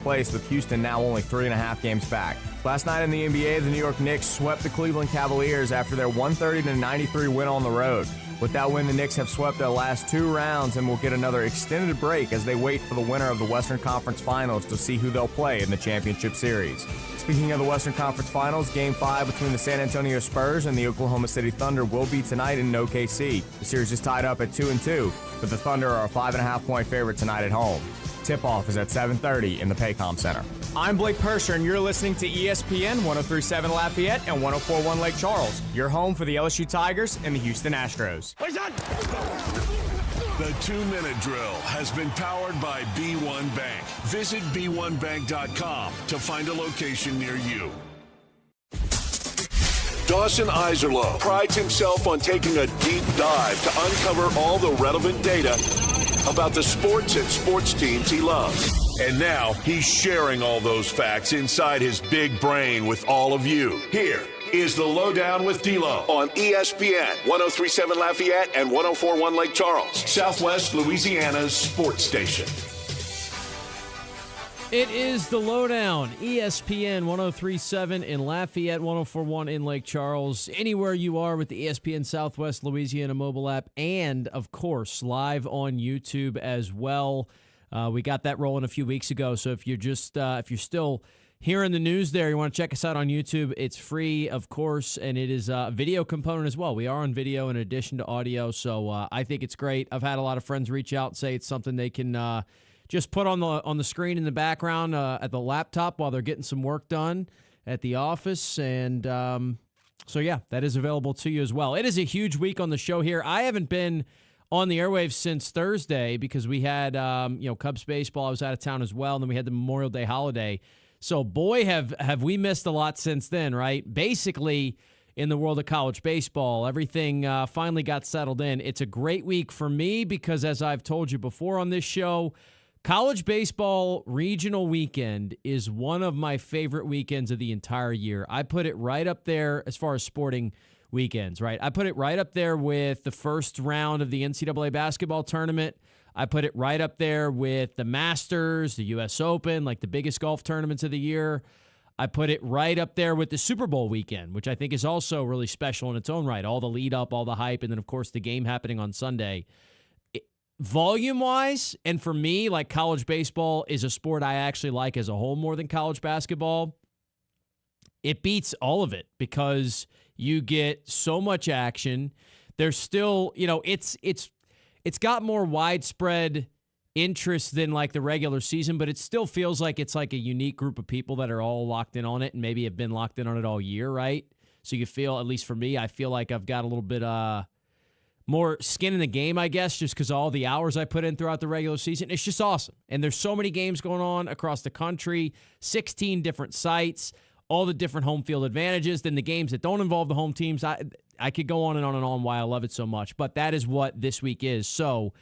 place, with Houston now only 3.5 games back. Last night in the NBA, the New York Knicks swept the Cleveland Cavaliers after their 130-93 win on the road. With that win, the Knicks have swept their last 2 rounds and will get another extended break as they wait for the winner of the Western Conference Finals to see who they'll play in the championship series. Speaking of the Western Conference Finals, Game 5 between the San Antonio Spurs and the Oklahoma City Thunder will be tonight in OKC. The series is tied up at 2-2, but the Thunder are a 5.5-point favorite tonight at home. Tip-off is at 7:30 in the Paycom Center. I'm Blake Persher, and you're listening to ESPN 103.7 Lafayette and 104.1 Lake Charles, your home for the LSU Tigers and the Houston Astros. The 2-minute drill has been powered by B1 Bank. Visit b1bank.com to find a location near you. Dawson Iserloh prides himself on taking a deep dive to uncover all the relevant data about the sports and sports teams he loves. And now he's sharing all those facts inside his big brain with all of you. Here is the LohDown with D-Loh on ESPN 103.7 Lafayette and 104.1 Lake Charles, Southwest Louisiana's sports station. It is the LohDown, ESPN 103.7 in Lafayette, 104.1 in Lake Charles. Anywhere you are with the ESPN Southwest Louisiana mobile app, and, of course, live on YouTube as well. We got that rolling a few weeks ago, so if you're still hearing the news there, you want to check us out on YouTube, it's free, of course, and it is a video component as well. We are on video in addition to audio, so I think it's great. I've had a lot of friends reach out and say it's something they can just put on the screen in the background at the laptop while they're getting some work done at the office. And so, yeah, that is available to you as well. It is a huge week on the show here. I haven't been on the airwaves since Thursday because we had, Cubs baseball. I was out of town as well, and then we had the Memorial Day holiday. So, boy, have we missed a lot since then, right? Basically, in the world of college baseball, everything finally got settled in. It's a great week for me because, as I've told you before on this show, college baseball regional weekend is one of my favorite weekends of the entire year. I put it right up there as far as sporting weekends, right? I put it right up there with the first round of the NCAA basketball tournament. I put it right up there with the Masters, the U.S. Open, like the biggest golf tournaments of the year. I put it right up there with the Super Bowl weekend, which I think is also really special in its own right. All the lead up, all the hype, and then, of course, the game happening on Sunday. Volume-wise, and for me, like college baseball is a sport I actually like as a whole more than college basketball. It beats all of it because you get so much action. There's still, it's got more widespread interest than like the regular season, but it still feels like it's like a unique group of people that are all locked in on it and maybe have been locked in on it all year, right? So you feel, at least for me, I feel like I've got a little bit more skin in the game, I guess, just because of all the hours I put in throughout the regular season. It's just awesome. And there's so many games going on across the country, 16 different sites, all the different home field advantages. Then the games that don't involve the home teams, I could go on and on why I love it so much. But that is what this week is. So,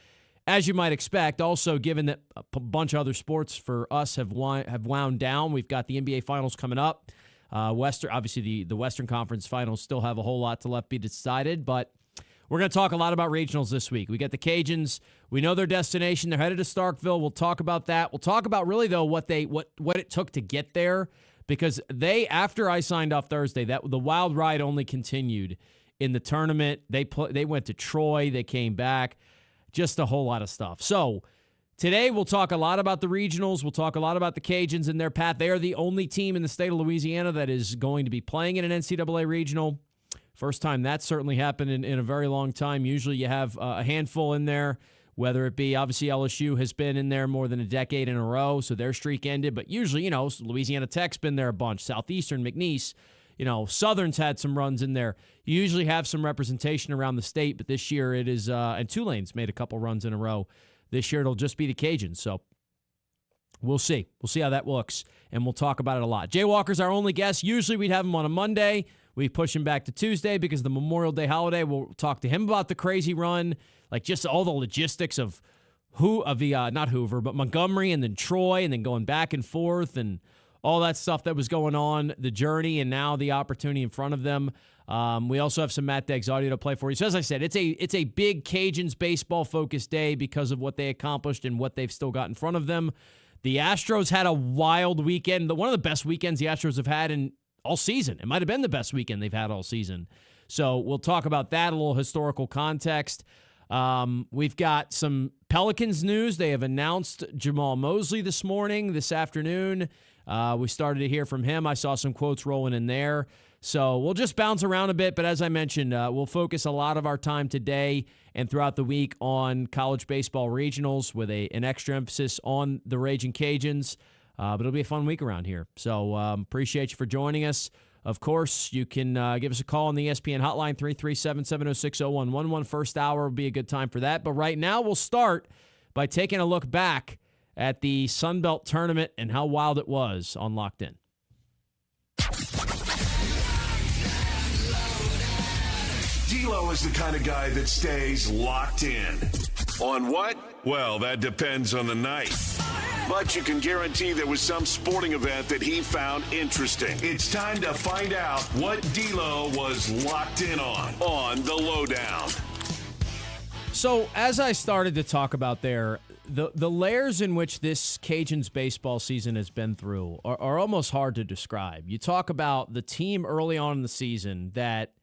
as you might expect, also given that a bunch of other sports for us have wound down, we've got the NBA Finals coming up. Obviously, the Western Conference Finals still have a whole lot to left be decided, but we're going to talk a lot about regionals this week. We got the Cajuns. We know their destination. They're headed to Starkville. We'll talk about that. We'll talk about really, though, what it took to get there, because after I signed off Thursday, the wild ride only continued in the tournament. They went to Troy. They came back. Just a whole lot of stuff. So today we'll talk a lot about the regionals. We'll talk a lot about the Cajuns and their path. They are the only team in the state of Louisiana that is going to be playing in an NCAA regional. First time that's certainly happened in a very long time. Usually you have a handful in there, whether it be, obviously LSU has been in there more than a decade in a row, so their streak ended. But usually, Louisiana Tech's been there a bunch. Southeastern, McNeese, Southern's had some runs in there. You usually have some representation around the state, but this year it is, and Tulane's made a couple runs in a row. This year it'll just be the Cajuns, so we'll see. We'll see how that looks, and we'll talk about it a lot. Jay Walker's our only guest. Usually we'd have him on a Monday. We push him back to Tuesday because of the Memorial Day holiday. We'll talk to him about the crazy run, like just all the logistics of not Hoover, but Montgomery and then Troy and then going back and forth and all that stuff that was going on, the journey and now the opportunity in front of them. We also have some Matt Deggs audio to play for you. So as I said, it's a big Cajuns baseball-focused day because of what they accomplished and what they've still got in front of them. The Astros had a wild weekend, one of the best weekends the Astros have had in all season. It might have been the best weekend they've had all season. So we'll talk about that, a little historical context. We've got some Pelicans news. They have announced Jamal Mosley this afternoon. We started to hear from him. I saw some quotes rolling in there. So we'll just bounce around a bit. But as I mentioned, we'll focus a lot of our time today and throughout the week on college baseball regionals with an extra emphasis on the Raging Cajuns. But it'll be a fun week around here. So appreciate you for joining us. Of course, you can give us a call on the ESPN hotline, 337-706-0111. First hour will be a good time for that. But right now, we'll start by taking a look back at the Sun Belt Tournament and how wild it was on Locked In. D-Loh is the kind of guy that stays locked in. On what? Well, that depends on the night. But you can guarantee there was some sporting event that he found interesting. It's time to find out what D-Loh was locked in on the LohDown. So as I started to talk about there, the layers in which this Cajuns baseball season has been through are almost hard to describe. You talk about the team early on in the season that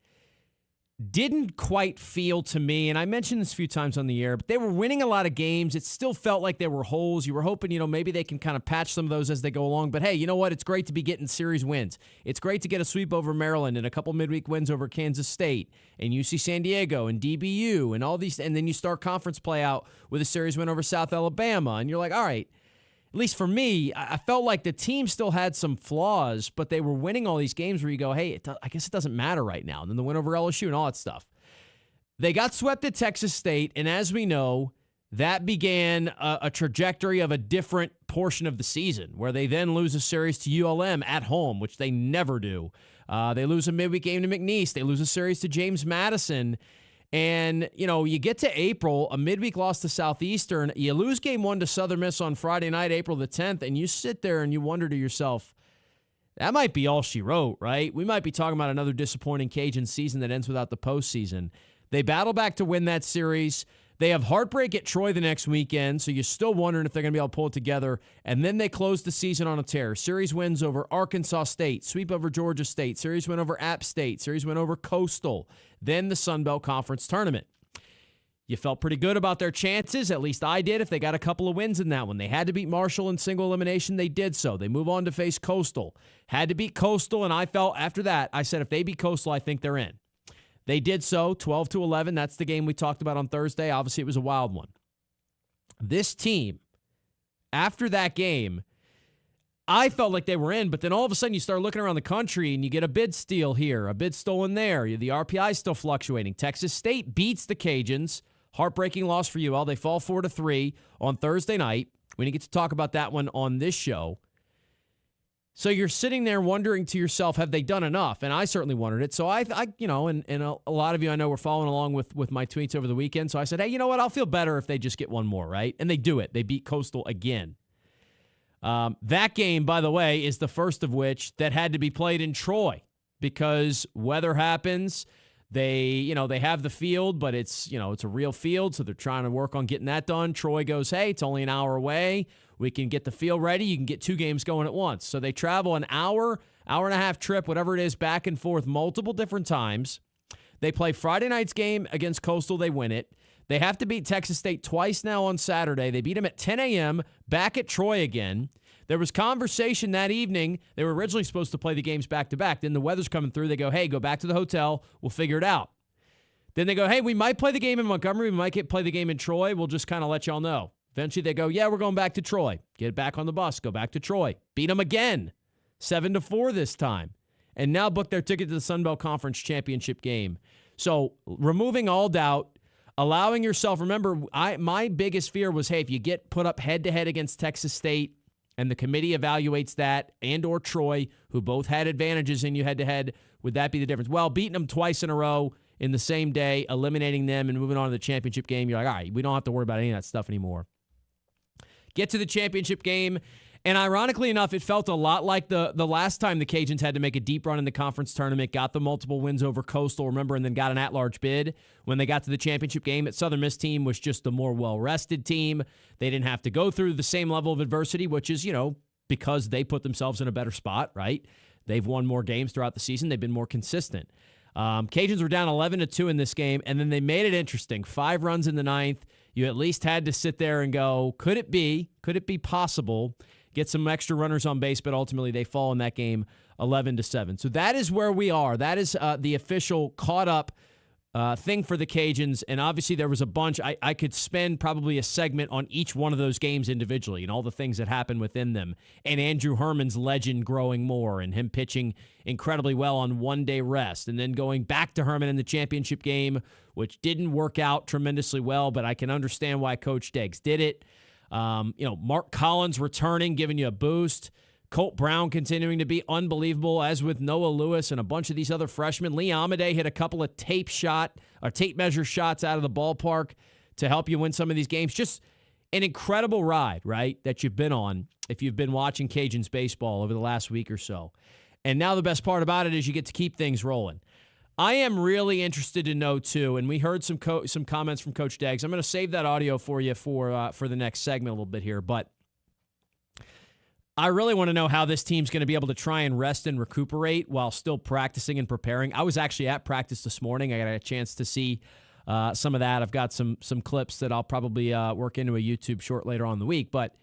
didn't quite feel to me, and I mentioned this a few times on the air, but they were winning a lot of games. It still felt like there were holes. You were hoping, maybe they can kind of patch some of those as they go along. But hey, you know what? It's great to be getting series wins. It's great to get a sweep over Maryland and a couple midweek wins over Kansas State and UC San Diego and DBU and all these. And then you start conference play out with a series win over South Alabama. And you're like, all right. At least for me, I felt like the team still had some flaws, but they were winning all these games where you go, hey, I guess it doesn't matter right now. And then the win over LSU and all that stuff. They got swept at Texas State, and as we know, that began a trajectory of a different portion of the season, where they then lose a series to ULM at home, which they never do. They lose a midweek game to McNeese. They lose a series to James Madison. And, you get to April, a midweek loss to Southeastern. You lose game 1 to Southern Miss on Friday night, April the 10th, and you sit there and you wonder to yourself, that might be all she wrote, right? We might be talking about another disappointing Cajun season that ends without the postseason. They battle back to win that series. They have heartbreak at Troy the next weekend, so you're still wondering if they're going to be able to pull it together. And then they close the season on a tear. Series wins over Arkansas State, sweep over Georgia State, series win over App State, series win over Coastal, then the Sun Belt Conference Tournament. You felt pretty good about their chances, at least I did, if they got a couple of wins in that one. They had to beat Marshall in single elimination. They did so. They move on to face Coastal. Had to beat Coastal, and I felt after that, I said if they beat Coastal, I think they're in. They did so, 12-11. That's the game we talked about on Thursday. Obviously, it was a wild one. This team, after that game, I felt like they were in, but then all of a sudden you start looking around the country and you get a bid steal here, a bid stolen there. The RPI is still fluctuating. Texas State beats the Cajuns. Heartbreaking loss for UL. They fall 4-3 on Thursday night. We didn't get to talk about that one on this show. So you're sitting there wondering to yourself, have they done enough? And I certainly wondered it. So I and a lot of you I know were following along with my tweets over the weekend. So I said, hey, you know what? I'll feel better if they just get one more, right? And they do it. They beat Coastal again. That game, by the way, is the first of which that had to be played in Troy because weather happens. They have the field, but it's a real field, so they're trying to work on getting that done. Troy goes, hey, it's only an hour away. We can get the field ready. You can get 2 games going at once. So they travel an hour and a half trip, whatever it is, back and forth multiple different times. They play Friday night's game against Coastal. They win it. They have to beat Texas State twice now on Saturday. They beat them at 10 a.m., back at Troy again. There was conversation that evening. They were originally supposed to play the games back-to-back. Then the weather's coming through. They go, hey, go back to the hotel. We'll figure it out. Then they go, hey, we might play the game in Montgomery. We might play the game in Troy. We'll just kind of let y'all know. Eventually they go, yeah, we're going back to Troy. Get back on the bus. Go back to Troy. Beat them again. 7-4 this time. And now book their ticket to the Sun Belt Conference Championship game. So removing all doubt, allowing yourself, remember, my biggest fear was, hey, if you get put up head-to-head against Texas State and the committee evaluates that, and or Troy, who both had advantages in you head-to-head, would that be the difference? Well, beating them twice in a row in the same day, eliminating them and moving on to the championship game, you're like, all right, we don't have to worry about any of that stuff anymore. Get to the championship game, And ironically enough, it felt a lot like the last time the Cajuns had to make a deep run in the conference tournament, got the multiple wins over Coastal, remember, and then got an at-large bid. When they got to the championship game, that Southern Miss team was just the more well-rested team. They didn't have to go through the same level of adversity, which is, because they put themselves in a better spot, right? They've won more games throughout the season. They've been more consistent. Cajuns were down 11-2 in this game, and then they made it interesting. 5 runs in the ninth. You at least had to sit there and go, could it be possible? Get some extra runners on base, but ultimately they fall in that game 11-7. So that is where we are. That is the official caught up thing for the Cajuns. And obviously there was a bunch. I could spend probably a segment on each one of those games individually and all the things that happened within them. And Andrew Herman's legend growing more and him pitching incredibly well on one-day rest. And then going back to Herman in the championship game, which didn't work out tremendously well, but I can understand why Coach Deggs did it. Mark Collins returning, giving you a boost. Colt Brown continuing to be unbelievable, as with Noah Lewis and a bunch of these other freshmen. Lee Amadei hit a couple of tape measure shots out of the ballpark to help you win some of these games. Just an incredible ride, right, that you've been on if you've been watching Cajuns baseball over the last week or so. And now the best part about it is you get to keep things rolling. I am really interested to know, too, and we heard some comments from Coach Deggs. I'm going to save that audio for you for the next segment a little bit here, but I really want to know how this team's going to be able to try and rest and recuperate while still practicing and preparing. I was actually at practice this morning. I got a chance to see some of that. I've got some clips that I'll probably work into a YouTube short later on in the week, but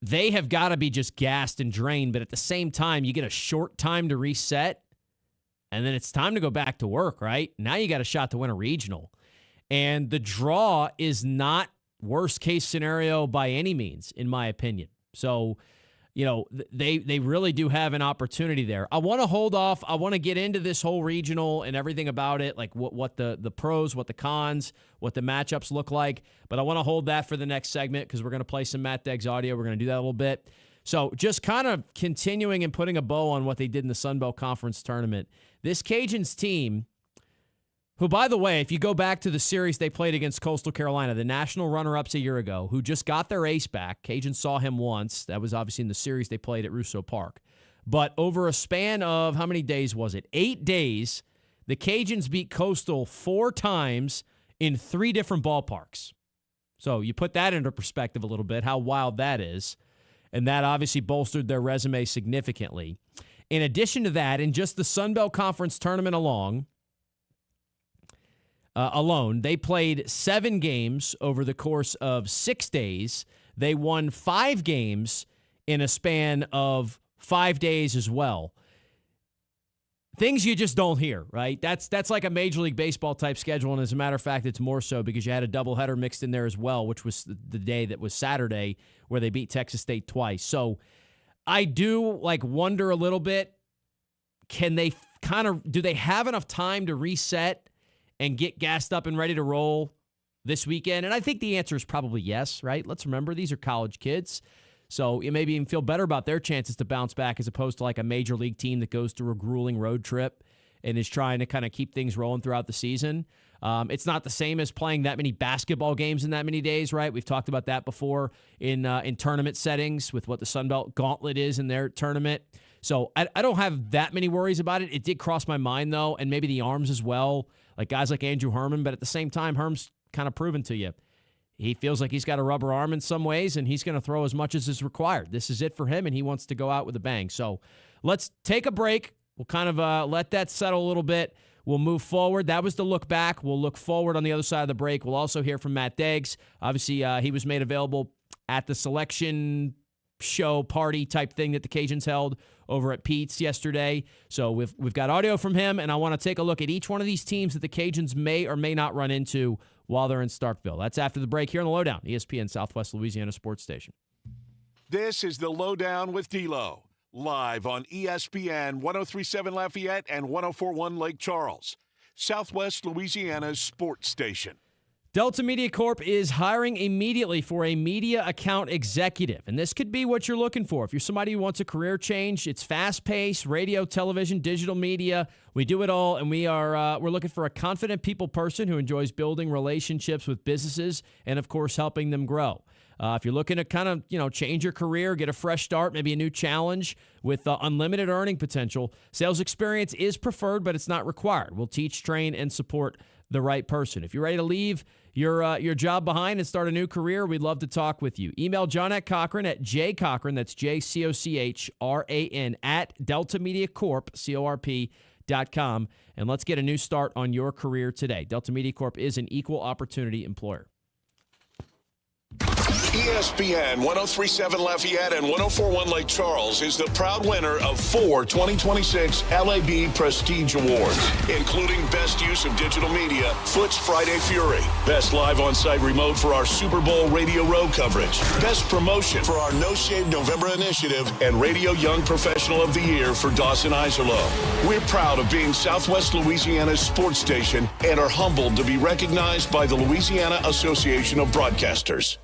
they have got to be just gassed and drained, but at the same time, you get a short time to reset, and then it's time to go back to work, right? Now you got a shot to win a regional. And the draw is not worst case scenario by any means, in my opinion. So, they really do have an opportunity there. I want to hold off. I want to get into this whole regional and everything about it, like what the pros, what the cons, what the matchups look like. But I want to hold that for the next segment because we're going to play some Matt Deggs audio. We're going to do that a little bit. So just kind of continuing and putting a bow on what they did in the Sun Belt Conference tournament. This Cajuns team, who, by the way, if you go back to the series they played against Coastal Carolina, the national runner-ups a year ago, who just got their ace back. Cajuns saw him once. That was obviously in the series they played at Russo Park. But over a span of, how many days was it? 8 days, the Cajuns beat Coastal 4 times in 3 different ballparks. So you put that into perspective a little bit, how wild that is. And that obviously bolstered their resume significantly. In addition to that, in just the Sun Belt Conference tournament alone, they played 7 games over the course of 6 days. They won 5 games in a span of 5 days as well. Things you just don't hear, right? That's like a Major League Baseball type schedule, and as a matter of fact, it's more so because you had a doubleheader mixed in there as well, which was the day that was Saturday where they beat Texas State twice. So I do wonder a little bit, do they have enough time to reset and get gassed up and ready to roll this weekend? And I think the answer is probably yes, right? Let's remember, these are college kids. So you maybe even feel better about their chances to bounce back as opposed to like a major league team that goes through a grueling road trip and is trying to kind of keep things rolling throughout the season. It's not the same as playing that many basketball games in that many days, right? We've talked about that before in tournament settings with what the Sun Belt Gauntlet is in their tournament. So I don't have that many worries about it. It did cross my mind, though, and maybe the arms as well, like guys like Andrew Herman. But at the same time, Herm's kind of proven to you. He feels like he's got a rubber arm in some ways, and he's going to throw as much as is required. This is it for him, and he wants to go out with a bang. So let's take a break. We'll kind of let that settle a little bit. We'll move forward. That was the look back. We'll look forward on the other side of the break. We'll also hear from Matt Deggs. Obviously, he was made available at the selection show party type thing that the Cajuns held over at Pete's yesterday. So we've got audio from him, and I want to take a look at each one of these teams that the Cajuns may or may not run into while they're in Starkville. That's after the break here on the LohDown, ESPN Southwest Louisiana Sports Station. This is the LohDown with D-Loh, live on ESPN 103.7 Lafayette and 104.1 Lake Charles, Southwest Louisiana's sports station. Delta Media Corp is hiring immediately for a media account executive, and this could be what you're looking for. If you're somebody who wants a career change, it's fast-paced, radio, television, digital media. We do it all, and we're looking for a confident people person who enjoys building relationships with businesses and, of course, helping them grow. If you're looking to kind of, change your career, get a fresh start, maybe a new challenge with unlimited earning potential, sales experience is preferred, but it's not required. We'll teach, train, and support the right person. If you're ready to leave your job behind and start a new career, we'd love to talk with you. Email John at Cochran at jcochran, that's JCOCHRAN, at deltamediacorp.com, and let's get a new start on your career today. Delta Media Corp is an equal opportunity employer. ESPN 1037 Lafayette and 1041 Lake Charles is the proud winner of 4 2026 LAB Prestige Awards, including Best Use of Digital Media, Foot's Friday Fury, Best Live On-Site Remote for our Super Bowl Radio Row coverage, Best Promotion for our No Shave November initiative, and Radio Young Professional of the Year for Dawson Iserloh. We're proud of being Southwest Louisiana's sports station and are humbled to be recognized by the Louisiana Association of Broadcasters.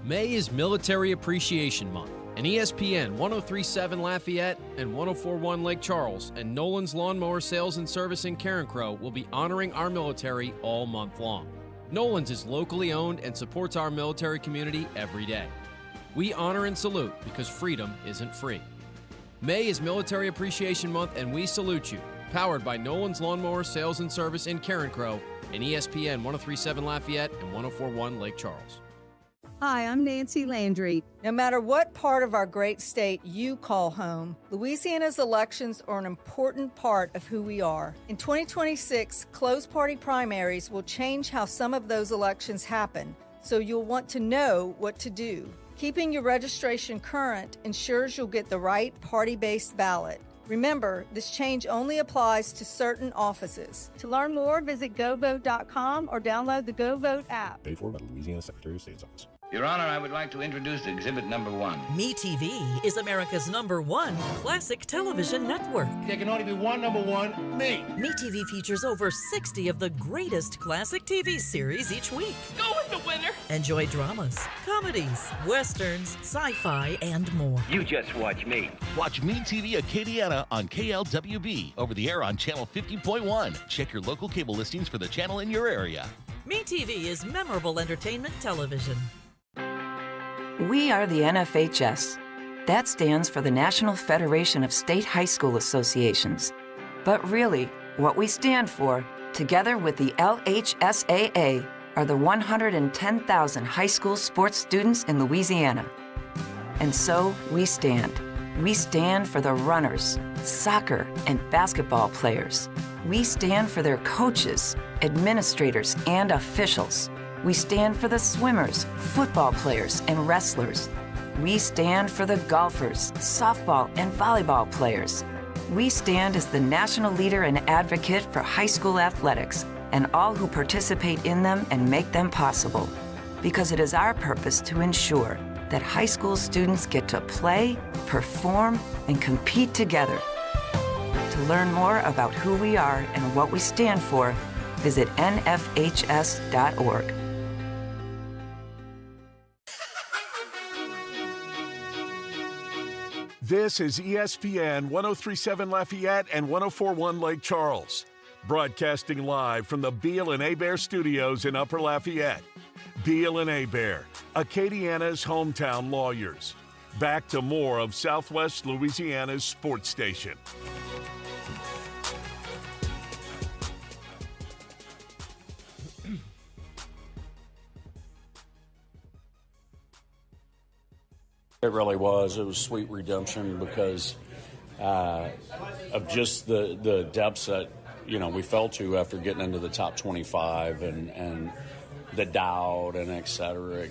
May is Military Appreciation Month, and ESPN 1037 Lafayette and 1041 Lake Charles and Nolan's Lawnmower Sales and Service in Carencro will be honoring our military all month long. Nolan's is locally owned and supports our military community every day. We honor and salute because freedom isn't free. May is Military Appreciation Month, and we salute you. Powered by Nolan's Lawnmower Sales and Service in Carencro and ESPN 1037 Lafayette and 1041 Lake Charles. Hi, I'm Nancy Landry. No matter what part of our great state you call home, Louisiana's elections are an important part of who we are. In 2026, closed party primaries will change how some of those elections happen, so you'll want to know what to do. Keeping your registration current ensures you'll get the right party-based ballot. Remember, this change only applies to certain offices. To learn more, visit govote.com or download the GoVote app. Paid for by the Louisiana Secretary of State's office. Your Honor, I would like to introduce exhibit number 1. MeTV is America's #1 classic television network. There can only be one number 1, me. MeTV features over 60 of the greatest classic TV series each week. Go with the winner. Enjoy dramas, comedies, westerns, sci-fi, and more. You just watch me. Watch MeTV Acadiana on KLWB, over the air on Channel 50.1. Check your local cable listings for the channel in your area. MeTV is memorable entertainment television. We are the NFHS. That stands for the National Federation of State High School Associations. But really, what we stand for, together with the LHSAA, are the 110,000 high school sports students in Louisiana. And so we stand. We stand for the runners, soccer, and basketball players. We stand for their coaches, administrators, and officials. We stand for the swimmers, football players, and wrestlers. We stand for the golfers, softball, and volleyball players. We stand as the national leader and advocate for high school athletics and all who participate in them and make them possible. Because it is our purpose to ensure that high school students get to play, perform, and compete together. To learn more about who we are and what we stand for, visit nfhs.org. This is ESPN 1037 Lafayette and 1041 Lake Charles, broadcasting live from the Beal and Hebert studios in Upper Lafayette. Beal and Hebert, Acadiana's hometown lawyers. Back to more of Southwest Louisiana's sports station. It really was. It was sweet redemption because of just the depths that, we fell to after getting into the top 25 and the doubt and et cetera.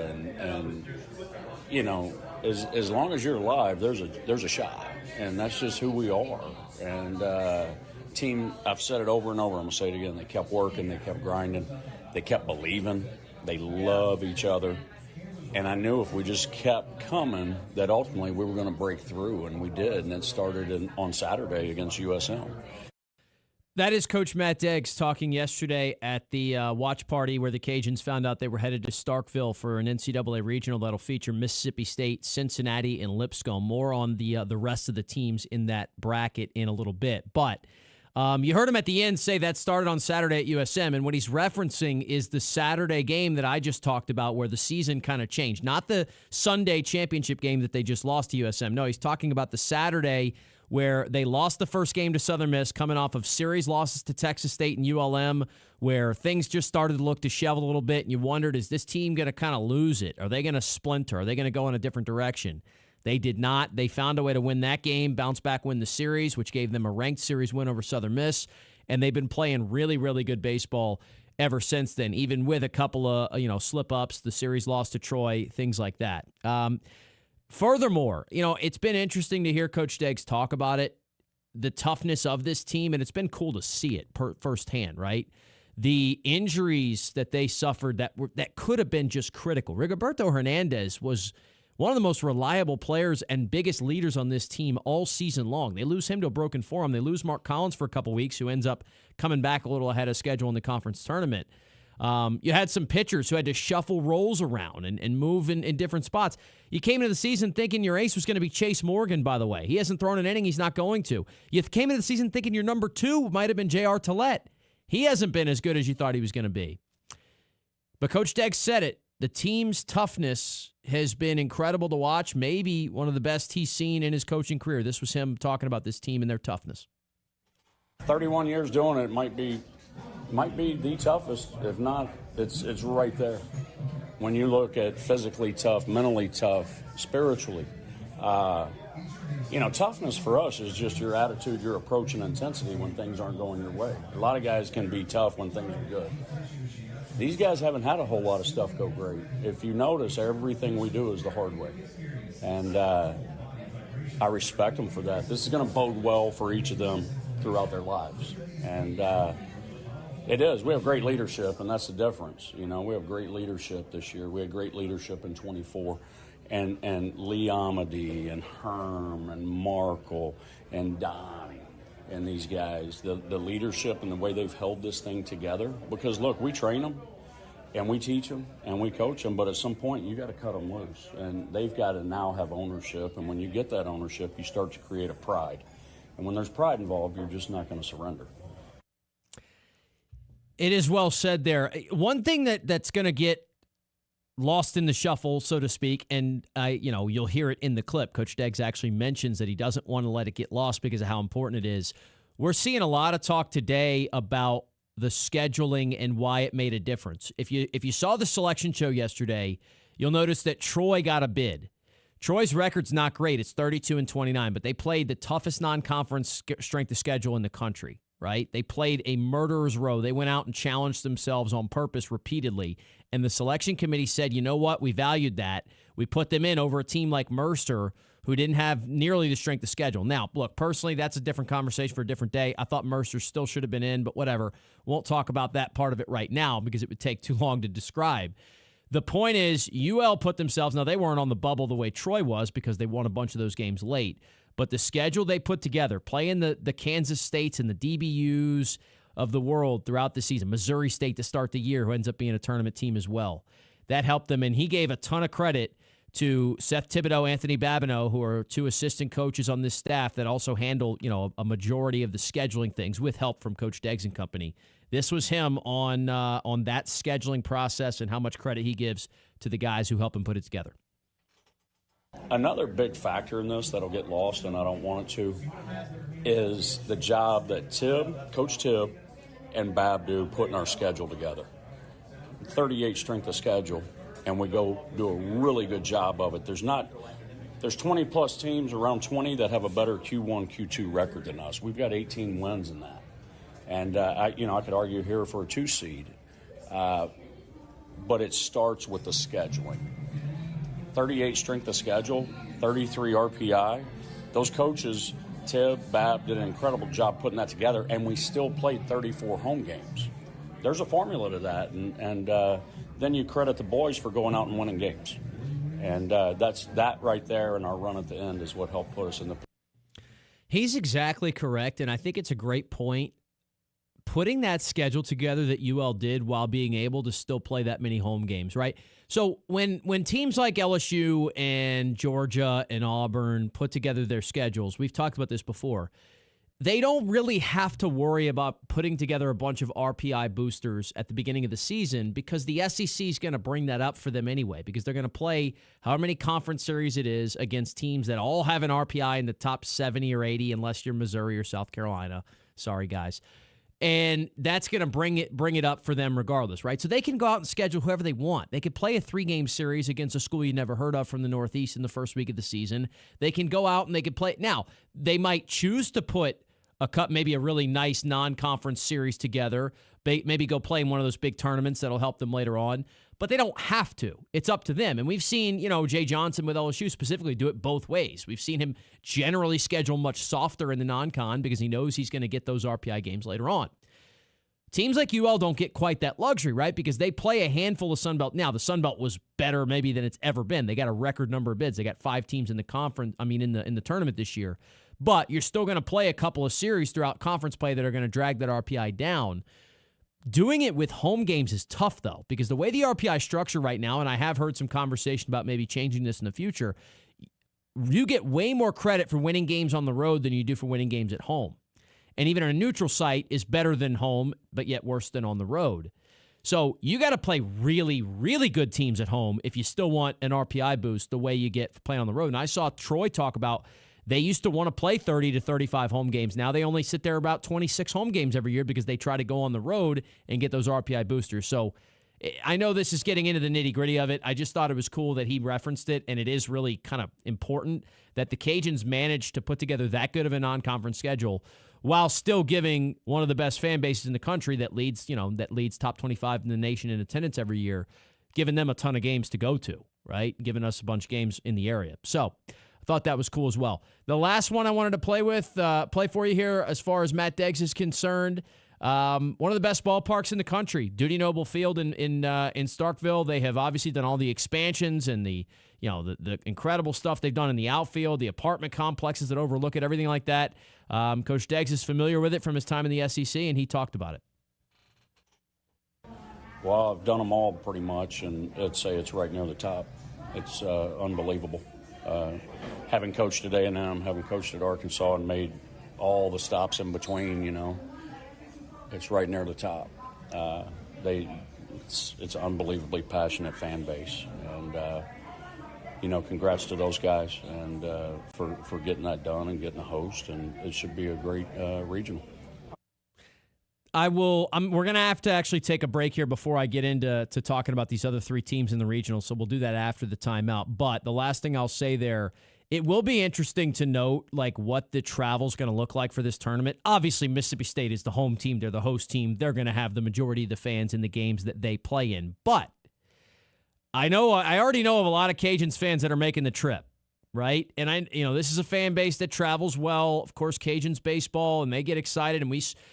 And as long as you're alive, there's a shot. And that's just who we are. And team, I've said it over and over, I'm going to say it again, they kept working, they kept grinding, they kept believing, they love each other. And I knew if we just kept coming that ultimately we were going to break through, and we did, and it started on Saturday against USM. That is Coach Matt Deggs talking yesterday at the watch party where the Cajuns found out they were headed to Starkville for an NCAA regional that'll feature Mississippi State, Cincinnati, and Lipscomb. More on the rest of the teams in that bracket in a little bit. But You heard him at the end say that started on Saturday at USM, and what he's referencing is the Saturday game that I just talked about where the season kind of changed. Not the Sunday championship game that they just lost to USM. No, he's talking about the Saturday where they lost the first game to Southern Miss, coming off of series losses to Texas State and ULM, where things just started to look disheveled a little bit, and you wondered, is this team going to kind of lose it? Are they going to splinter? Are they going to go in a different direction? They did not. They found a way to win that game, bounce back, win the series, which gave them a ranked series win over Southern Miss, and they've been playing really, really good baseball ever since then, even with a couple of slip-ups, the series loss to Troy, things like that. Furthermore, it's been interesting to hear Coach Deggs talk about it, the toughness of this team, and it's been cool to see it firsthand, right? The injuries that they suffered that could have been just critical. Rigoberto Hernandez was one of the most reliable players and biggest leaders on this team all season long. They lose him to a broken forearm. They lose Mark Collins for a couple weeks, who ends up coming back a little ahead of schedule in the conference tournament. You had some pitchers who had to shuffle roles around and move in different spots. You came into the season thinking your ace was going to be Chase Morgan, by the way. He hasn't thrown an inning. He's not going to. You came into the season thinking your number 2 might have been J.R. Tillett. He hasn't been as good as you thought he was going to be. But Coach Deggs said it. The team's toughness has been incredible to watch, maybe one of the best he's seen in his coaching career. This was him talking about this team and their toughness. 31 years doing it might be the toughest. If not, it's right there. When you look at physically tough, mentally tough, spiritually, toughness for us is just your attitude, your approach, and intensity when things aren't going your way. A lot of guys can be tough when things are good. These guys haven't had a whole lot of stuff go great. If you notice, everything we do is the hard way. And I respect them for that. This is going to bode well for each of them throughout their lives. And it is. We have great leadership, and that's the difference. We have great leadership this year. We had great leadership in 24. And Lee Amity and Herm and Markle and Donnie and these guys, the leadership and the way they've held this thing together. Because, look, we train them and we teach them and we coach them, but at some point you got to cut them loose. And they've got to now have ownership. And when you get that ownership, you start to create a pride. And when there's pride involved, you're just not going to surrender. It is well said there. One thing that's going to get lost in the shuffle, so to speak, and you'll hear it in the clip. Coach Deggs actually mentions that he doesn't want to let it get lost because of how important it is. We're seeing a lot of talk today about the scheduling and why it made a difference. If you saw the selection show yesterday, you'll notice that Troy got a bid. Troy's record's not great. It's 32-29, but they played the toughest non-conference strength of schedule in the country. Right? They played a murderer's row. They went out and challenged themselves on purpose repeatedly. And the selection committee said, you know what? We valued that. We put them in over a team like Mercer, who didn't have nearly the strength of schedule. Now, look, personally, that's a different conversation for a different day. I thought Mercer still should have been in, but whatever. Won't talk about that part of it right now because it would take too long to describe. The point is, UL put themselves, now they weren't on the bubble the way Troy was because they won a bunch of those games late. But the schedule they put together, playing the Kansas States and the DBUs of the world throughout the season, Missouri State to start the year, who ends up being a tournament team as well, that helped them. And he gave a ton of credit to Seth Thibodeau, Anthony Babineau, who are 2 assistant coaches on this staff that also handle a majority of the scheduling things with help from Coach Deggs and company. This was him on that scheduling process and how much credit he gives to the guys who help him put it together. Another big factor in this that'll get lost, and I don't want it to, is the job that Coach Tibb and Bab do putting our schedule together. 38 strength of schedule, and we go do a really good job of it. There's 20-plus teams, around 20, that have a better Q1, Q2 record than us. We've got 18 wins in that. And, I could argue here for a 2 seed, but it starts with the scheduling. 38 strength of schedule, 33 RPI. Those coaches, Tibb, Bab, did an incredible job putting that together, and we still played 34 home games. There's a formula to that, and then you credit the boys for going out and winning games. And that's that right there, and our run at the end is what helped put us in the. He's exactly correct, and I think it's a great point. Putting that schedule together that UL did while being able to still play that many home games, right? So when teams like LSU and Georgia and Auburn put together their schedules, we've talked about this before, they don't really have to worry about putting together a bunch of RPI boosters at the beginning of the season because the SEC is going to bring that up for them anyway because they're going to play however many conference series it is against teams that all have an RPI in the top 70 or 80 unless you're Missouri or South Carolina. Sorry, guys. And that's going to bring it up for them regardless, right? So they can go out and schedule whoever they want. They could play a 3-game series against a school you never heard of from the Northeast in the first week of the season. They can go out and they could play. Now, they might choose to put maybe a really nice non-conference series together, maybe go play in one of those big tournaments that'll help them later on, but they don't have to. It's up to them. And we've seen, Jay Johnson with LSU specifically do it both ways. We've seen him generally schedule much softer in the non-con because he knows he's going to get those RPI games later on. Teams like UL don't get quite that luxury, right? Because they play a handful of Sun Belt. Now, the Sun Belt was better maybe than it's ever been. They got a record number of bids. They got 5 teams in the conference, in the tournament this year. But you're still going to play a couple of series throughout conference play that are going to drag that RPI down. Doing it with home games is tough, though, because the way the RPI structure right now, and I have heard some conversation about maybe changing this in the future, you get way more credit for winning games on the road than you do for winning games at home. And even a neutral site is better than home, but yet worse than on the road. So you got to play really, really good teams at home if you still want an RPI boost the way you get playing on the road. And I saw Troy talk about they used to want to play 30 to 35 home games. Now they only sit there about 26 home games every year because they try to go on the road and get those RPI boosters. So I know this is getting into the nitty-gritty of it. I just thought it was cool that he referenced it, and it is really kind of important that the Cajuns managed to put together that good of a non-conference schedule while still giving one of the best fan bases in the country that leads top 25 in the nation in attendance every year, giving them a ton of games to go to, right? Giving us a bunch of games in the area. So I thought that was cool as well. The last one I wanted to play for you here as far as Matt Deggs is concerned, one of the best ballparks in the country, Dudy Noble Field in Starkville. They have obviously done all the expansions and the incredible stuff they've done in the outfield, the apartment complexes that overlook it, everything like that. Coach Deggs is familiar with it from his time in the SEC, and he talked about it. Well, I've done them all pretty much, and I'd say it's right near the top. It's unbelievable. Having coached at A&M, having coached at Arkansas, and made all the stops in between, it's right near the top. It's an unbelievably passionate fan base, and congrats to those guys and for getting that done and getting a host, and it should be a great regional. We're going to have to actually take a break here before I get into talking about these other 3 teams in the regional, so we'll do that after the timeout. But the last thing I'll say there, it will be interesting to note what the travel's going to look like for this tournament. Obviously, Mississippi State is the home team. They're the host team. They're going to have the majority of the fans in the games that they play in. But I already know of a lot of Cajuns fans that are making the trip, right? And this is a fan base that travels well. Of course, Cajuns baseball, and they get excited. And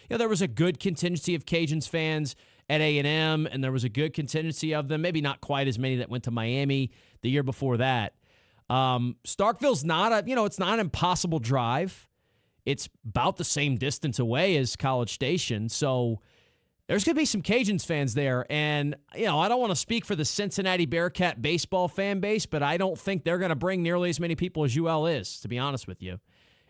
there was a good contingency of Cajuns fans at A&M, and there was a good contingency of them. Maybe not quite as many that went to Miami the year before that. Starkville's not it's not an impossible drive. It's about the same distance away as College Station. So there's going to be some Cajuns fans there. And, I don't want to speak for the Cincinnati Bearcat baseball fan base, but I don't think they're going to bring nearly as many people as UL is, to be honest with you.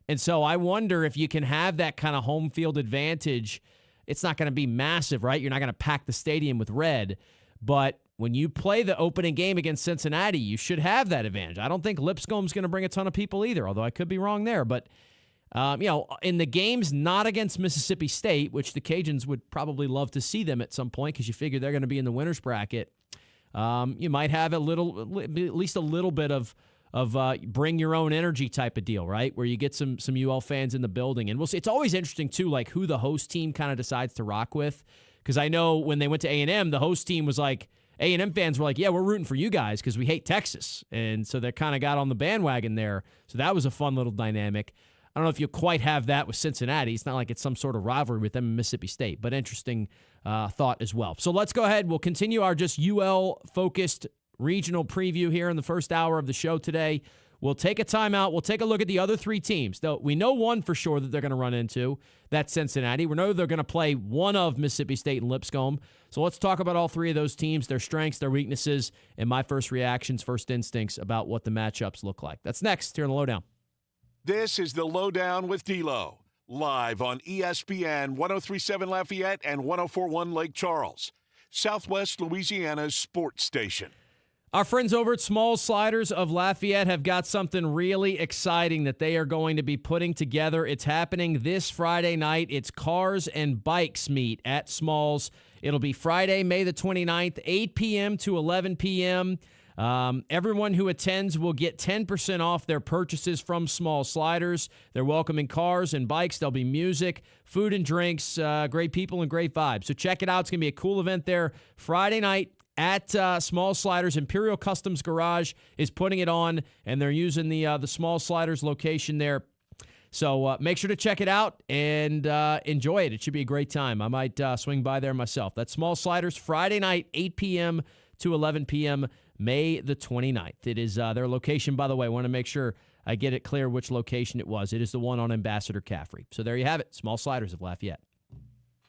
And so I wonder if you can have that kind of home field advantage. It's not going to be massive, right? You're not going to pack the stadium with red. But when you play the opening game against Cincinnati, you should have that advantage. I don't think Lipscomb's going to bring a ton of people either, although I could be wrong there. But, in the games not against Mississippi State, which the Cajuns would probably love to see them at some point because you figure they're going to be in the winner's bracket, you might have at least a little bit of bring your own energy type of deal, right? Where you get some UL fans in the building. And we'll see. It's always interesting, too, who the host team kind of decides to rock with. Because I know when they went to A&M, the host team was A&M fans were yeah, we're rooting for you guys because we hate Texas. And so they kind of got on the bandwagon there. So that was a fun little dynamic. I don't know if you quite have that with Cincinnati. It's not like it's some sort of rivalry with them in Mississippi State, but interesting thought as well. So let's go ahead. We'll continue our just UL-focused regional preview here in the first hour of the show today. We'll take a timeout. We'll take a look at the other 3 teams. Though we know one for sure that they're going to run into. That's Cincinnati. We know they're going to play one of Mississippi State and Lipscomb. So let's talk about all 3 of those teams, their strengths, their weaknesses, and my first reactions, first instincts about what the matchups look like. That's next here on the LohDown. This is the LohDown with D-Loh. Live on ESPN 1037 Lafayette and 1041 Lake Charles, Southwest Louisiana's sports station. Our friends over at Small Sliders of Lafayette have got something really exciting that they are going to be putting together. It's happening this Friday night. It's Cars and Bikes Meet at Smalls. It'll be Friday, May the 29th, 8 p.m. to 11 p.m. Everyone who attends will get 10% off their purchases from Small Sliders. They're welcoming cars and bikes. There'll be music, food and drinks, great people and great vibes. So check it out. It's going to be a cool event there Friday night at Small Sliders. Imperial Customs Garage is putting it on, and they're using the Small Sliders location there. So make sure to check it out and enjoy it. It should be a great time. I might swing by there myself. That's Small Sliders, Friday night, 8 p.m. to 11 p.m., May the 29th. It is their location, by the way. I want to make sure I get it clear which location it was. It is the one on Ambassador Caffrey. So there you have it, Small Sliders of Lafayette.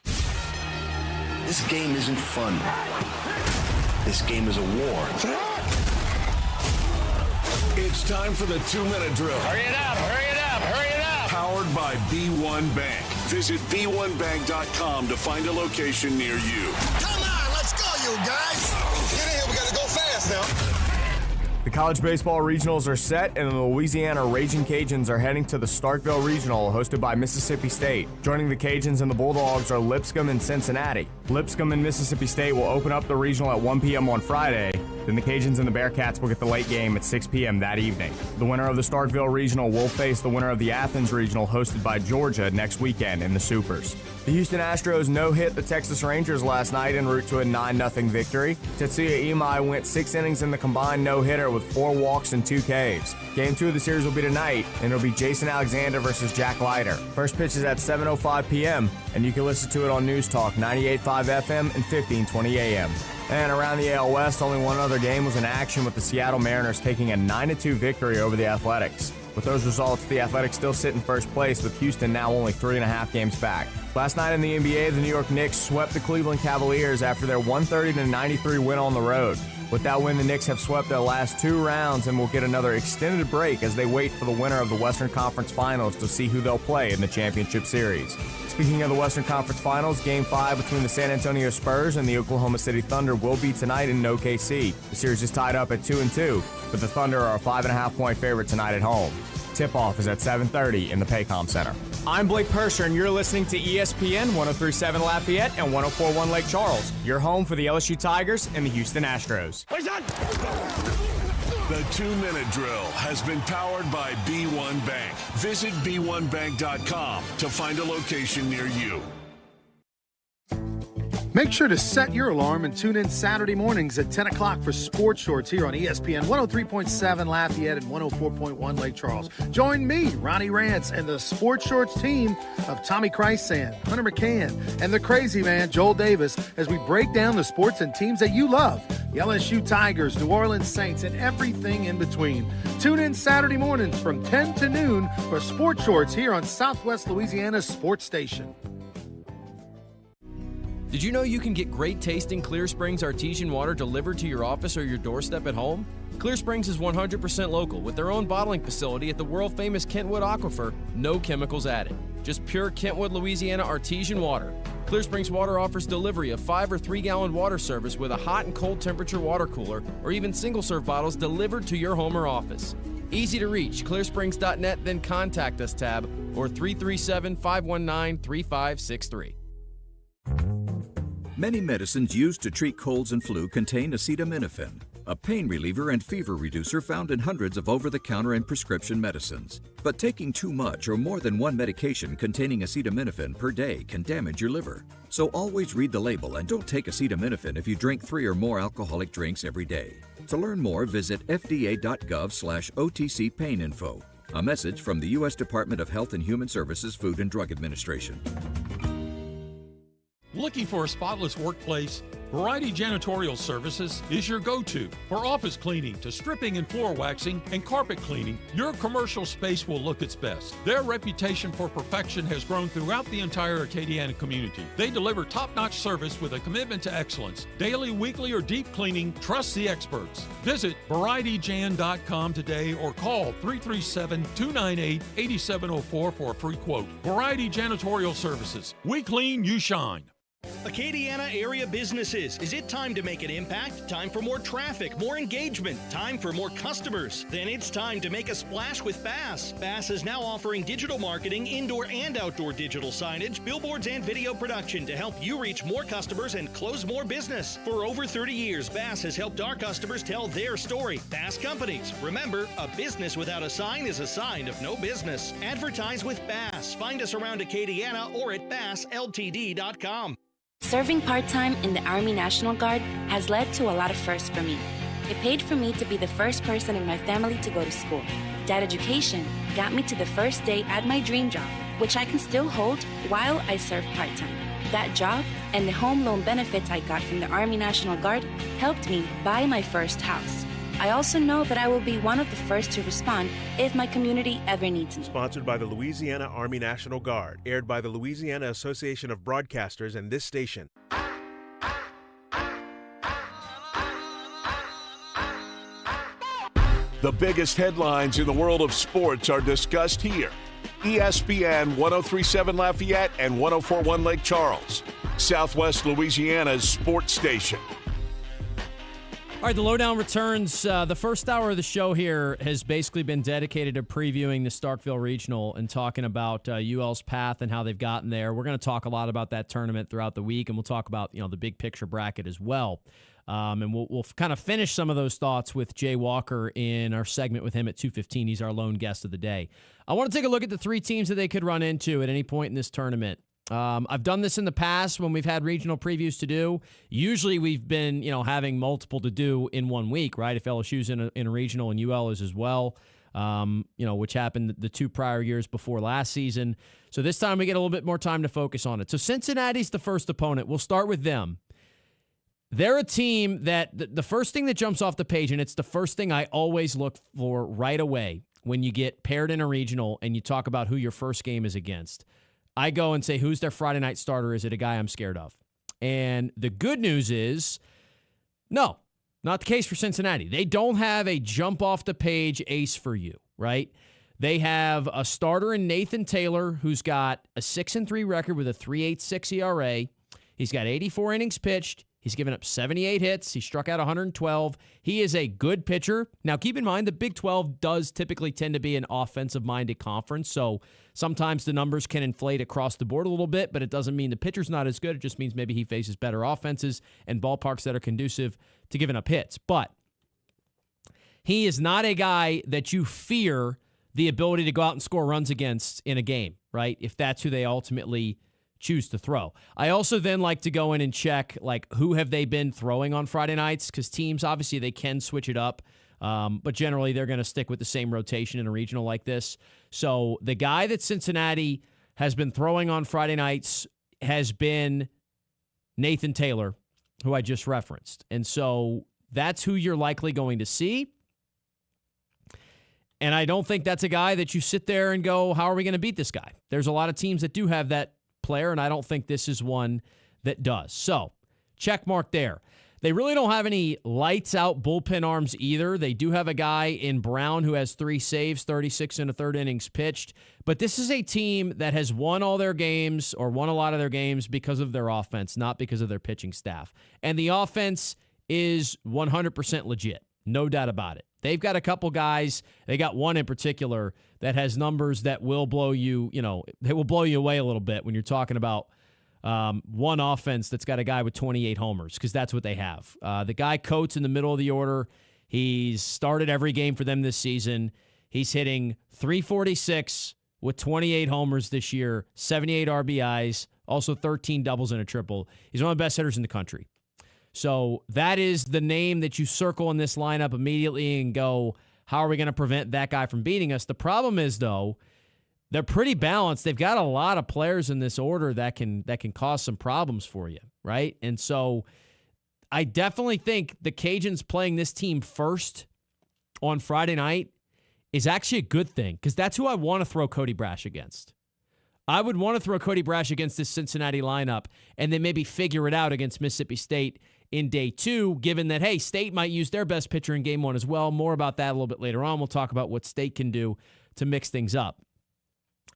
This game isn't fun. This game is a war. It's time for the 2-minute drill. Hurry it up, hurry it up, hurry it up. Powered by B1 Bank. Visit b1bank.com to find a location near you. Come on, let's go, you guys. Get in here, we got to go fast now. The college baseball regionals are set, and the Louisiana Raging Cajuns are heading to the Starkville Regional, hosted by Mississippi State. Joining the Cajuns and the Bulldogs are Lipscomb and Cincinnati. Lipscomb and Mississippi State will open up the regional at 1 p.m. on Friday. Then the Cajuns and the Bearcats will get the late game at 6 p.m. that evening. The winner of the Starkville Regional will face the winner of the Athens Regional, hosted by Georgia, next weekend in the Supers. The Houston Astros no-hit the Texas Rangers last night en route to a 9-0 victory. Tetsuya Imai went 6 innings in the combined no-hitter with 4 walks and 2 Ks. Game 2 of the series will be tonight, and it'll be Jason Alexander versus Jack Leiter. First pitch is at 7:05 p.m., and you can listen to it on News Talk 98.5 FM and 1520 AM. And around the AL West, only one other game was in action, with the Seattle Mariners taking a 9-2 victory over the Athletics. With those results, the Athletics still sit in first place, with Houston now only 3.5 games back. Last night in the NBA, the New York Knicks swept the Cleveland Cavaliers after their 130-93 win on the road. With that win, the Knicks have swept their last 2 rounds and will get another extended break as they wait for the winner of the Western Conference Finals to see who they'll play in the championship series. Speaking of the Western Conference Finals, Game 5 between the San Antonio Spurs and the Oklahoma City Thunder will be tonight in OKC. The series is tied up at 2-2, but the Thunder are a 5.5-point favorite tonight at home. Tip-off is at 7:30 in the Paycom Center. I'm Blake Persher, and you're listening to ESPN 1037 Lafayette and 1041 Lake Charles, your home for the LSU Tigers and the Houston Astros. The 2-minute drill has been powered by B1 Bank. Visit b1bank.com to find a location near you. Make sure to set your alarm and tune in Saturday mornings at 10 o'clock for Sports Shorts here on ESPN 103.7 Lafayette and 104.1 Lake Charles. Join me, Ronnie Rance, and the Sports Shorts team of Tommy Christsan, Hunter McCann, and the crazy man, Joel Davis, as we break down the sports and teams that you love. The LSU Tigers, New Orleans Saints, and everything in between. Tune in Saturday mornings from 10 to noon for Sports Shorts here on Southwest Louisiana's sports station. Did you know you can get great tasting Clear Springs artesian water delivered to your office or your doorstep at home? Clear Springs is 100% local with their own bottling facility at the world-famous Kentwood Aquifer, no chemicals added. Just pure Kentwood, Louisiana artesian water. Clear Springs Water offers delivery of 5 or 3-gallon water service with a hot and cold temperature water cooler or even single-serve bottles delivered to your home or office. Easy to reach, clearsprings.net, then contact us tab or 337-519-3563. Many medicines used to treat colds and flu contain acetaminophen, a pain reliever and fever reducer found in hundreds of over-the-counter and prescription medicines. But taking too much or more than one medication containing acetaminophen per day can damage your liver. So always read the label and don't take acetaminophen if you drink 3 or more alcoholic drinks every day. To learn more, visit fda.gov/OTC pain info. A message from the U.S. Department of Health and Human Services Food and Drug Administration. Looking for a spotless workplace? Variety Janitorial Services is your go-to. For office cleaning to stripping and floor waxing and carpet cleaning, your commercial space will look its best. Their reputation for perfection has grown throughout the entire Acadiana community. They deliver top-notch service with a commitment to excellence. Daily, weekly, or deep cleaning, trust the experts. Visit varietyjan.com today or call 337-298-8704 for a free quote. Variety Janitorial Services. We clean, you shine. Acadiana area businesses. Is it time to make an impact? Time for more traffic, more engagement, time for more customers? Then it's time to make a splash with Bass. Bass is now offering digital marketing, indoor and outdoor digital signage, billboards, and video production to help you reach more customers and close more business. For over 30 years, Bass has helped our customers tell their story. Bass Companies. Remember, a business without a sign is a sign of no business. Advertise with Bass. Find us around Acadiana or at bassltd.com. Serving part-time in the Army National Guard has led to a lot of firsts for me. It paid for me to be the first person in my family to go to school. That education got me to the first day at my dream job, which I can still hold while I serve part-time. That job and the home loan benefits I got from the Army National Guard helped me buy my first house. I also know that I will be one of the first to respond if my community ever needs me. Sponsored by the Louisiana Army National Guard. Aired by the Louisiana Association of Broadcasters and this station. The biggest headlines in the world of sports are discussed here. ESPN 1037 Lafayette and 1041 Lake Charles, Southwest Louisiana's sports station. All right, the LohDown returns. The first hour of the show here has basically been dedicated to previewing the Starkville Regional and talking about UL's path and how they've gotten there. We're going to talk a lot about that tournament throughout the week, and we'll talk about the big picture bracket as well. And we'll kind of finish some of those thoughts with Jay Walker in our segment with him at 2:15. He's our lone guest of the day. I want to take a look at the three teams that they could run into at any point in this tournament. I've done this in the past when we've had regional previews to do. Usually we've been, having multiple to do in 1 week, right? If LSU's in a regional and UL is as well, which happened the 2 prior years before last season. So this time we get a little bit more time to focus on it. So Cincinnati's the first opponent. We'll start with them. They're a team that the first thing that jumps off the page, and it's the first thing I always look for right away when you get paired in a regional and you talk about who your first game is against. I go and say, who's their Friday night starter? Is it a guy I'm scared of? And the good news is, no, not the case for Cincinnati. They don't have a jump-off-the-page ace for you, right? They have a starter in Nathan Taylor, who's got a 6-3 record with a 3.86 ERA. He's got 84 innings pitched. He's given up 78 hits. He struck out 112. He is a good pitcher. Now, keep in mind, the Big 12 does typically tend to be an offensive-minded conference, so sometimes the numbers can inflate across the board a little bit, but it doesn't mean the pitcher's not as good. It just means maybe he faces better offenses and ballparks that are conducive to giving up hits. But he is not a guy that you fear the ability to go out and score runs against in a game, right? If that's who they ultimately choose to throw. I also then like to go in and check, who have they been throwing on Friday nights? Because teams, obviously, they can switch it up, but generally they're going to stick with the same rotation in a regional like this. So the guy that Cincinnati has been throwing on Friday nights has been Nathan Taylor, who I just referenced. And so that's who you're likely going to see. And I don't think that's a guy that you sit there and go, how are we going to beat this guy? There's a lot of teams that do have that player, and I don't think this is one that does. So, check mark there. They really don't have any lights-out bullpen arms either. They do have a guy in Brown who has 3 saves, 36 and a third innings pitched. But this is a team that has won all their games or won a lot of their games because of their offense, not because of their pitching staff. And the offense is 100% legit. No doubt about it. They've got a couple guys. They got one in particular that has numbers that will blow you, they will blow you away a little bit when you're talking about one offense that's got a guy with 28 homers, because that's what they have. The guy Coates in the middle of the order, he's started every game for them this season. He's hitting .346 with 28 homers this year, 78 RBIs, also 13 doubles and a triple. He's one of the best hitters in the country. So that is the name that you circle in this lineup immediately and go, how are we going to prevent that guy from beating us? The problem is, though, they're pretty balanced. They've got a lot of players in this order that can cause some problems for you, right? And so I definitely think the Cajuns playing this team first on Friday night is actually a good thing, because that's who I want to throw Cody Brash against. I would want to throw Cody Brash against this Cincinnati lineup and then maybe figure it out against Mississippi State in day 2, given that, hey, State might use their best pitcher in game 1 as well. More about that a little bit later on. We'll talk about what State can do to mix things up.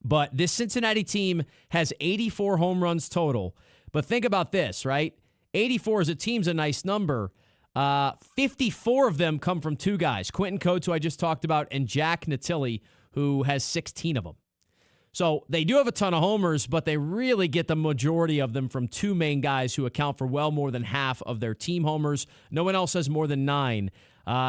But this Cincinnati team has 84 home runs total. But think about this, right? 84 as a team's a nice number. 54 of them come from 2 guys, Quentin Coates, who I just talked about, and Jack Natilli, who has 16 of them. So they do have a ton of homers, but they really get the majority of them from 2 main guys who account for well more than half of their team homers. No one else has more than 9.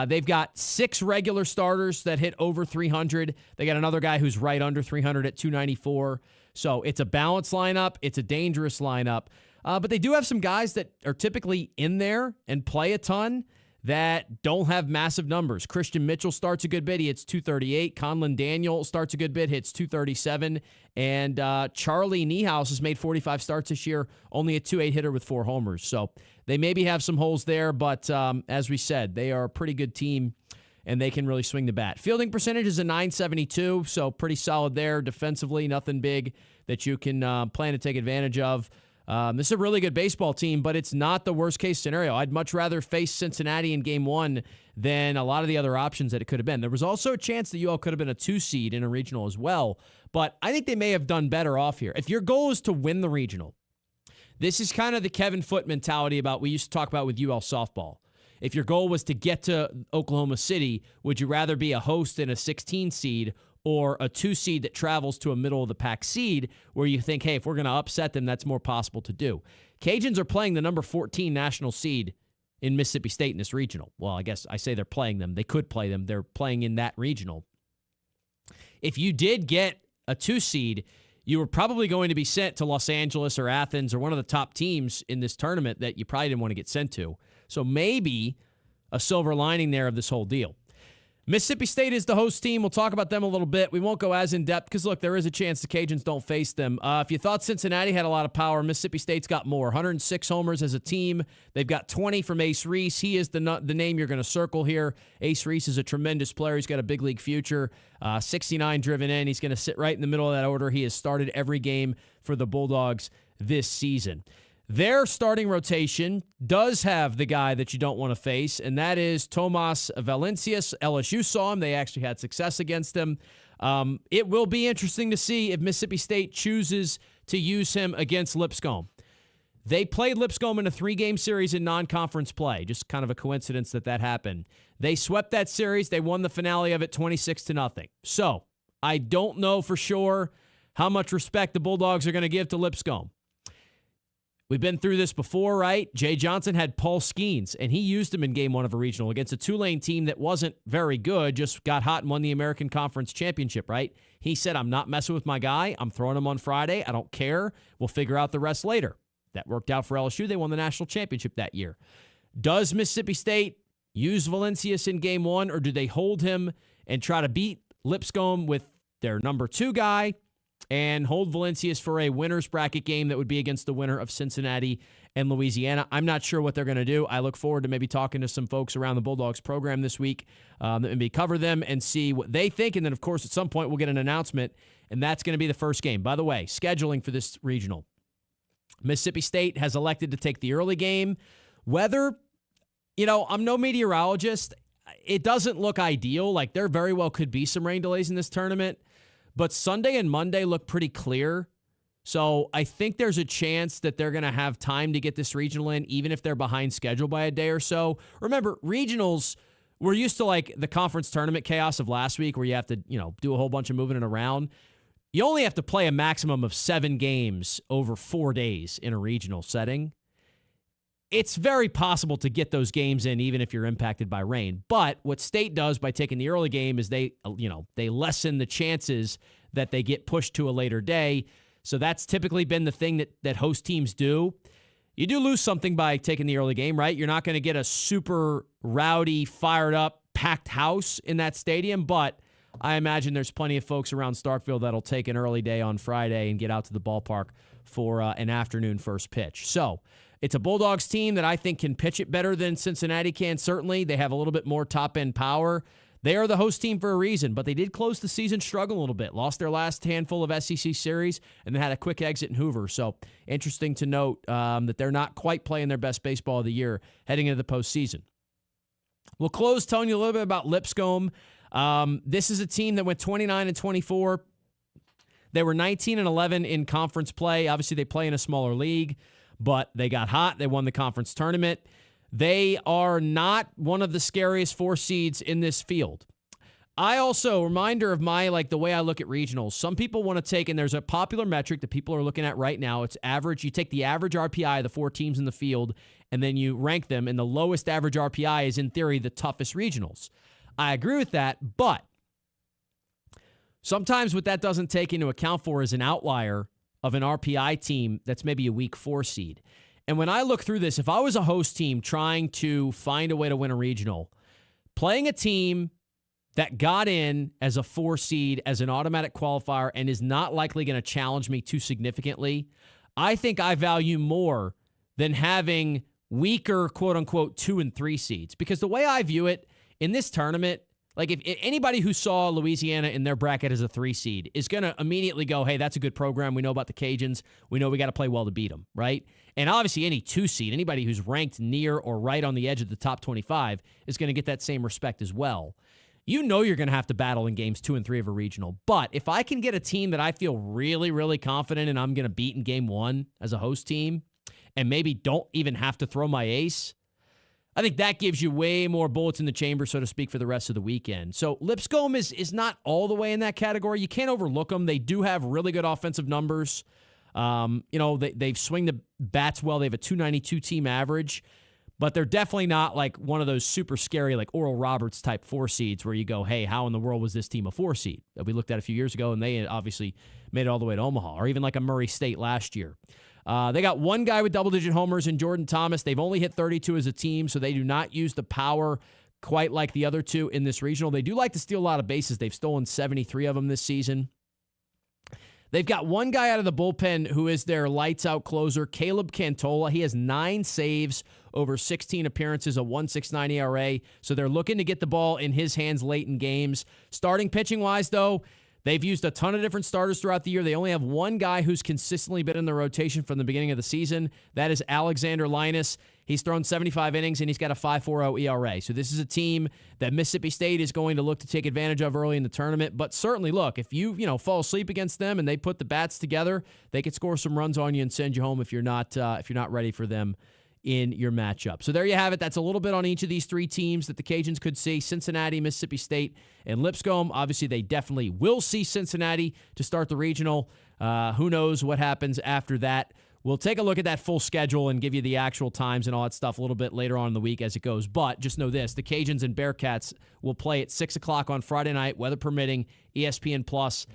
They've got 6 regular starters that hit over 300. They got another guy who's right under 300 at 294. So it's a balanced lineup. It's a dangerous lineup. But they do have some guys that are typically in there and play a ton that don't have massive numbers. Christian Mitchell starts a good bit. He hits 238. Conlon Daniel starts a good bit, hits 237. And Charlie Niehaus has made 45 starts this year, only a 2.8 hitter with 4 homers. So they maybe have some holes there, but as we said, they are a pretty good team, and they can really swing the bat. Fielding percentage is a .972, so pretty solid there. Defensively, nothing big that you can plan to take advantage of. This is a really good baseball team, but it's not the worst-case scenario. I'd much rather face Cincinnati in Game 1 than a lot of the other options that it could have been. There was also a chance that UL could have been a 2 seed in a regional as well, but I think they may have done better off here. If your goal is to win the regional, this is kind of the Kevin Foote mentality about we used to talk about with UL softball. If your goal was to get to Oklahoma City, would you rather be a host in a 16 seed or a 2 seed that travels to a middle-of-the-pack seed where you think, hey, if we're going to upset them, that's more possible to do? Cajuns are playing the number 14 national seed in Mississippi State in this regional. Well, I guess I say they're playing them. They could play them. They're playing in that regional. If you did get a 2 seed, you were probably going to be sent to Los Angeles or Athens or one of the top teams in this tournament that you probably didn't want to get sent to. So maybe a silver lining there of this whole deal. Mississippi State is the host team. We'll talk about them a little bit. We won't go as in-depth because, look, there is a chance the Cajuns don't face them. If you thought Cincinnati had a lot of power, Mississippi State's got more. 106 homers as a team. They've got 20 from Ace Reese. He is the name you're going to circle here. Ace Reese is a tremendous player. He's got a big league future. 69 driven in. He's going to sit right in the middle of that order. He has started every game for the Bulldogs this season. Their starting rotation does have the guy that you don't want to face, and that is Tomas Valencias. LSU saw him. They actually had success against him. It will be interesting to see if Mississippi State chooses to use him against Lipscomb. They played Lipscomb in a 3-game series in non-conference play. Just kind of a coincidence that happened. They swept that series. They won the finale of it 26-0. So I don't know for sure how much respect the Bulldogs are going to give to Lipscomb. We've been through this before, right? Jay Johnson had Paul Skeens, and he used him in Game 1 of a regional against a Tulane team that wasn't very good, just got hot and won the American Conference Championship, right? He said, I'm not messing with my guy. I'm throwing him on Friday. I don't care. We'll figure out the rest later. That worked out for LSU. They won the national championship that year. Does Mississippi State use Valencias in Game 1, or do they hold him and try to beat Lipscomb with their number 2 guy and hold Valencias for a winner's bracket game that would be against the winner of Cincinnati and Louisiana? I'm not sure what they're going to do. I look forward to maybe talking to some folks around the Bulldogs program this week that maybe cover them and see what they think. And then, of course, at some point we'll get an announcement, and that's going to be the first game. By the way, scheduling for this regional. Mississippi State has elected to take the early game. Weather, I'm no meteorologist. It doesn't look ideal. Like, there very well could be some rain delays in this tournament. But Sunday and Monday look pretty clear. So I think there's a chance that they're going to have time to get this regional in, even if they're behind schedule by a day or so. Remember, regionals, we're used to like the conference tournament chaos of last week where you have to, do a whole bunch of moving it around. You only have to play a maximum of 7 games over 4 days in a regional setting. It's very possible to get those games in even if you're impacted by rain. But what State does by taking the early game is they lessen the chances that they get pushed to a later day. So that's typically been the thing that host teams do. You do lose something by taking the early game, right? You're not going to get a super rowdy, fired up, packed house in that stadium, but I imagine there's plenty of folks around Starkville that'll take an early day on Friday and get out to the ballpark for an afternoon first pitch. So it's a Bulldogs team that I think can pitch it better than Cincinnati can, certainly. They have a little bit more top-end power. They are the host team for a reason, but they did close the season struggling a little bit. Lost their last handful of SEC series and then had a quick exit in Hoover. So interesting to note that they're not quite playing their best baseball of the year heading into the postseason. We'll close telling you a little bit about Lipscomb. This is a team that went 29-24. They were 19-11 in conference play. Obviously, they play in a smaller league, but they got hot. They won the conference tournament. They are not one of the scariest 4 seeds in this field. I also, reminder of the way I look at regionals. Some people want to take, and there's a popular metric that people are looking at right now. It's average. You take the average RPI of the 4 teams in the field, and then you rank them, and the lowest average RPI is, in theory, the toughest regionals. I agree with that, but sometimes what that doesn't take into account for is an outlier of an RPI team that's maybe a weak 4 seed. And when I look through this, if I was a host team trying to find a way to win a regional, playing a team that got in as a 4 seed as an automatic qualifier and is not likely going to challenge me too significantly, I think I value more than having weaker, quote-unquote, 2 and 3 seeds. Because the way I view it, in this tournament, like if anybody who saw Louisiana in their bracket as a 3 seed is going to immediately go, hey, that's a good program. We know about the Cajuns. We know we got to play well to beat them, right? And obviously any 2 seed, anybody who's ranked near or right on the edge of the top 25 is going to get that same respect as well. You know you're going to have to battle in games 2 and 3 of a regional. But if I can get a team that I feel really, really confident in I'm going to beat in game 1 as a host team and maybe don't even have to throw my ace, I think that gives you way more bullets in the chamber, so to speak, for the rest of the weekend. So Lipscomb is not all the way in that category. You can't overlook them. They do have really good offensive numbers. They've swing the bats well. They have a 292 team average, but they're definitely not like one of those super scary, like Oral Roberts type 4 seeds where you go, hey, how in the world was this team a 4 seed that we looked at a few years ago, and they obviously made it all the way to Omaha, or even like a Murray State last year. They got one guy with double-digit homers in Jordan Thomas. They've only hit 32 as a team, so they do not use the power quite like the other 2 in this regional. They do like to steal a lot of bases. They've stolen 73 of them this season. They've got one guy out of the bullpen who is their lights-out closer, Caleb Cantola. He has 9 saves over 16 appearances, a 1.69 ERA, so they're looking to get the ball in his hands late in games. Starting pitching-wise, though, they've used a ton of different starters throughout the year. They only have one guy who's consistently been in the rotation from the beginning of the season. That is Alexander Linus. He's thrown 75 innings, and he's got a 5.40 ERA. So this is a team that Mississippi State is going to look to take advantage of early in the tournament. But certainly, look, if you fall asleep against them and they put the bats together, they could score some runs on you and send you home if you're not ready for them in your matchup. So there you have it. That's a little bit on each of these 3 teams that the Cajuns could see: Cincinnati, Mississippi State, and Lipscomb. Obviously, they definitely will see Cincinnati to start the regional. Who knows what happens after that? We'll take a look at that full schedule and give you the actual times and all that stuff a little bit later on in the week as it goes. But just know this, the Cajuns and Bearcats will play at 6 o'clock on Friday night, weather permitting, ESPN+.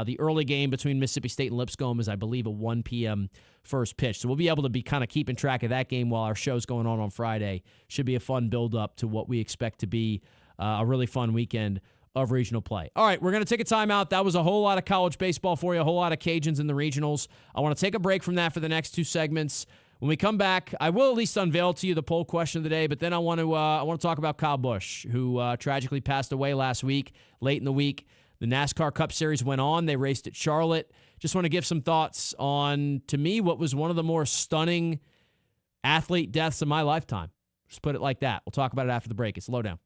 The early game between Mississippi State and Lipscomb is, I believe, a 1 p.m. first pitch. So we'll be able to be kind of keeping track of that game while our show's going on Friday. Should be a fun build-up to what we expect to be a really fun weekend of regional play. All right, we're going to take a timeout. That was a whole lot of college baseball for you, a whole lot of Cajuns in the regionals. I want to take a break from that for the next 2 segments. When we come back, I will at least unveil to you the poll question of the day, but then I want to talk about Kyle Busch, who tragically passed away last week, late in the week. The NASCAR Cup Series went on. They raced at Charlotte. Just want to give some thoughts on, to me, what was one of the more stunning athlete deaths of my lifetime. Just put it like that. We'll talk about it after the break. It's LohDown.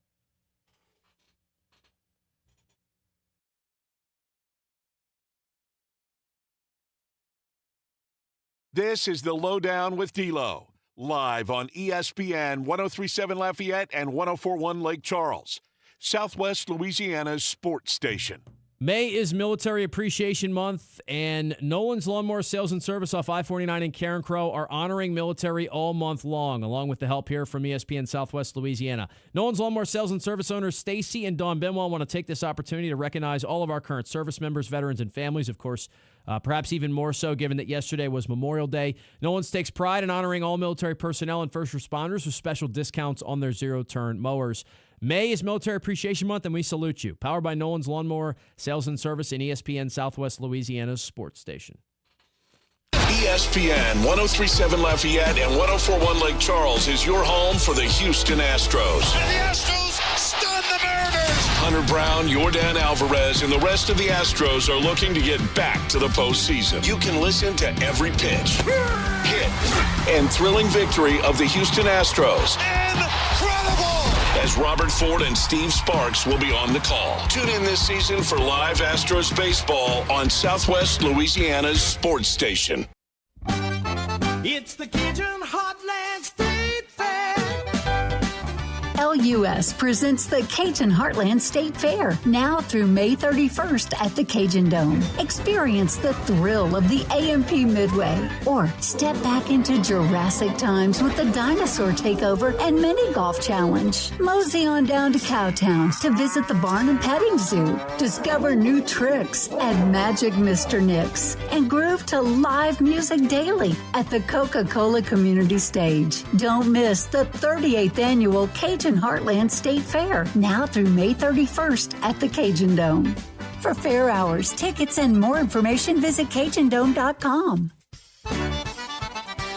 This is the LohDown with D-Loh, live on ESPN 103.7 Lafayette and 104.1 Lake Charles, Southwest Louisiana's sports station. May is Military Appreciation Month, and Nolan's Lawnmower Sales and Service off I-49 in Karen Crow are honoring military all month long, along with the help here from ESPN Southwest Louisiana. Nolan's Lawnmower Sales and Service owners Stacy and Dawn Benwell want to take this opportunity to recognize all of our current service members, veterans, and families. Of course, Perhaps even more so given that yesterday was Memorial Day. Nolan's takes pride in honoring all military personnel and first responders with special discounts on their zero-turn mowers. May is Military Appreciation Month, and we salute you. Powered by Nolan's Lawnmower Sales and Service in ESPN Southwest Louisiana's sports station. ESPN 103.7 Lafayette and 104.1 Lake Charles is your home for the Houston Astros. And the Astros stun the Mariners. Hunter Brown, Yordan Alvarez, and the rest of the Astros are looking to get back to the postseason. You can listen to every pitch, hit, and thrilling victory of the Houston Astros. Incredible! As Robert Ford and Steve Sparks will be on the call. Tune in this season for live Astros baseball on Southwest Louisiana's sports station. It's the Cajun Heartland State Fair. LUS presents the Cajun Heartland State Fair now through May 31st at the Cajun Dome. Experience the thrill of the AMP Midway or step back into Jurassic times with the Dinosaur Takeover and Mini Golf Challenge. Mosey on down to Cowtown to visit the Barn and Petting Zoo. Discover new tricks at Magic Mr. Nick's and groove to live music daily at the Coca-Cola Community Stage. Don't miss the 38th annual Cajun Heartland State Fair, now through May 31st at the Cajun Dome. For fair hours, tickets, and more information, visit CajunDome.com.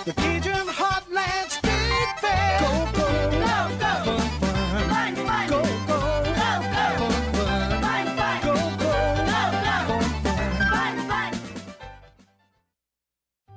The Cajun Heartland State Fair. Go, go, go, go. Fun, fun. Fun, go, go, go, go. Fun, fun. Go, go, go, go. Fun, fun.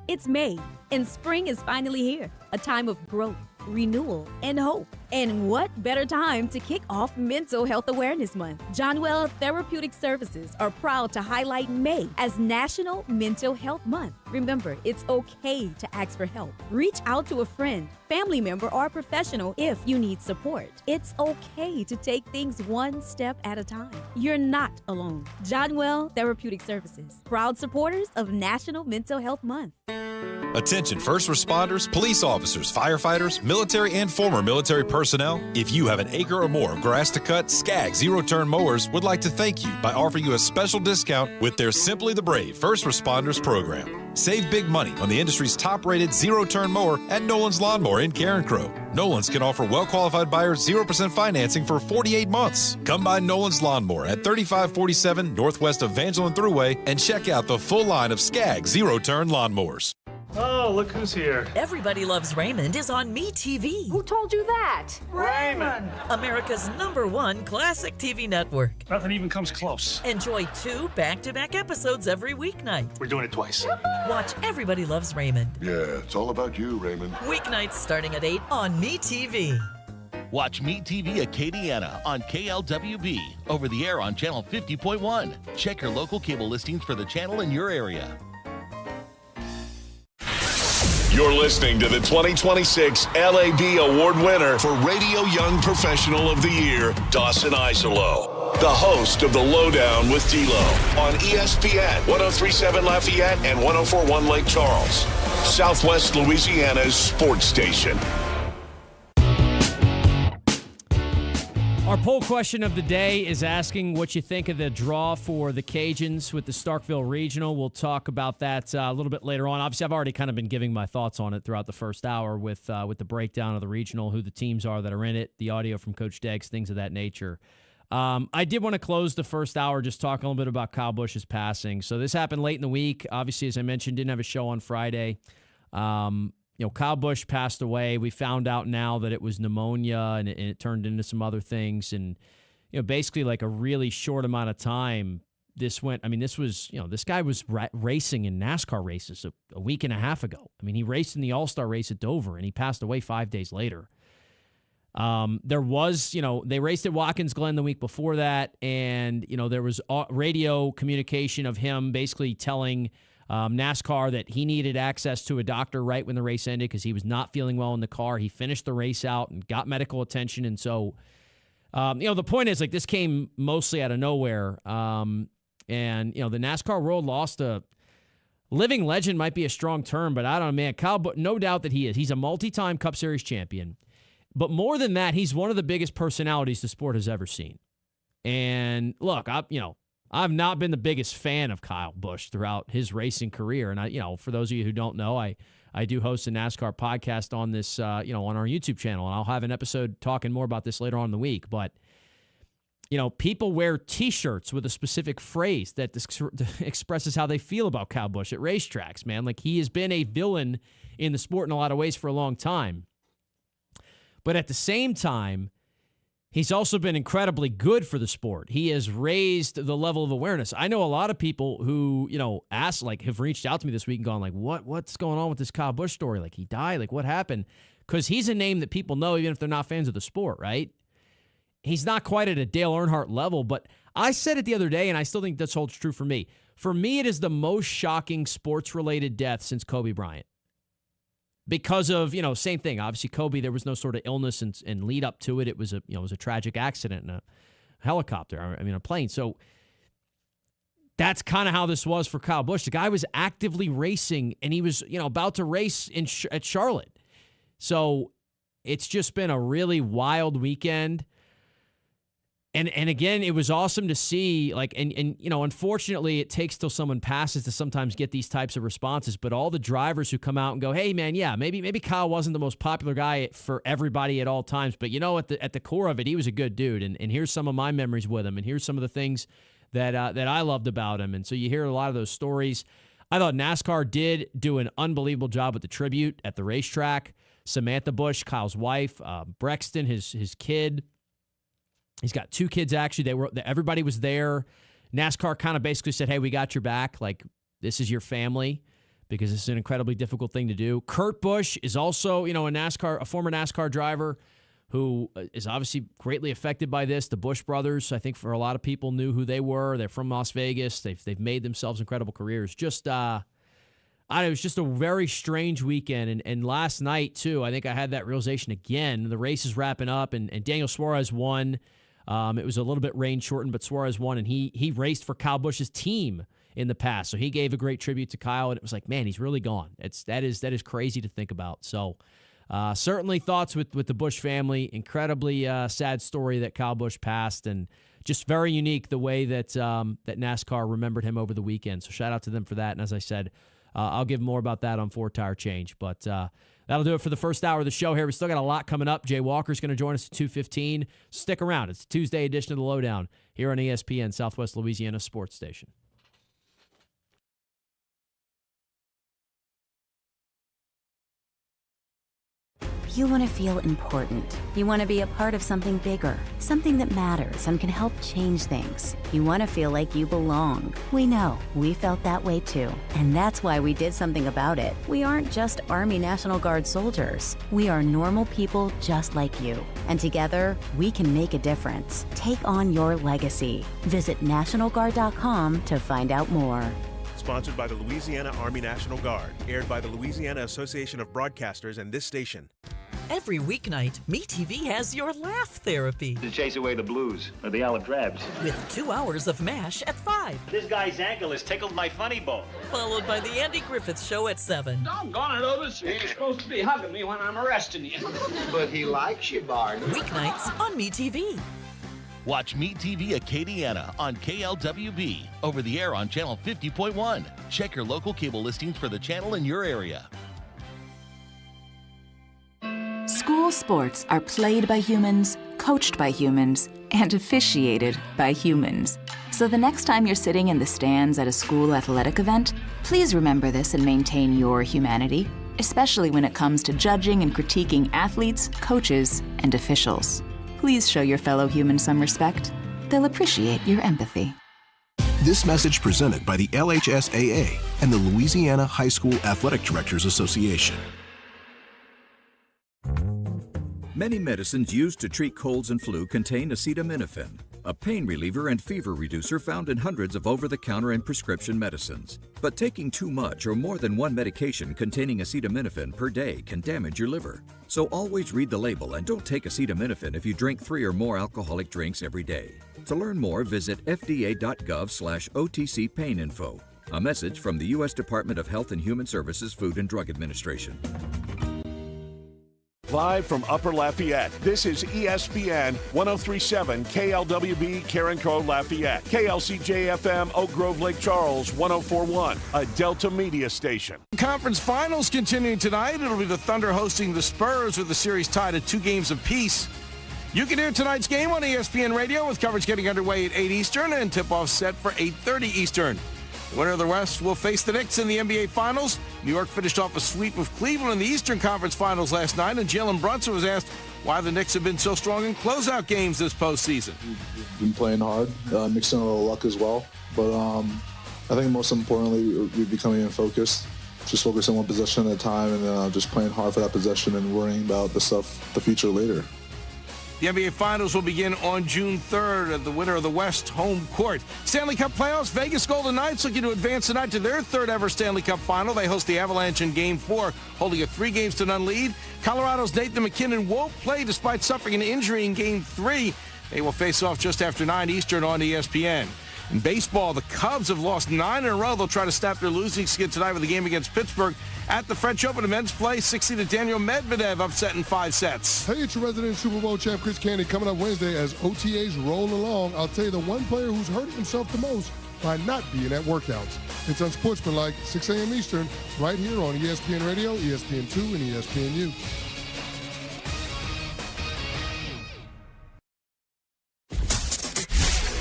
It's May, and spring is finally here. A time of growth, renewal, and hope. And what better time to kick off Mental Health Awareness Month? Johnwell Therapeutic Services are proud to highlight May as National Mental Health Month. Remember, it's okay to ask for help. Reach out to a friend, family member, or professional if you need support. It's okay to take things one step at a time. You're not alone. Johnwell Therapeutic Services, proud supporters of National Mental Health Month. Attention first responders, police officers, firefighters, military and former military personnel. If you have an acre or more of grass to cut, Skag Zero-Turn Mowers would like to thank you by offering you a special discount with their Simply the Brave First Responders program. Save big money on the industry's top-rated zero-turn mower at Nolan's Lawnmower in Carencro. Nolan's can offer well-qualified buyers 0% financing for 48 months. Come by Nolan's Lawnmower at 3547 Northwest Evangeline Thruway and check out the full line of Skag Zero-Turn Lawnmowers. Oh, look who's here. Everybody Loves Raymond is on MeTV. Who told you that? Raymond! America's #1 classic TV network. Nothing even comes close. Enjoy 2 back-to-back episodes every weeknight. We're doing it twice. Watch Everybody Loves Raymond. Yeah, it's all about you, Raymond. Weeknights starting at 8 on MeTV. Watch MeTV Acadiana on KLWB, over the air on channel 50.1. Check your local cable listings for the channel in your area. You're listening to the 2026 LAB Award winner for Radio Young Professional of the Year, Dawson Iserloh, the host of the LohDown with D-Loh on ESPN 103.7 Lafayette and 104.1 Lake Charles, Southwest Louisiana's sports station. Our poll question of the day is asking what you think of the draw for the Cajuns with the Starkville Regional. We'll talk about that a little bit later on. Obviously, I've already kind of been giving my thoughts on it throughout the first hour with the breakdown of the regional, who the teams are that are in it, the audio from Coach Deggs, things of that nature. I did want to close the first hour just talking a little bit about Kyle Busch's passing. So this happened late in the week. Obviously, as I mentioned, didn't have a show on Friday. Kyle Busch passed away. We found out now that it was pneumonia and it turned into some other things. And, basically like a really short amount of time this went. I mean, this guy was racing in NASCAR races a week and a half ago. I mean, he raced in the All-Star race at Dover and he passed away 5 days later. There was, they raced at Watkins Glen the week before that. And, there was radio communication of him basically telling NASCAR that he needed access to a doctor right when the race ended because he was not feeling well in the car. He finished the race out and got medical attention. And so, the point is, like, this came mostly out of nowhere. And, the NASCAR world lost a living legend, might be a strong term, but I don't know, man. Kyle, no doubt that he is. He's a multi-time Cup Series champion. But more than that, he's one of the biggest personalities the sport has ever seen. And look, I've not been the biggest fan of Kyle Busch throughout his racing career. And, for those of you who don't know, I do host a NASCAR podcast on this, on our YouTube channel. And I'll have an episode talking more about this later on in the week. But, people wear T-shirts with a specific phrase that expresses how they feel about Kyle Busch at racetracks, man. Like, he has been a villain in the sport in a lot of ways for a long time. But at the same time, he's also been incredibly good for the sport. He has raised the level of awareness. I know a lot of people who, have reached out to me this week and gone like, what's going on with this Kyle Busch story? Like, he died? Like, what happened? Because he's a name that people know even if they're not fans of the sport, right? He's not quite at a Dale Earnhardt level, but I said it the other day, and I still think this holds true for me. For me, it is the most shocking sports-related death since Kobe Bryant. Because of, same thing. Obviously, Kobe, there was no sort of illness and lead up to it. It was a tragic accident in a helicopter, a plane. So that's kind of how this was for Kyle Busch. The guy was actively racing, and he was, about to race at Charlotte. So it's just been a really wild weekend. And again, it was awesome to see, unfortunately, it takes till someone passes to sometimes get these types of responses. But all the drivers who come out and go, hey, man, yeah, maybe Kyle wasn't the most popular guy for everybody at all times. But, at the core of it, he was a good dude. And here's some of my memories with him. And here's some of the things that I loved about him. And so you hear a lot of those stories. I thought NASCAR did do an unbelievable job with the tribute at the racetrack. Samantha Busch, Kyle's wife, Brexton, his kid. He's got 2 kids, actually. Everybody was there. NASCAR kind of basically said, hey, we got your back. Like, this is your family, because this is an incredibly difficult thing to do. Kurt Busch is also, a former NASCAR driver who is obviously greatly affected by this. The Busch brothers, I think for a lot of people, knew who they were. They're from Las Vegas. They've made themselves incredible careers. It was just a very strange weekend. And last night, too, I think I had that realization again. The race is wrapping up, and Daniel Suarez won. It was a little bit rain-shortened, but Suarez won, and he raced for Kyle Busch's team in the past. So he gave a great tribute to Kyle, and it was like, man, he's really gone. That is crazy to think about. So certainly thoughts with the Busch family. Incredibly sad story that Kyle Busch passed, and just very unique the way that NASCAR remembered him over the weekend. So shout out to them for that. And as I said, I'll give more about that on 4 Tire Change. But that'll do it for the first hour of the show here. We still got a lot coming up. Jay Walker's going to join us at 2:15. Stick around. It's a Tuesday edition of the LohDown here on ESPN, Southwest Louisiana Sports Station. You want to feel important. You want to be a part of something bigger, something that matters and can help change things. You want to feel like you belong. We know. We felt that way too. And that's why we did something about it. We aren't just Army National Guard soldiers. We are normal people just like you. And together, we can make a difference. Take on your legacy. Visit NationalGuard.com to find out more. Sponsored by the Louisiana Army National Guard. Aired by the Louisiana Association of Broadcasters and this station. Every weeknight, MeTV has your laugh therapy. To chase away the blues or the olive drabs. With 2 hours of MASH at 5. This guy's ankle has tickled my funny bone. Followed by the Andy Griffith Show at 7. Doggone it, Otis. You're supposed to be hugging me when I'm arresting you. But he likes you, Bart. Weeknights on MeTV. Watch Meet TV Acadiana on KLWB, over the air on Channel 50.1. Check your local cable listings for the channel in your area. School sports are played by humans, coached by humans, and officiated by humans. So the next time you're sitting in the stands at a school athletic event, please remember this and maintain your humanity, especially when it comes to judging and critiquing athletes, coaches, and officials. Please show your fellow humans some respect. They'll appreciate your empathy. This message presented by the LHSAA and the Louisiana High School Athletic Directors Association. Many medicines used to treat colds and flu contain acetaminophen, a pain reliever and fever reducer found in hundreds of over-the-counter and prescription medicines. But taking too much or more than one medication containing acetaminophen per day can damage your liver. So always read the label and don't take acetaminophen if you drink 3 or more alcoholic drinks every day. To learn more, visit fda.gov/OTC pain info. A message from the U.S. Department of Health and Human Services Food and Drug Administration. Live from Upper Lafayette, this is ESPN 1037 KLWB Carencro Lafayette, KLCJ-FM Oak Grove Lake Charles 1041, a Delta Media station. Conference finals continuing tonight. It'll be the Thunder hosting the Spurs with the series tied at 2 games apiece. You can hear tonight's game on ESPN Radio with coverage getting underway at 8 Eastern and tip-off set for 8:30 Eastern. The winner of the West will face the Knicks in the NBA Finals. New York finished off a sweep of Cleveland in the Eastern Conference Finals last night, and Jalen Brunson was asked why the Knicks have been so strong in closeout games this postseason. We've been playing hard, mixing a little luck as well. But I think most importantly, we're becoming focused. Just focus on one possession at a time and just playing hard for that possession and worrying about the future later. The NBA Finals will begin on June 3rd at the winner of the West home court. Stanley Cup playoffs, Vegas Golden Knights looking to advance tonight to their third ever Stanley Cup final. They host the Avalanche in Game 4, holding a 3-0 lead. Colorado's Nathan McKinnon won't play despite suffering an injury in Game 3. They will face off just after 9 Eastern on ESPN. In baseball, the Cubs have lost 9 in a row. They'll try to snap their losing skid tonight with a game against Pittsburgh. At the French Open of men's play, 60 to Daniel Medvedev upset in 5 sets. Hey, it's your resident Super Bowl champ Chris Candy coming up Wednesday as OTAs roll along. I'll tell you the one player who's hurting himself the most by not being at workouts. It's Unsportsmanlike, 6 a.m. Eastern, right here on ESPN Radio, ESPN2, and ESPNU.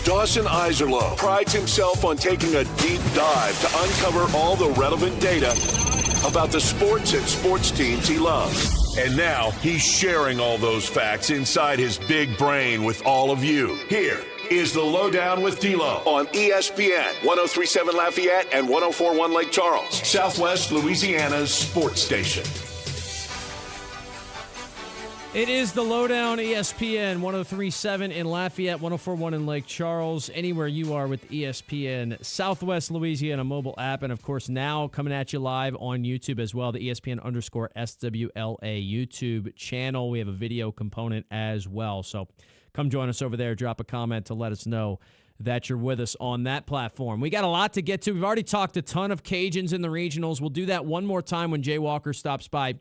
Dawson Iserloh prides himself on taking a deep dive to uncover all the relevant data about the sports and sports teams he loves. And now he's sharing all those facts inside his big brain with all of you. Here is the LohDown with D-Loh on ESPN 1037 Lafayette and 1041 Lake Charles, Southwest Louisiana's sports station. It is the LohDown, ESPN 1037 in Lafayette, 1041 in Lake Charles, anywhere you are with ESPN Southwest Louisiana mobile app, and of course now coming at you live on YouTube as well, the ESPN_SWLA YouTube channel. We have a video component as well, so come join us over there. Drop a comment to let us know that you're with us on that platform. We got a lot to get to. We've already talked a ton of Cajuns in the regionals. We'll do that one more time when Jay Walker stops by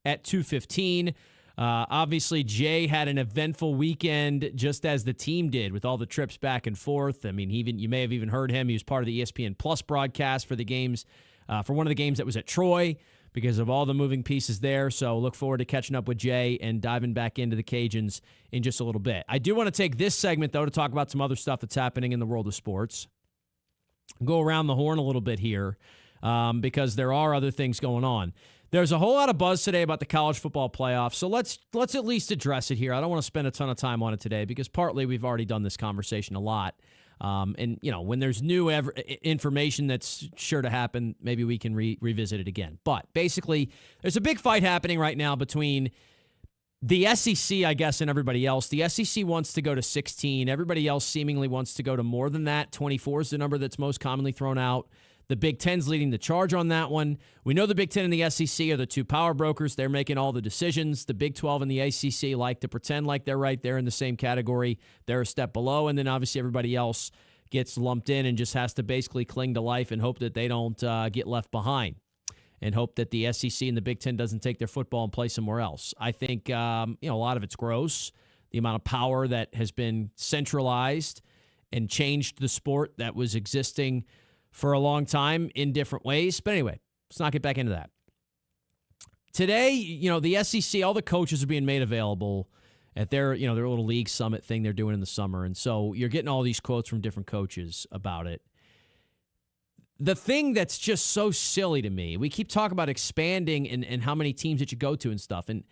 at 2:15. Obviously, Jay had an eventful weekend, just as the team did, with all the trips back and forth. I mean, you may have even heard him. He was part of the ESPN Plus broadcast for the games, for one of the games that was at Troy, because of all the moving pieces there. So look forward to catching up with Jay and diving back into the Cajuns in just a little bit. I do want to take this segment, though, to talk about some other stuff that's happening in the world of sports. Go around the horn a little bit here, because there are other things going on. There's a whole lot of buzz today about the college football playoffs, so let's at least address it here. I don't want to spend a ton of time on it today because partly we've already done this conversation a lot. And, you know, when there's new information that's sure to happen, maybe we can revisit it again. But basically, there's a big fight happening right now between the SEC, I guess, and everybody else. The SEC wants to go to 16. Everybody else seemingly wants to go to more than that. 24 is the number that's most commonly thrown out. The Big Ten's leading the charge on that one. We know the Big Ten and the SEC are the two power brokers. They're making all the decisions. The Big 12 and the ACC like to pretend like they're right there in the same category. They're a step below, and then obviously everybody else gets lumped in and just has to basically cling to life and hope that they don't get left behind, and hope that the SEC and the Big Ten doesn't take their football and play somewhere else. I think a lot of it's gross, the amount of power that has been centralized and changed the sport that was existing for a long time in different ways. But anyway, let's not get back into that. Today, the SEC, all the coaches are being made available at their little league summit thing they're doing in the summer. And so you're getting all these quotes from different coaches about it. The thing that's just so silly to me, we keep talking about expanding and how many teams that you go to and stuff. And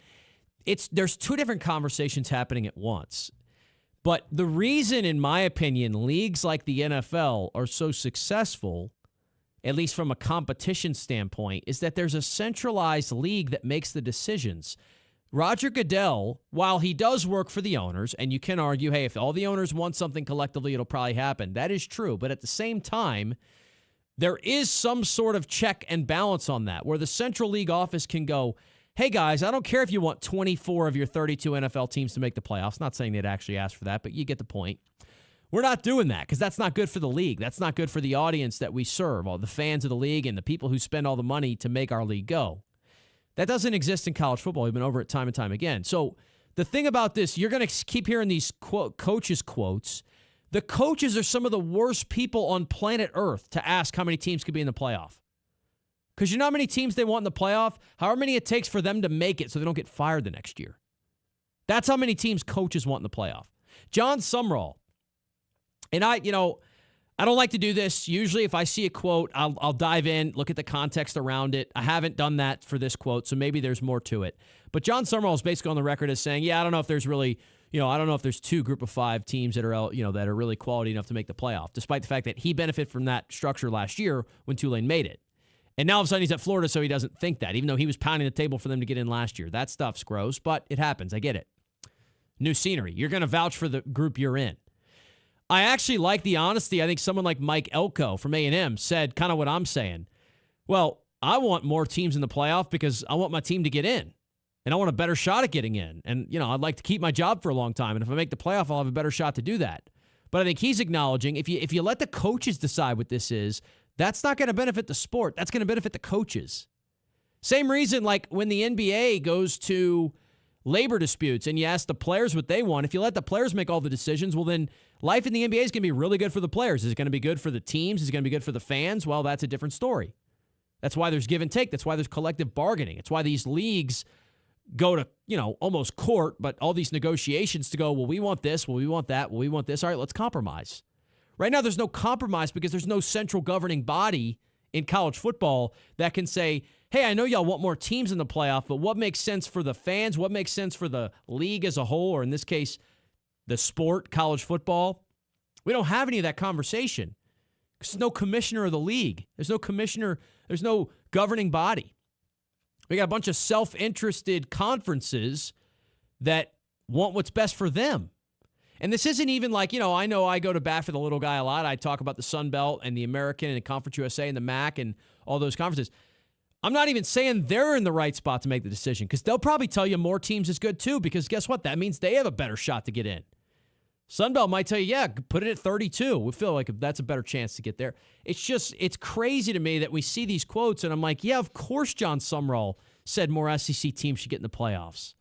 there's two different conversations happening at once. But the reason, in my opinion, leagues like the NFL are so successful, at least from a competition standpoint, is that there's a centralized league that makes the decisions. Roger Goodell, while he does work for the owners, and you can argue, hey, if all the owners want something collectively, it'll probably happen. That is true. But at the same time, there is some sort of check and balance on that, where the Central League office can go, hey, guys, I don't care if you want 24 of your 32 NFL teams to make the playoffs. Not saying they'd actually ask for that, but you get the point. We're not doing that because that's not good for the league. That's not good for the audience that we serve, all the fans of the league and the people who spend all the money to make our league go. That doesn't exist in college football. We've been over it time and time again. So the thing about this, you're going to keep hearing these coaches' quotes. The coaches are some of the worst people on planet Earth to ask how many teams could be in the playoff. Because you know how many teams they want in the playoff? However many it takes for them to make it so they don't get fired the next year. That's how many teams coaches want in the playoff. John Sumrall, and I don't like to do this. Usually if I see a quote, I'll dive in, look at the context around it. I haven't done that for this quote, so maybe there's more to it. But John Sumrall is basically on the record as saying, I don't know if there's really, I don't know if there's 2 group of 5 teams that are, that are really quality enough to make the playoff, despite the fact that he benefited from that structure last year when Tulane made it. And now all of a sudden he's at Florida, so he doesn't think that, even though he was pounding the table for them to get in last year. That stuff's gross, but it happens. I get it. New scenery. You're going to vouch for the group you're in. I actually like the honesty. I think someone like Mike Elko from A&M said kind of what I'm saying. Well, I want more teams in the playoff because I want my team to get in. And I want a better shot at getting in. And, I'd like to keep my job for a long time. And if I make the playoff, I'll have a better shot to do that. But I think he's acknowledging if you let the coaches decide what this is, that's not going to benefit the sport. That's going to benefit the coaches. Same reason, like when the NBA goes to labor disputes and you ask the players what they want, if you let the players make all the decisions, well, then life in the NBA is going to be really good for the players. Is it going to be good for the teams? Is it going to be good for the fans? Well, that's a different story. That's why there's give and take. That's why there's collective bargaining. It's why these leagues go to, almost court, but all these negotiations to go, well, we want this, well, we want that, well, we want this. All right, let's compromise. Right now, there's no compromise because there's no central governing body in college football that can say, hey, I know y'all want more teams in the playoff, but what makes sense for the fans? What makes sense for the league as a whole, or in this case, the sport, college football? We don't have any of that conversation because there's no commissioner of the league. There's no commissioner. There's no governing body. We got a bunch of self-interested conferences that want what's best for them. And this isn't even like, I know I go to bat for the little guy a lot. I talk about the Sun Belt and the American and Conference USA and the MAC and all those conferences. I'm not even saying they're in the right spot to make the decision because they'll probably tell you more teams is good too because guess what? That means they have a better shot to get in. Sun Belt might tell you, yeah, put it at 32. We feel like that's a better chance to get there. It's crazy to me that we see these quotes and I'm like, yeah, of course John Sumrall said more SEC teams should get in the playoffs.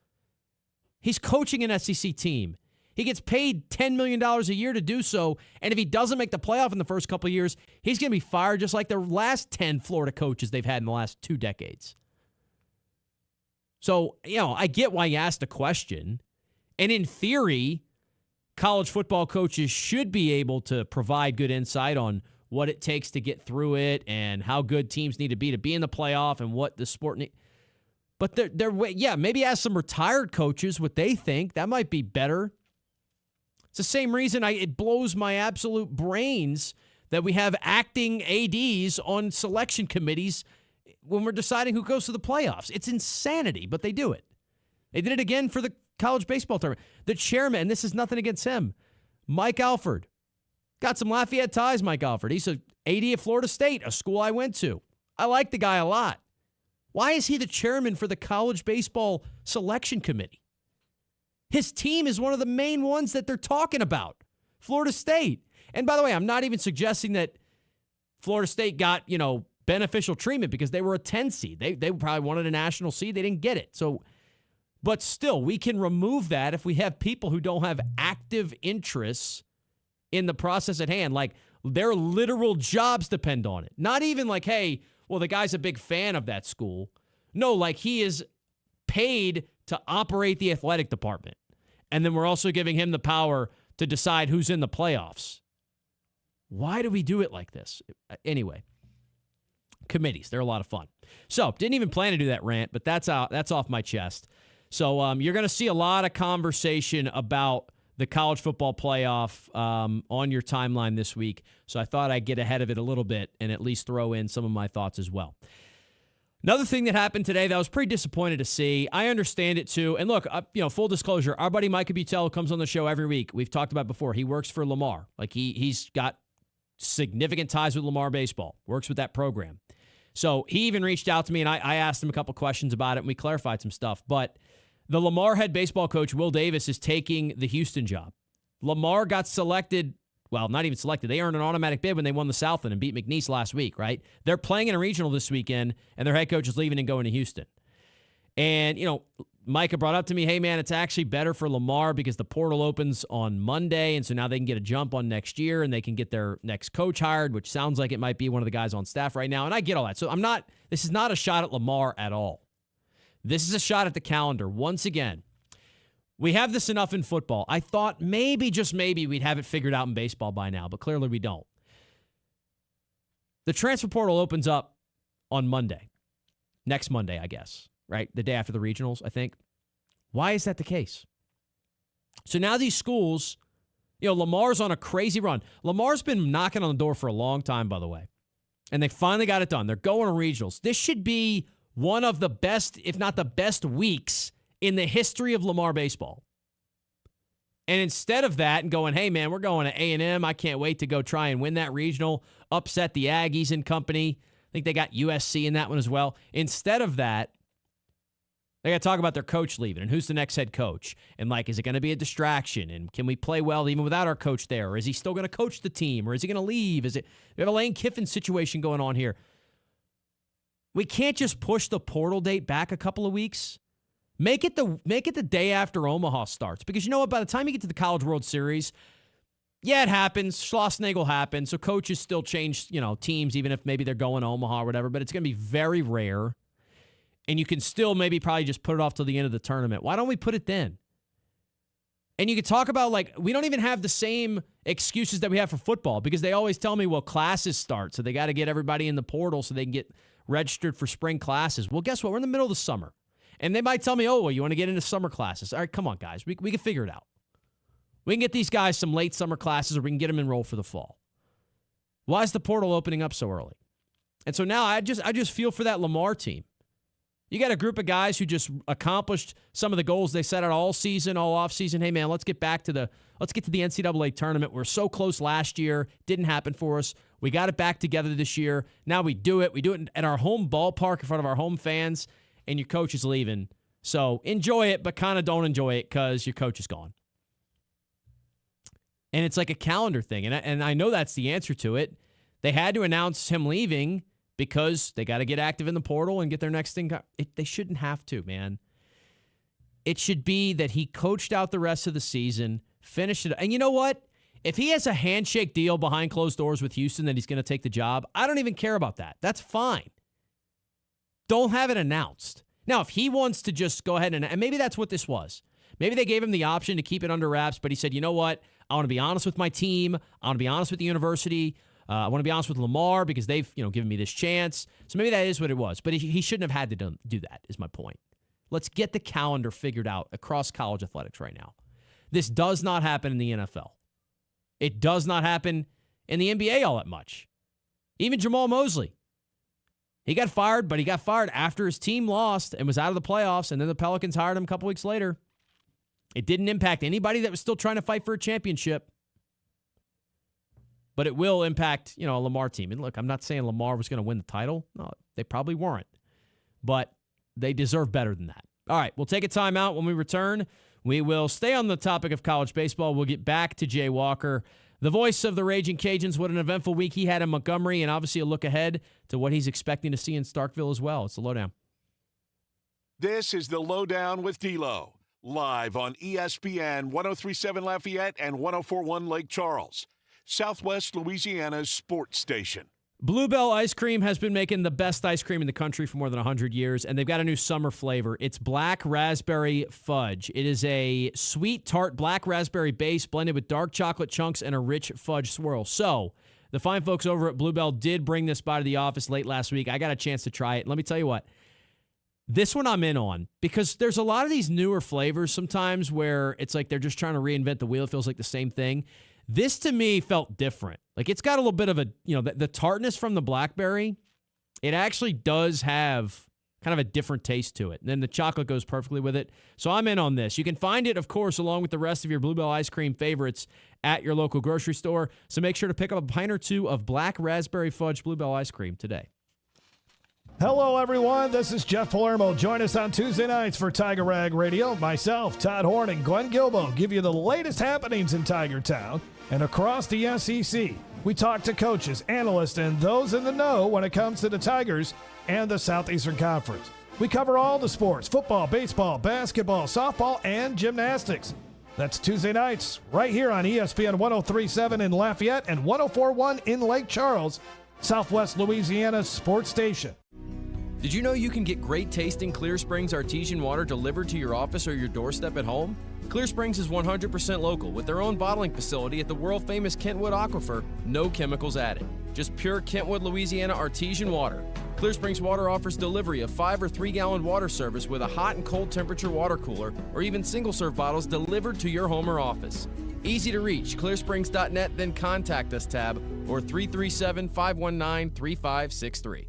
He's coaching an SEC team. He gets paid $10 million a year to do so, and if he doesn't make the playoff in the first couple of years, he's going to be fired just like the last 10 Florida coaches they've had in the last 2 decades. So, I get why you asked the question, and in theory, college football coaches should be able to provide good insight on what it takes to get through it and how good teams need to be in the playoff and what the sport needs. But maybe ask some retired coaches what they think. That might be better. It's the same reason it blows my absolute brains that we have acting ADs on selection committees when we're deciding who goes to the playoffs. It's insanity, but they do it. They did it again for the college baseball tournament. The chairman, and this is nothing against him, Mike Alford. Got some Lafayette ties, Mike Alford. He's an AD at Florida State, a school I went to. I like the guy a lot. Why is he the chairman for the college baseball selection committee? His team is one of the main ones that they're talking about, Florida State. And by the way, I'm not even suggesting that Florida State got, beneficial treatment because they were a 10 seed. They probably wanted a national seed. They didn't get it. So, but still, we can remove that if we have people who don't have active interests in the process at hand. Like, their literal jobs depend on it. Not even like, hey, well, the guy's a big fan of that school. No, like he is paid to operate the athletic department. And then we're also giving him the power to decide who's in the playoffs. Why do we do it like this? Anyway, committees, they're a lot of fun. So, didn't even plan to do that rant, but that's off my chest. So, you're going to see a lot of conversation about the college football playoff on your timeline this week. So I thought I'd get ahead of it a little bit and at least throw in some of my thoughts as well. Another thing that happened today that I was pretty disappointed to see, I understand it too. And look, full disclosure, our buddy Micah Butel comes on the show every week. We've talked about it before. He works for Lamar. Like he's got significant ties with Lamar baseball, works with that program. So he even reached out to me and I asked him a couple questions about it and we clarified some stuff. But the Lamar head baseball coach, Will Davis, is taking the Houston job. Lamar got selected, well, not even selected. They earned an automatic bid when they won the Southland and beat McNeese last week, right? They're playing in a regional this weekend, and their head coach is leaving and going to Houston. And, Micah brought up to me, hey, man, it's actually better for Lamar because the portal opens on Monday, and so now they can get a jump on next year, and they can get their next coach hired, which sounds like it might be one of the guys on staff right now, and I get all that. So this is not a shot at Lamar at all. This is a shot at the calendar. Once again, we have this enough in football. I thought maybe, just maybe, we'd have it figured out in baseball by now, but clearly we don't. The transfer portal opens up on Monday. Next Monday, I guess. Right? The day after the regionals, I think. Why is that the case? So now these schools, Lamar's on a crazy run. Lamar's been knocking on the door for a long time, by the way. And they finally got it done. They're going to regionals. This should be one of the best, if not the best weeks in the history of Lamar baseball. And instead of that and going, hey, man, we're going to A&M. I can't wait to go try and win that regional, upset the Aggies and company. I think they got USC in that one as well. Instead of that, they got to talk about their coach leaving and who's the next head coach. And, is it going to be a distraction? And can we play well even without our coach there? Or is he still going to coach the team? Or is he going to leave? We have a Lane Kiffin situation going on here. We can't just push the portal date back a couple of weeks. Make it the day after Omaha starts. Because you know what? By the time you get to the College World Series, yeah, it happens. Schlossnagle happens. So coaches still change, teams, even if maybe they're going to Omaha or whatever. But it's going to be very rare. And you can still probably just put it off till the end of the tournament. Why don't we put it then? And you could talk about, we don't even have the same excuses that we have for football because they always tell me, well, classes start, so they got to get everybody in the portal so they can get registered for spring classes. Well, guess what? We're in the middle of the summer. And they might tell me, oh, well, you want to get into summer classes. All right, come on, guys. We can figure it out. We can get these guys some late summer classes or we can get them enrolled for the fall. Why is the portal opening up so early? And so now I just feel for that Lamar team. You got a group of guys who just accomplished some of the goals they set out all season, all off season. Hey man, let's get to the NCAA tournament. We're so close last year, didn't happen for us. We got it back together this year. Now we do it. We do it at our home ballpark in front of our home fans, and your coach is leaving. So enjoy it, but kind of don't enjoy it because your coach is gone. And it's like a calendar thing, and I know that's the answer to it. They had to announce him leaving because they got to get active in the portal and get their next thing. They shouldn't have to, man. It should be that he coached out the rest of the season, finished it. And you know what? If he has a handshake deal behind closed doors with Houston that he's going to take the job, I don't even care about that. That's fine. Don't have it announced. Now, if he wants to just go ahead and maybe that's what this was. Maybe they gave him the option to keep it under wraps, but he said, you know what? I want to be honest with my team. I want to be honest with the university. I want to be honest with Lamar because they've given me this chance. So maybe that is what it was. But he shouldn't have had to do that is my point. Let's get the calendar figured out across college athletics right now. This does not happen in the NFL. It does not happen in the NBA all that much. Even Jamal Mosley. He got fired, but he got fired after his team lost and was out of the playoffs, and then the Pelicans hired him a couple weeks later. It didn't impact anybody that was still trying to fight for a championship. But it will impact, a Lamar team. And look, I'm not saying Lamar was going to win the title. No, they probably weren't. But they deserve better than that. All right, we'll take a timeout. When we return, we will stay on the topic of college baseball. We'll get back to Jay Walker, the voice of the Raging Cajuns. What an eventful week he had in Montgomery, and obviously a look ahead to what he's expecting to see in Starkville as well. It's the LohDown. This is the LohDown with D-Loh, live on ESPN 103.7 Lafayette and 104.1 Lake Charles, Southwest Louisiana's sports station. Bluebell Ice Cream has been making the best ice cream in the country for more than 100 years, and they've got a new summer flavor. It's black raspberry fudge. It is a sweet, tart black raspberry base blended with dark chocolate chunks and a rich fudge swirl. So, the fine folks over at Bluebell did bring this by to the office late last week. I got a chance to try it. Let me tell you what. This one I'm in on because there's a lot of these newer flavors sometimes where it's like they're just trying to reinvent the wheel. It feels like the same thing. This, to me, felt different. Like, it's got a little bit of a, the tartness from the blackberry, it actually does have kind of a different taste to it. And then the chocolate goes perfectly with it. So I'm in on this. You can find it, of course, along with the rest of your Bluebell ice cream favorites at your local grocery store. So make sure to pick up a pint or two of black raspberry fudge Bluebell ice cream today. Hello, everyone. This is Jeff Palermo. Join us on Tuesday nights for Tiger Rag Radio. Myself, Todd Horn, and Glenn Gilbo give you the latest happenings in Tiger Town and across the SEC. We talk to coaches, analysts, and those in the know when it comes to the Tigers and the Southeastern Conference. We cover all the sports: football, baseball, basketball, softball, and gymnastics. That's Tuesday nights right here on ESPN 103.7 in Lafayette and 104.1 in Lake Charles, Southwest Louisiana's sports station. Did you know you can get great tasting Clear Springs artesian water delivered to your office or your doorstep at home? Clear Springs is 100% local with their own bottling facility at the world-famous Kentwood Aquifer, no chemicals added. Just pure Kentwood, Louisiana artesian water. Clear Springs Water offers delivery of 5 or 3 gallon water service with a hot and cold temperature water cooler or even single-serve bottles delivered to your home or office. Easy to reach, clearsprings.net, then contact us tab or 337-519-3563.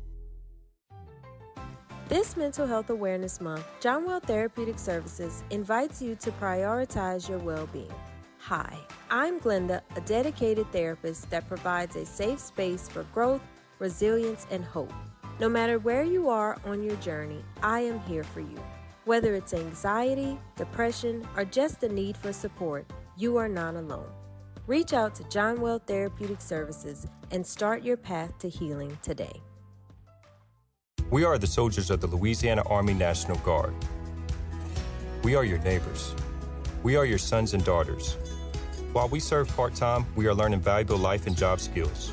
This Mental Health Awareness Month, John Well Therapeutic Services invites you to prioritize your well-being. Hi, I'm Glenda, a dedicated therapist that provides a safe space for growth, resilience, and hope. No matter where you are on your journey, I am here for you. Whether it's anxiety, depression, or just the need for support, you are not alone. Reach out to John Well Therapeutic Services and start your path to healing today. We are the soldiers of the Louisiana Army National Guard. We are your neighbors. We are your sons and daughters. While we serve part-time, we are learning valuable life and job skills.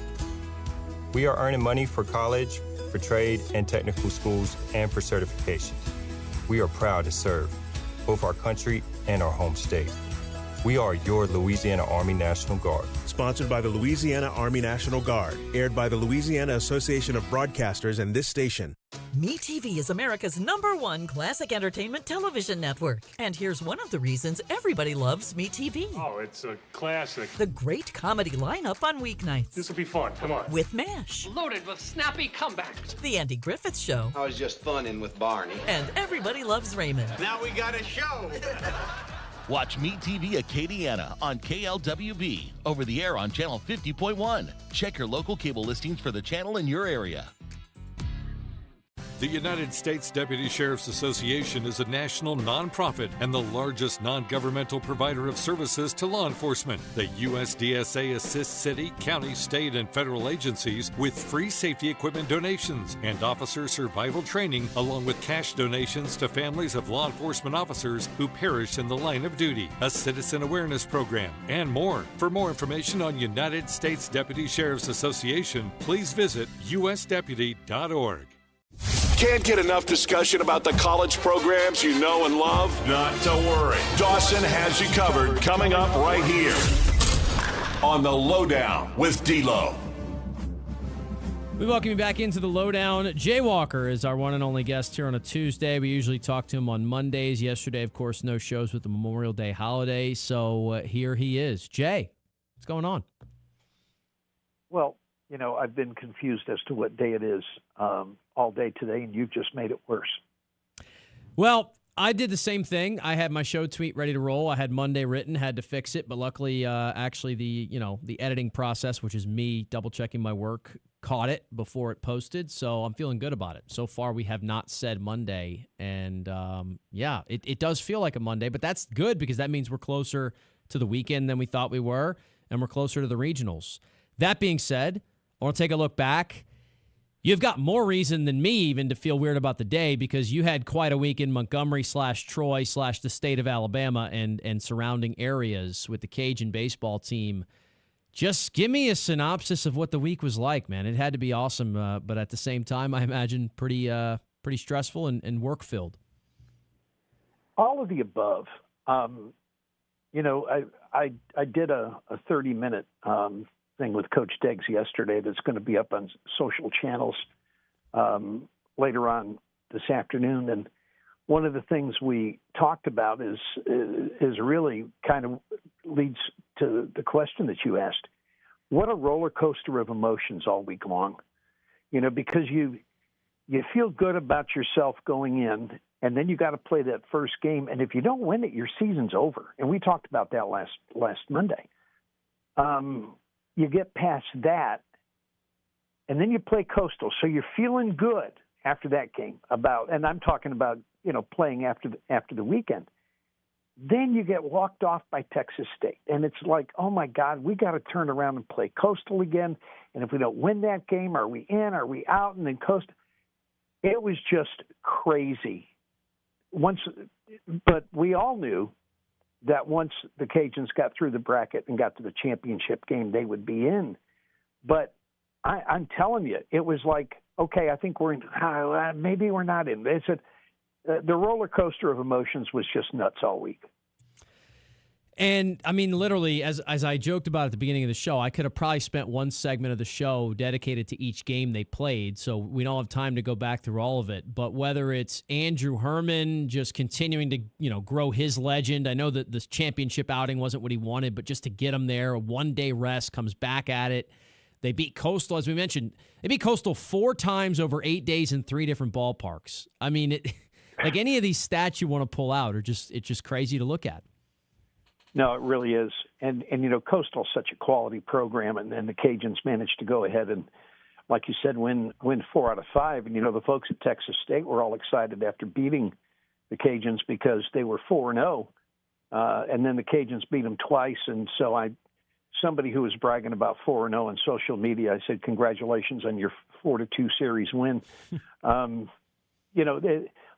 We are earning money for college, for trade and technical schools, and for certifications. We are proud to serve both our country and our home state. We are your Louisiana Army National Guard. Sponsored by the Louisiana Army National Guard. Aired by the Louisiana Association of Broadcasters and this station. MeTV is America's #1 classic entertainment television network. And here's one of the reasons everybody loves MeTV. Oh, it's a classic. The great comedy lineup on weeknights. This will be fun. Come on. With MASH. Loaded with snappy comebacks. The Andy Griffith Show. I was just funning with Barney. And Everybody Loves Raymond. Now we got a show. Watch Meet TV Acadiana on KLWB, over the air on Channel 50.1. Check your local cable listings for the channel in your area. The United States Deputy Sheriff's Association is a national nonprofit and the largest non-governmental provider of services to law enforcement. The USDSA assists city, county, state, and federal agencies with free safety equipment donations and officer survival training, along with cash donations to families of law enforcement officers who perish in the line of duty, a citizen awareness program, and more. For more information on United States Deputy Sheriff's Association, please visit usdeputy.org. Can't get enough discussion about the college programs you know and love? Not to worry. Dawson has you covered, coming up right here on the LohDown with D-Loh. We welcome you back into the LohDown. Jay Walker is our one and only guest here on a Tuesday. We usually talk to him on Mondays. Yesterday, of course, no shows with the Memorial Day holiday, so here he is. Jay, what's going on? Well, you know, I've been confused as to what day it is all day today, and you've just made it worse. Well, I did the same thing. I had my show tweet ready to roll. I had Monday written, had to fix it, but luckily, actually, the editing process, which is me double checking my work, caught it before it posted. So I'm feeling good about it. So far, we have not said Monday, and it does feel like a Monday, but that's good because that means we're closer to the weekend than we thought we were, and we're closer to the regionals. That being said, I want to take a look back. You've got more reason than me even to feel weird about the day because you had quite a week in Montgomery/Troy/ the state of Alabama and surrounding areas with the Cajun baseball team. Just give me a synopsis of what the week was like, man. It had to be awesome, but at the same time, I imagine pretty stressful and work-filled. All of the above. I did a 30-minute thing with Coach Deggs yesterday that's going to be up on social channels later on this afternoon. And one of the things we talked about is really kind of leads to the question that you asked. What a roller coaster of emotions all week long, because you feel good about yourself going in, and then you got to play that first game. And if you don't win it, your season's over. And we talked about that last Monday. You get past that, and then you play Coastal. So you're feeling good after that game and I'm talking about, playing after the weekend. Then you get walked off by Texas State. And it's like, oh my God, we got to turn around and play Coastal again. And if we don't win that game, are we in? Are we out? And then Coastal. It was just crazy. But we all knew that once the Cajuns got through the bracket and got to the championship game, they would be in. But I'm telling you, it was like, okay, I think we're in. Maybe we're not in. They said the roller coaster of emotions was just nuts all week. And, I mean, literally, as I joked about at the beginning of the show, I could have probably spent one segment of the show dedicated to each game they played, so we don't have time to go back through all of it. But whether it's Andrew Herman just continuing to, grow his legend, I know that this championship outing wasn't what he wanted, but just to get him there, a one-day rest, comes back at it. They beat Coastal, as we mentioned. They beat Coastal 4 times over 8 days in 3 different ballparks. I mean, like any of these stats you want to pull out it's just crazy to look at. No, it really is. And Coastal's such a quality program, and the Cajuns managed to go ahead and, like you said, win 4 out of 5. And, the folks at Texas State were all excited after beating the Cajuns because they were 4-0. And then the Cajuns beat them twice. And so somebody who was bragging about 4-0 on social media, I said, congratulations on your 4-2 series win.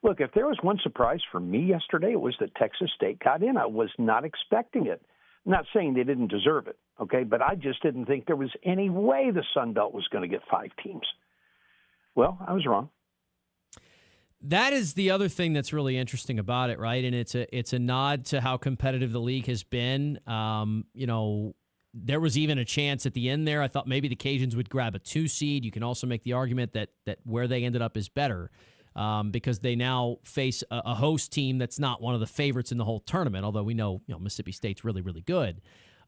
Look, if there was one surprise for me yesterday, it was that Texas State got in. I was not expecting it. I'm not saying they didn't deserve it, okay? But I just didn't think there was any way the Sun Belt was going to get 5 teams. Well, I was wrong. That is the other thing that's really interesting about it, right? And it's a nod to how competitive the league has been. There was even a chance at the end there. I thought maybe the Cajuns would grab a 2 seed. You can also make the argument that where they ended up is better. Because they now face a host team that's not one of the favorites in the whole tournament, although we know Mississippi State's really, really good.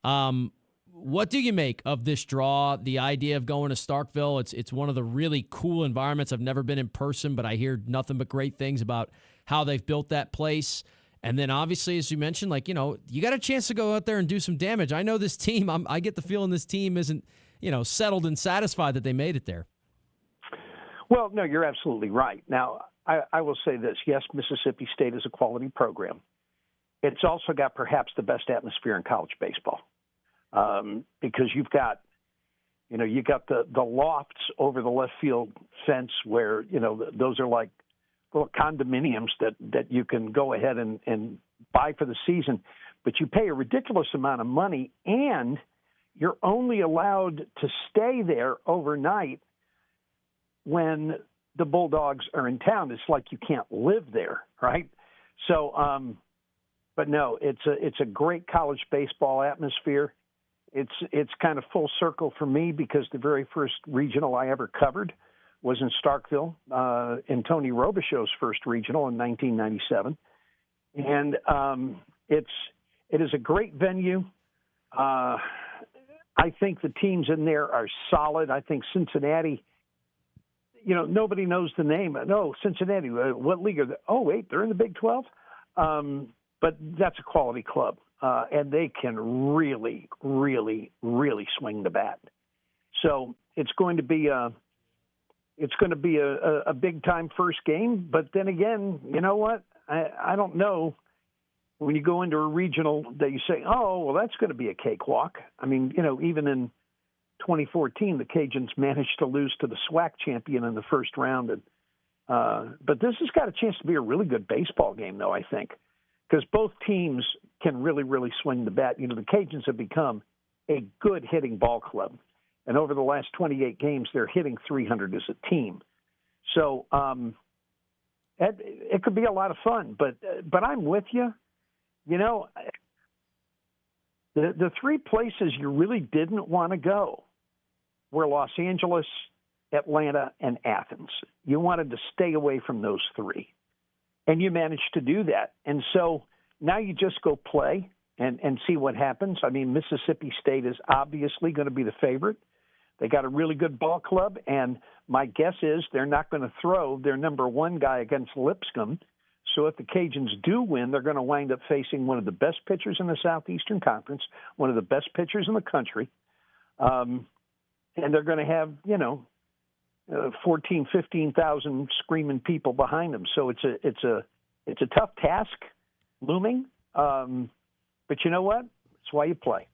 What do you make of this draw, the idea of going to Starkville? It's one of the really cool environments. I've never been in person, but I hear nothing but great things about how they've built that place. And then obviously, as you mentioned, you got a chance to go out there and do some damage. I know this team, I get the feeling this team isn't, settled and satisfied that they made it there. Well, no, you're absolutely right. Now, I will say this. Yes, Mississippi State is a quality program. It's also got perhaps the best atmosphere in college baseball because you've got, you got the lofts over the left field fence where, those are like little condominiums that you can go ahead and buy for the season. But you pay a ridiculous amount of money, and you're only allowed to stay there overnight when the Bulldogs are in town. It's like you can't live there, right? So, but no, it's a great college baseball atmosphere. It's kind of full circle for me because the very first regional I ever covered was in Starkville, in Tony Robichaux's first regional in 1997. And it is a great venue. I think the teams in there are solid. I think Cincinnati, nobody knows the name. No, Cincinnati, what league are they? Oh, wait, they're in the Big 12? But that's a quality club, and they can really, really, really swing the bat. So it's going to be a big-time first game. But then again, you know what? I don't know. When you go into a regional that you say, oh, well, that's going to be a cakewalk. I mean, even in 2014, the Cajuns managed to lose to the SWAC champion in the first round. But this has got a chance to be a really good baseball game, though, I think, because both teams can really, really swing the bat. The Cajuns have become a good hitting ball club. And over the last 28 games, they're hitting 300 as a team. So it could be a lot of fun. But I'm with you. The 3 places you really didn't want to go were Los Angeles, Atlanta, and Athens. You wanted to stay away from those 3. And you managed to do that. And so now you just go play and see what happens. I mean, Mississippi State is obviously going to be the favorite. They got a really good ball club, and my guess is they're not going to throw their number 1 guy against Lipscomb. So if the Cajuns do win, they're going to wind up facing one of the best pitchers in the Southeastern Conference, one of the best pitchers in the country. And they're going to have, 14, 15,000 screaming people behind them. So it's a tough task looming. But you know what? That's why you play.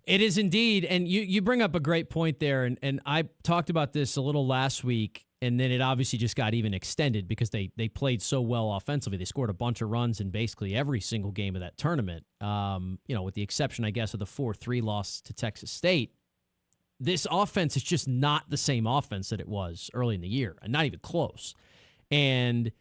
It is indeed. And you bring up a great point there. And I talked about this a little last week. And then it obviously just got even extended because they played so well offensively. They scored a bunch of runs in basically every single game of that tournament, with the exception, I guess, of the 4-3 loss to Texas State. This offense is just not the same offense that it was early in the year, and not even close. And,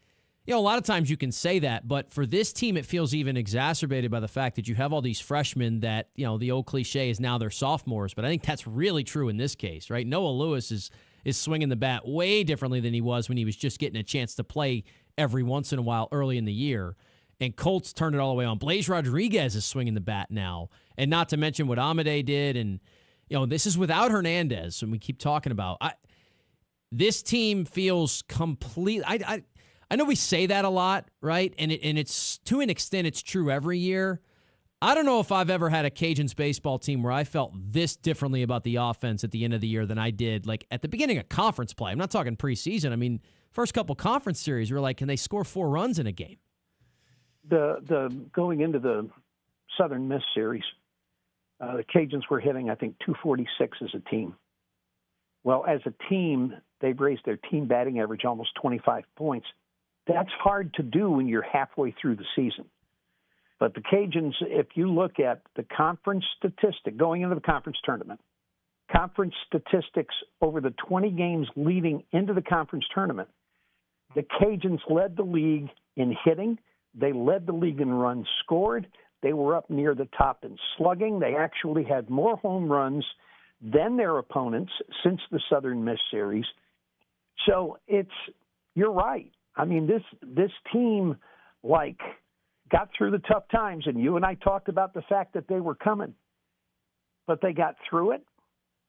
a lot of times you can say that, but for this team, it feels even exacerbated by the fact that you have all these freshmen that, the old cliche is now they're sophomores, but I think that's really true in this case, right? Noah Lewis is swinging the bat way differently than he was when he was just getting a chance to play every once in a while early in the year. And Colts turned it all the way on. Blaze Rodriguez is swinging the bat now, and not to mention what Amade did. And, this is without Hernandez, and we keep talking about. This team feels complete. I know we say that a lot, right? And it's to an extent it's true every year. I don't know if I've ever had a Cajuns baseball team where I felt this differently about the offense at the end of the year than I did like at the beginning of conference play. I'm not talking preseason. I mean, first couple conference series, we were like, can they score 4 runs in a game? The going into the Southern Miss series, the Cajuns were hitting, I think, 246 as a team. Well, as a team, they've raised their team batting average almost 25 points. That's hard to do when you're halfway through the season. But the Cajuns, if you look at the conference statistic going into the conference tournament, conference statistics over the 20 games leading into the conference tournament, the Cajuns led the league in hitting. They led the league in runs scored. They were up near the top in slugging. They actually had more home runs than their opponents since the Southern Miss series. So you're right. I mean, this team, got through the tough times, and you and I talked about the fact that they were coming. But they got through it,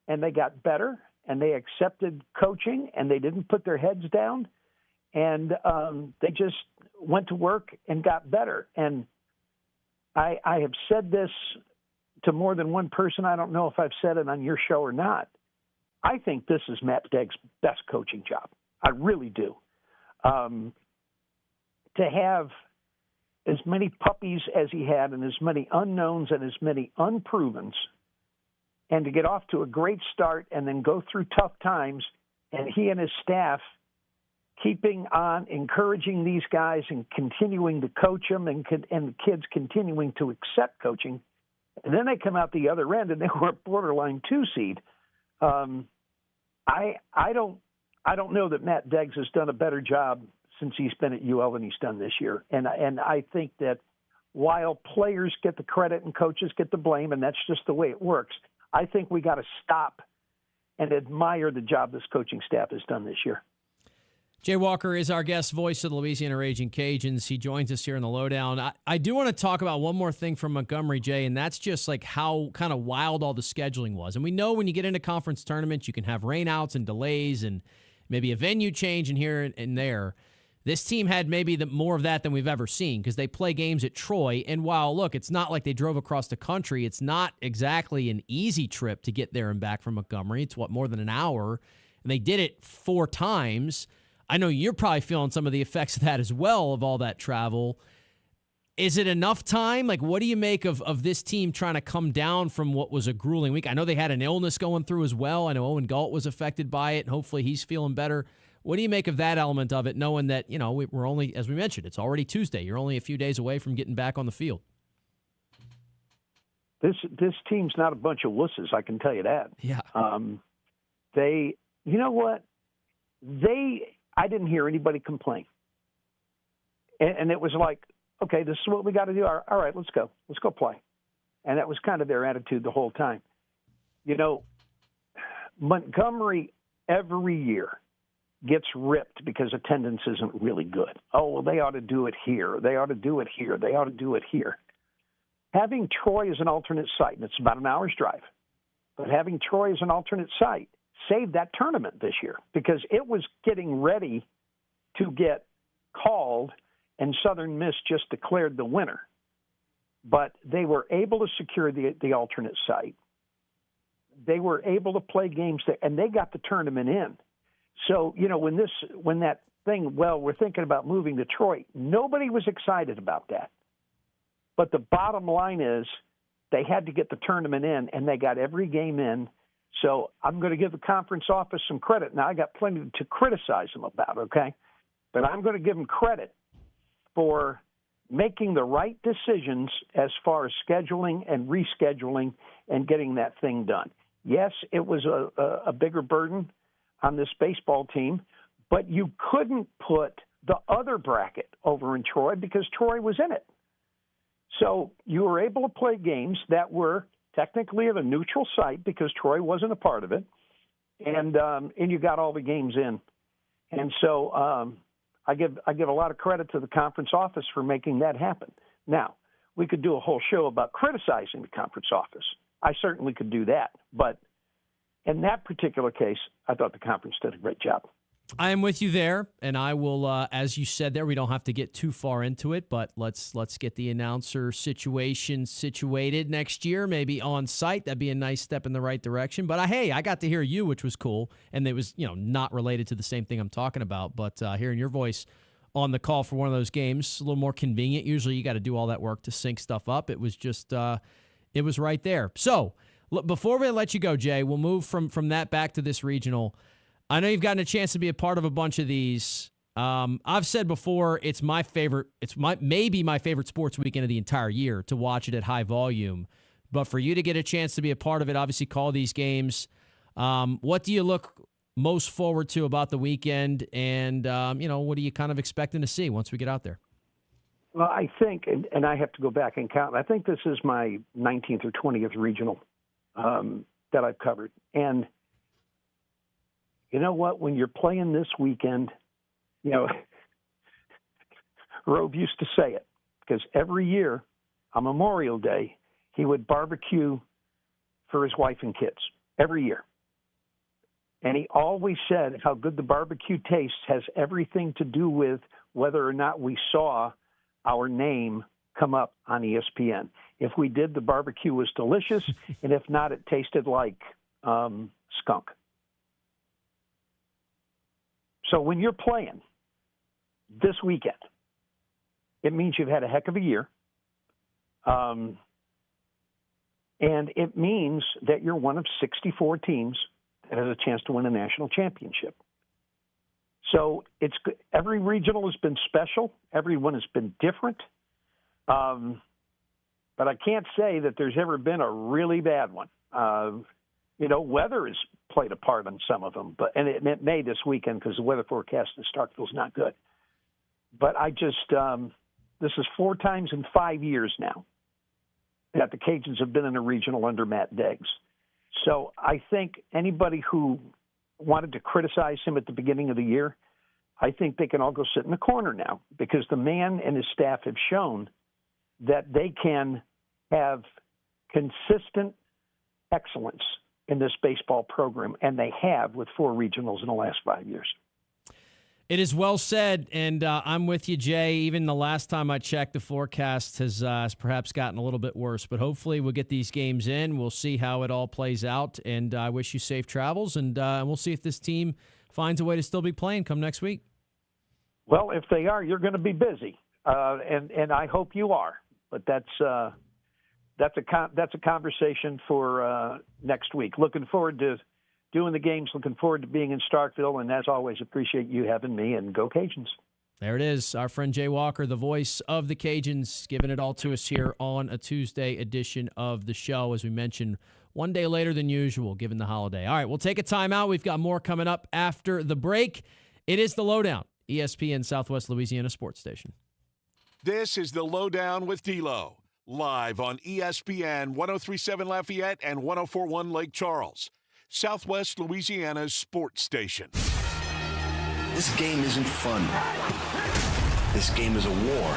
and they got better, and they accepted coaching, and they didn't put their heads down, and they just went to work and got better. And I have said this to more than one person. I don't know if I've said it on your show or not. I think this is Matt Degg's best coaching job. I really do. To have as many puppies as he had and as many unknowns and as many unprovens, and to get off to a great start and then go through tough times, and he and his staff keeping on encouraging these guys and continuing to coach them, and the kids continuing to accept coaching. And then they come out the other end and they were a borderline 2 seed. I don't know that Matt Deggs has done a better job since he's been at UL than he's done this year. And I think that while players get the credit and coaches get the blame, and that's just the way it works, I think we got to stop and admire the job this coaching staff has done this year. Jay Walker is our guest voice of the Louisiana Raging Cajuns. He joins us here in the LohDown. I do want to talk about one more thing from Montgomery, Jay, and that's just how kind of wild all the scheduling was. And we know when you get into conference tournaments, you can have rainouts and delays and maybe a venue change in here and there. This team had maybe more of that than we've ever seen because they play games at Troy. And while, look, it's not like they drove across the country, it's not exactly an easy trip to get there and back from Montgomery. It's, more than an hour? And they did it 4 times. I know you're probably feeling some of the effects of that as well, of all that travel. Is it enough time? What do you make of this team trying to come down from what was a grueling week? I know they had an illness going through as well. I know Owen Galt was affected by it, and hopefully he's feeling better. What do you make of that element of it, knowing that, we're only, as we mentioned, it's already Tuesday. You're only a few days away from getting back on the field. This team's not a bunch of wusses, I can tell you that. Yeah. You know what? I didn't hear anybody complain. And it was like, okay, this is what we got to do. All right, let's go. Let's go play. And that was kind of their attitude the whole time. Montgomery every year gets ripped because attendance isn't really good. Oh, well, they ought to do it here. They ought to do it here. They ought to do it here. Having Troy as an alternate site, and it's about an hour's drive, but having Troy as an alternate site saved that tournament this year because it was getting ready to get called, and Southern Miss just declared the winner. But they were able to secure the alternate site. They were able to play games there, and they got the tournament in. So, when that thing, we're thinking about moving to Troy, nobody was excited about that. But the bottom line is they had to get the tournament in, and they got every game in. So I'm going to give the conference office some credit. Now, I got plenty to criticize them about, okay? But I'm going to give them credit for making the right decisions as far as scheduling and rescheduling and getting that thing done. Yes, it was a bigger burden on this baseball team, but you couldn't put the other bracket over in Troy because Troy was in it. So you were able to play games that were technically at a neutral site because Troy wasn't a part of it, and you got all the games in. And so I give a lot of credit to the conference office for making that happen. Now, we could do a whole show about criticizing the conference office. I certainly could do that. But in that particular case, I thought the conference did a great job. I am with you there, and I will, as you said there, we don't have to get too far into it, but let's get the announcer situation situated next year, maybe on site. That'd be a nice step in the right direction. But hey, I got to hear you, which was cool, and it was not related to the same thing I'm talking about. But hearing your voice on the call for one of those games, a little more convenient. Usually, you got to do all that work to sync stuff up. It was just, it was right there. So before we let you go, Jay, we'll move from that back to this regional. I know you've gotten a chance to be a part of a bunch of these. I've said before, it's my favorite. It's maybe my favorite sports weekend of the entire year to watch it at high volume. But for you to get a chance to be a part of it, obviously call these games. What do you look most forward to about the weekend? And, what are you kind of expecting to see once we get out there? Well, I think, and I have to go back and count, I think this is my 19th or 20th regional that I've covered. And you know what? When you're playing this weekend, Rove used to say it, because every year on Memorial Day, he would barbecue for his wife and kids every year. And he always said how good the barbecue tastes has everything to do with whether or not we saw our name come up on ESPN. If we did, the barbecue was delicious, and if not, it tasted like skunk. So when you're playing this weekend, it means you've had a heck of a year. And it means that you're one of 64 teams that has a chance to win a national championship. So every regional has been special. Everyone has been different. But I can't say that there's ever been a really bad one. Weather has played a part on some of them, and it may this weekend because the weather forecast in Starkville is not good. But this is 4 times in 5 years now that the Cajuns have been in a regional under Matt Deggs. So I think anybody who wanted to criticize him at the beginning of the year, I think they can all go sit in the corner now, because the man and his staff have shown that they can have consistent excellence in this baseball program, and they have with 4 regionals in the last 5 years. It is well said, and I'm with you, Jay. Even the last time I checked, the forecast has perhaps gotten a little bit worse, but hopefully we'll get these games in. We'll see how it all plays out, and I wish you safe travels, and we'll see if this team finds a way to still be playing come next week. Well, if they are, you're going to be busy, and I hope you are. But that's a conversation for next week. Looking forward to doing the games. Looking forward to being in Starkville. And as always, appreciate you having me, and go Cajuns. There it is. Our friend Jay Walker, the voice of the Cajuns, giving it all to us here on a Tuesday edition of the show. As we mentioned, one day later than usual, given the holiday. All right, we'll take a timeout. We've got more coming up after the break. It is the LohDown, ESPN Southwest Louisiana Sports Station. This is the LohDown with D-Loh, live on ESPN 103.7 Lafayette and 104.1 Lake Charles, Southwest Louisiana's sports station. This game isn't fun. This game is a war.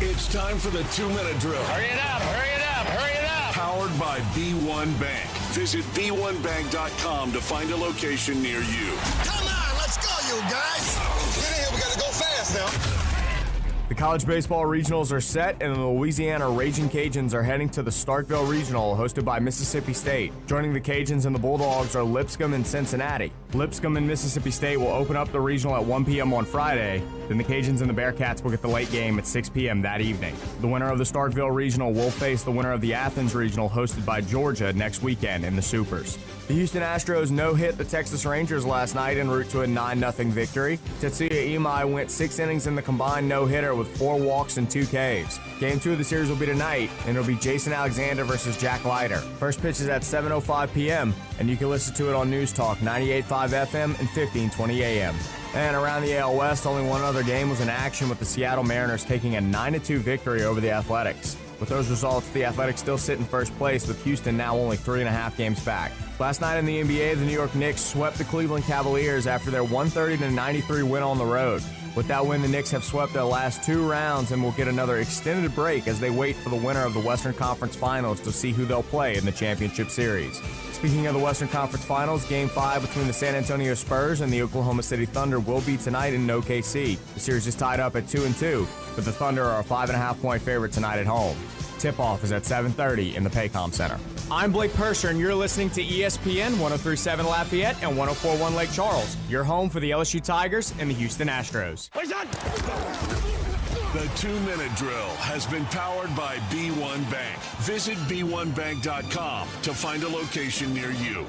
It's time for the 2-minute drill. Hurry it up, hurry it up, hurry it up! Powered by B1 Bank. Visit b1bank.com to find a location near you. Come on, let's go, you guys! Get in here, we gotta go fast now. The college baseball regionals are set, and the Louisiana Raging Cajuns are heading to the Starkville Regional, hosted by Mississippi State. Joining the Cajuns and the Bulldogs are Lipscomb and Cincinnati. Lipscomb and Mississippi State will open up the regional at 1 p.m. on Friday. Then the Cajuns and the Bearcats will get the late game at 6 p.m. that evening. The winner of the Starkville Regional will face the winner of the Athens Regional, hosted by Georgia, next weekend in the Supers. The Houston Astros no-hit the Texas Rangers last night en route to a 9-0 victory. Tetsuya Imai went 6 innings in the combined no-hitter with 4 walks and 2 Ks. Game 2 of the series will be tonight, and it'll be Jason Alexander versus Jack Leiter. First pitch is at 7:05 p.m., and you can listen to it on News Talk 98.5 FM and 1520 a.m. And around the AL West, only one other game was in action, with the Seattle Mariners taking a 9-2 victory over the Athletics. With those results, the Athletics still sit in first place, with Houston now only 3.5 games back. Last night in the NBA, the New York Knicks swept the Cleveland Cavaliers after their 130-93 win on the road. With that win, the Knicks have swept their last 2 rounds and will get another extended break as they wait for the winner of the Western Conference Finals to see who they'll play in the championship series. Speaking of the Western Conference Finals, Game 5 between the San Antonio Spurs and the Oklahoma City Thunder will be tonight in OKC. The series is tied up at 2-2, but the Thunder are a 5.5-point favorite tonight at home. Tip-off is at 7:30 in the Paycom Center. I'm Blake Persher, and you're listening to ESPN 103.7 Lafayette and 104.1 Lake Charles, your home for the LSU Tigers and the Houston Astros. The 2-minute drill has been powered by B1 Bank. Visit b1bank.com to find a location near you.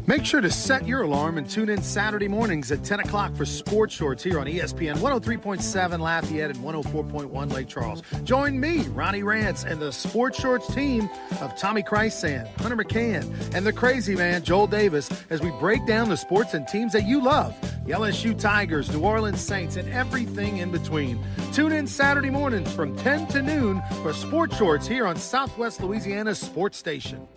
Make sure to set your alarm and tune in Saturday mornings at 10 o'clock for Sports Shorts here on ESPN 103.7 Lafayette and 104.1 Lake Charles. Join me, Ronnie Rance, and the Sports Shorts team of Tommy Christsan, Hunter McCann, and the crazy man, Joel Davis, as we break down the sports and teams that you love. The LSU Tigers, New Orleans Saints, and everything in between. Tune in Saturday mornings from 10 to noon for Sports Shorts here on Southwest Louisiana's Sports Station.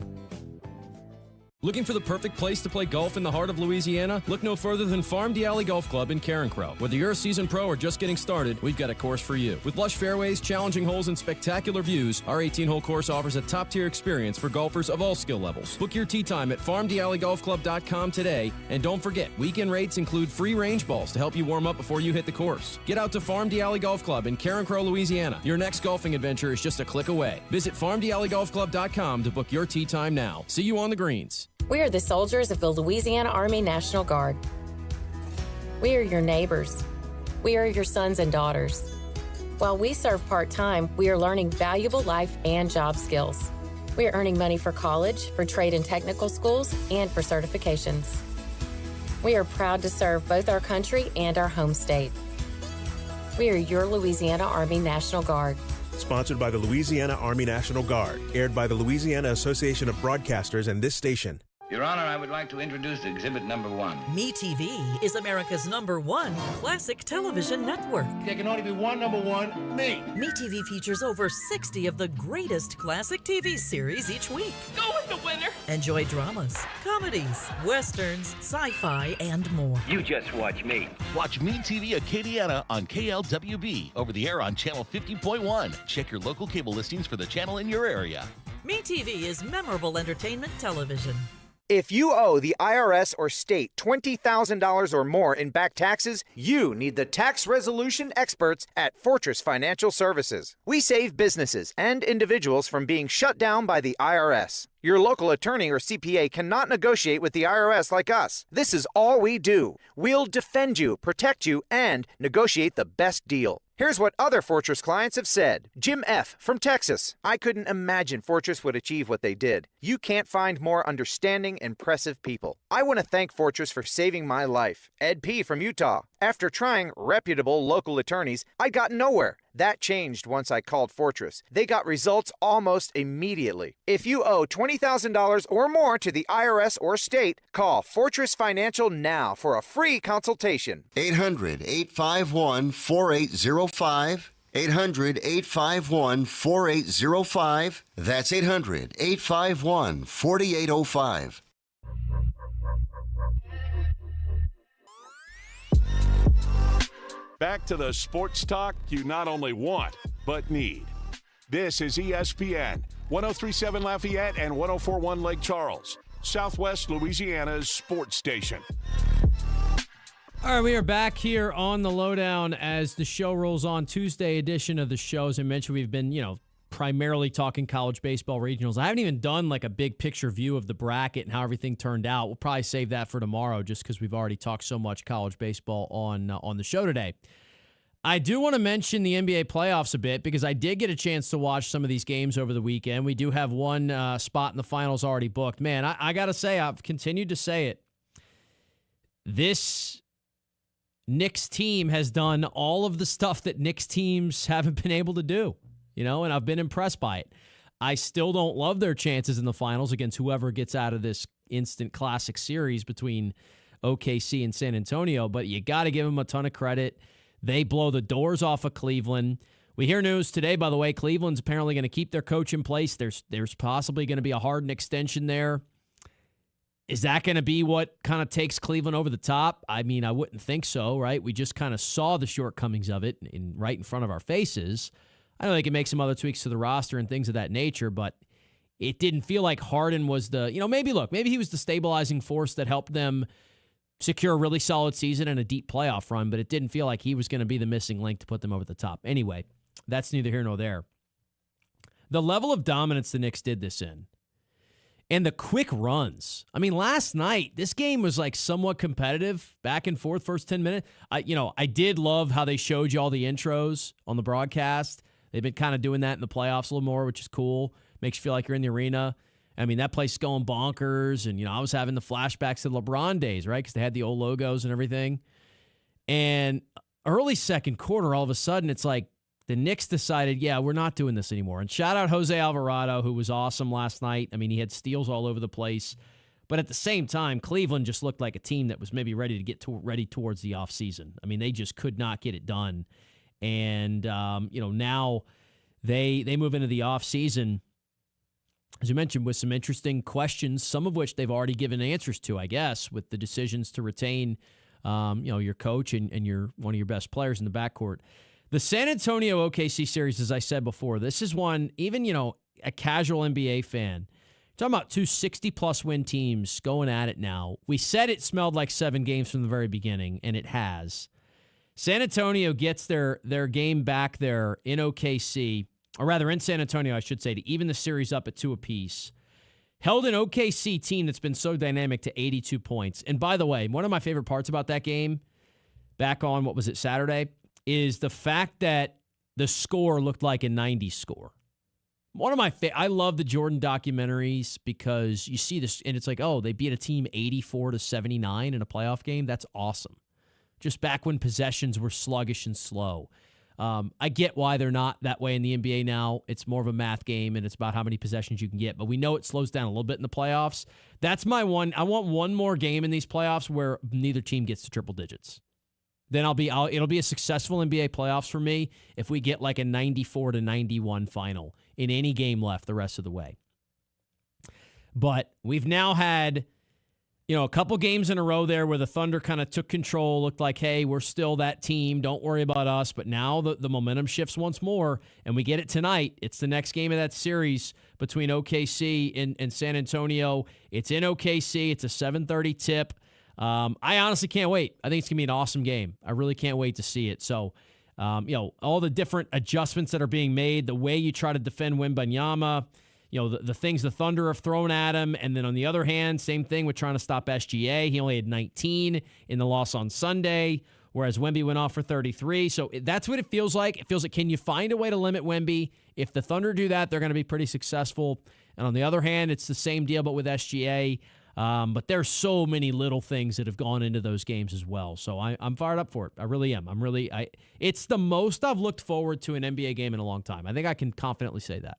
Looking for the perfect place to play golf in the heart of Louisiana? Look no further than Farm D'Alley Golf Club in Carencro. Whether you're a seasoned pro or just getting started, we've got a course for you. With lush fairways, challenging holes, and spectacular views, our 18-hole course offers a top-tier experience for golfers of all skill levels. Book your tee time at farmdalleygolfclub.com today, and don't forget, weekend rates include free range balls to help you warm up before you hit the course. Get out to Farm D'Alley Golf Club in Carencro, Louisiana. Your next golfing adventure is just a click away. Visit farmdalleygolfclub.com to book your tee time now. See you on the greens. We are the soldiers of the Louisiana Army National Guard. We are your neighbors. We are your sons and daughters. While we serve part-time, we are learning valuable life and job skills. We are earning money for college, for trade and technical schools, and for certifications. We are proud to serve both our country and our home state. We are your Louisiana Army National Guard. Sponsored by the Louisiana Army National Guard. Aired by the Louisiana Association of Broadcasters and this station. Your Honor, I would like to introduce exhibit number 1. MeTV is America's #1 classic television network. There can only be one #1, me. MeTV features over 60 of the greatest classic TV series each week. Go with the winner. Enjoy dramas, comedies, westerns, sci-fi, and more. You just watch me. Watch MeTV Acadiana on KLWB, over the air on channel 50.1. Check your local cable listings for the channel in your area. MeTV is memorable entertainment television. If you owe the IRS or state $20,000 or more in back taxes, you need the tax resolution experts at Fortress Financial Services. We save businesses and individuals from being shut down by the IRS. Your local attorney or CPA cannot negotiate with the IRS like us. This is all we do. We'll defend you, protect you, and negotiate the best deal. Here's what other Fortress clients have said. Jim F. from Texas. I couldn't imagine Fortress would achieve what they did. You can't find more understanding, impressive people. I want to thank Fortress for saving my life. Ed P. from Utah. After trying reputable local attorneys, I got nowhere. That changed once I called Fortress. They got results almost immediately. If you owe $20,000 or more to the IRS or state, call Fortress Financial now for a free consultation. 800-851-4805. 800-851-4805. That's 800-851-4805. Back to the sports talk you not only want, but need. This is ESPN 103.7 Lafayette and 104.1 Lake Charles, Southwest Louisiana's sports station. All right, we are back here on the LohDown as the show rolls on. Tuesday edition of the show. As I mentioned, we've been, primarily talking college baseball regionals. I haven't even done like a big picture view of the bracket and how everything turned out. We'll probably save that for tomorrow just because we've already talked so much college baseball on the show today. I do want to mention the NBA playoffs a bit because I did get a chance to watch some of these games over the weekend. We do have one spot in the finals already booked. Man, I got to say, I've continued to say it. This Knicks team has done all of the stuff that Knicks teams haven't been able to do, and I've been impressed by it. I still don't love their chances in the finals against whoever gets out of this instant classic series between OKC and San Antonio, but you got to give them a ton of credit. They blow the doors off of Cleveland. We hear news today, by the way, Cleveland's apparently going to keep their coach in place. There's possibly going to be a Harden extension there. Is that going to be what kind of takes Cleveland over the top? I mean, I wouldn't think so, right? We just kind of saw the shortcomings of it right in front of our faces. I know they can make some other tweaks to the roster and things of that nature, but it didn't feel like Harden was maybe he was the stabilizing force that helped them secure a really solid season and a deep playoff run, but it didn't feel like he was going to be the missing link to put them over the top. Anyway, that's neither here nor there. The level of dominance the Knicks did this in, and the quick runs. I mean, last night, this game was like somewhat competitive, back and forth, first 10 minutes. I did love how they showed you all the intros on the broadcast. They've been kind of doing that in the playoffs a little more, which is cool. Makes you feel like you're in the arena. I mean, that place is going bonkers. And, I was having the flashbacks to LeBron days, right? Because they had the old logos and everything. And early second quarter, all of a sudden, it's like the Knicks decided, yeah, we're not doing this anymore. And shout out Jose Alvarado, who was awesome last night. I mean, he had steals all over the place. But at the same time, Cleveland just looked like a team that was maybe ready to get ready towards the offseason. I mean, they just could not get it done. And, now they move into the offseason, as you mentioned, with some interesting questions, some of which they've already given answers to, I guess, with the decisions to retain, your coach and one of your best players in the backcourt. The San Antonio OKC series, as I said before, this is one, even, a casual NBA fan, talking about two 60-plus win teams going at it now. We said it smelled like 7 games from the very beginning, and it has. San Antonio gets their game back there in OKC, or rather in San Antonio, I should say, to even the series up at 2 apiece. Held an OKC team that's been so dynamic to 82 points. And by the way, one of my favorite parts about that game, back on, Saturday, is the fact that the score looked like a 90s score. One of my I love the Jordan documentaries because you see this, and it's like, oh, they beat a team 84-79 in a playoff game. That's awesome. Just back when possessions were sluggish and slow. I get why they're not that way in the NBA now. It's more of a math game, and it's about how many possessions you can get. But we know it slows down a little bit in the playoffs. That's my one. I want one more game in these playoffs where neither team gets to triple digits. Then it'll be a successful NBA playoffs for me if we get like a 94-91 final in any game left the rest of the way. But we've now had, a couple games in a row there where the Thunder kind of took control, looked like, hey, we're still that team. Don't worry about us. But now the momentum shifts once more, and we get it tonight. It's the next game of that series between OKC and San Antonio. It's in OKC. It's a 7:30 tip. I honestly can't wait. I think it's going to be an awesome game. I really can't wait to see it. So, all the different adjustments that are being made, the way you try to defend Wembanyama, the things the Thunder have thrown at him. And then on the other hand, same thing with trying to stop SGA. He only had 19 in the loss on Sunday, whereas Wemby went off for 33. So that's what it feels like. It feels like, can you find a way to limit Wemby? If the Thunder do that, they're going to be pretty successful. And on the other hand, it's the same deal, but with SGA. But there's so many little things that have gone into those games as well. So I'm fired up for it. I really am. It's the most I've looked forward to an NBA game in a long time. I think I can confidently say that.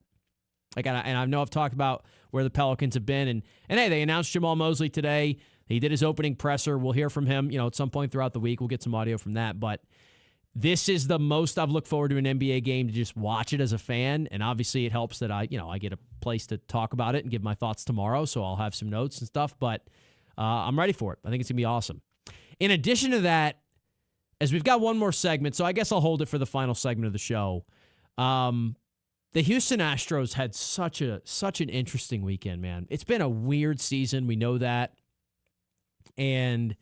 And I know I've talked about where the Pelicans have been. And hey, they announced Jamal Mosley today. He did his opening presser. We'll hear from him, at some point throughout the week. We'll get some audio from that. But this is the most I've looked forward to an NBA game, to just watch it as a fan. And obviously it helps that I get a place to talk about it and give my thoughts tomorrow. So I'll have some notes and stuff, but I'm ready for it. I think it's going to be awesome. In addition to that, as we've got one more segment, so I guess I'll hold it for the final segment of the show. The Houston Astros had such an interesting weekend, man. It's been a weird season. We know that. And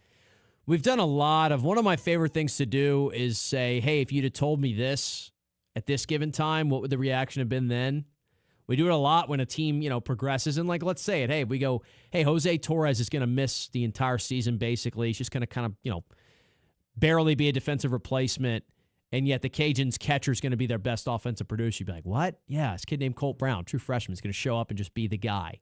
We've done a lot of, one of my favorite things to do is say, hey, if you'd have told me this at this given time, what would the reaction have been then? We do it a lot when a team, progresses. And let's say it. Hey, we go, hey, Jose Torres is going to miss the entire season, basically. He's just going to kind of, barely be a defensive replacement. And yet the Cajuns catcher is going to be their best offensive producer. You'd be like, what? Yeah, this kid named Colt Brown, true freshman, is going to show up and just be the guy.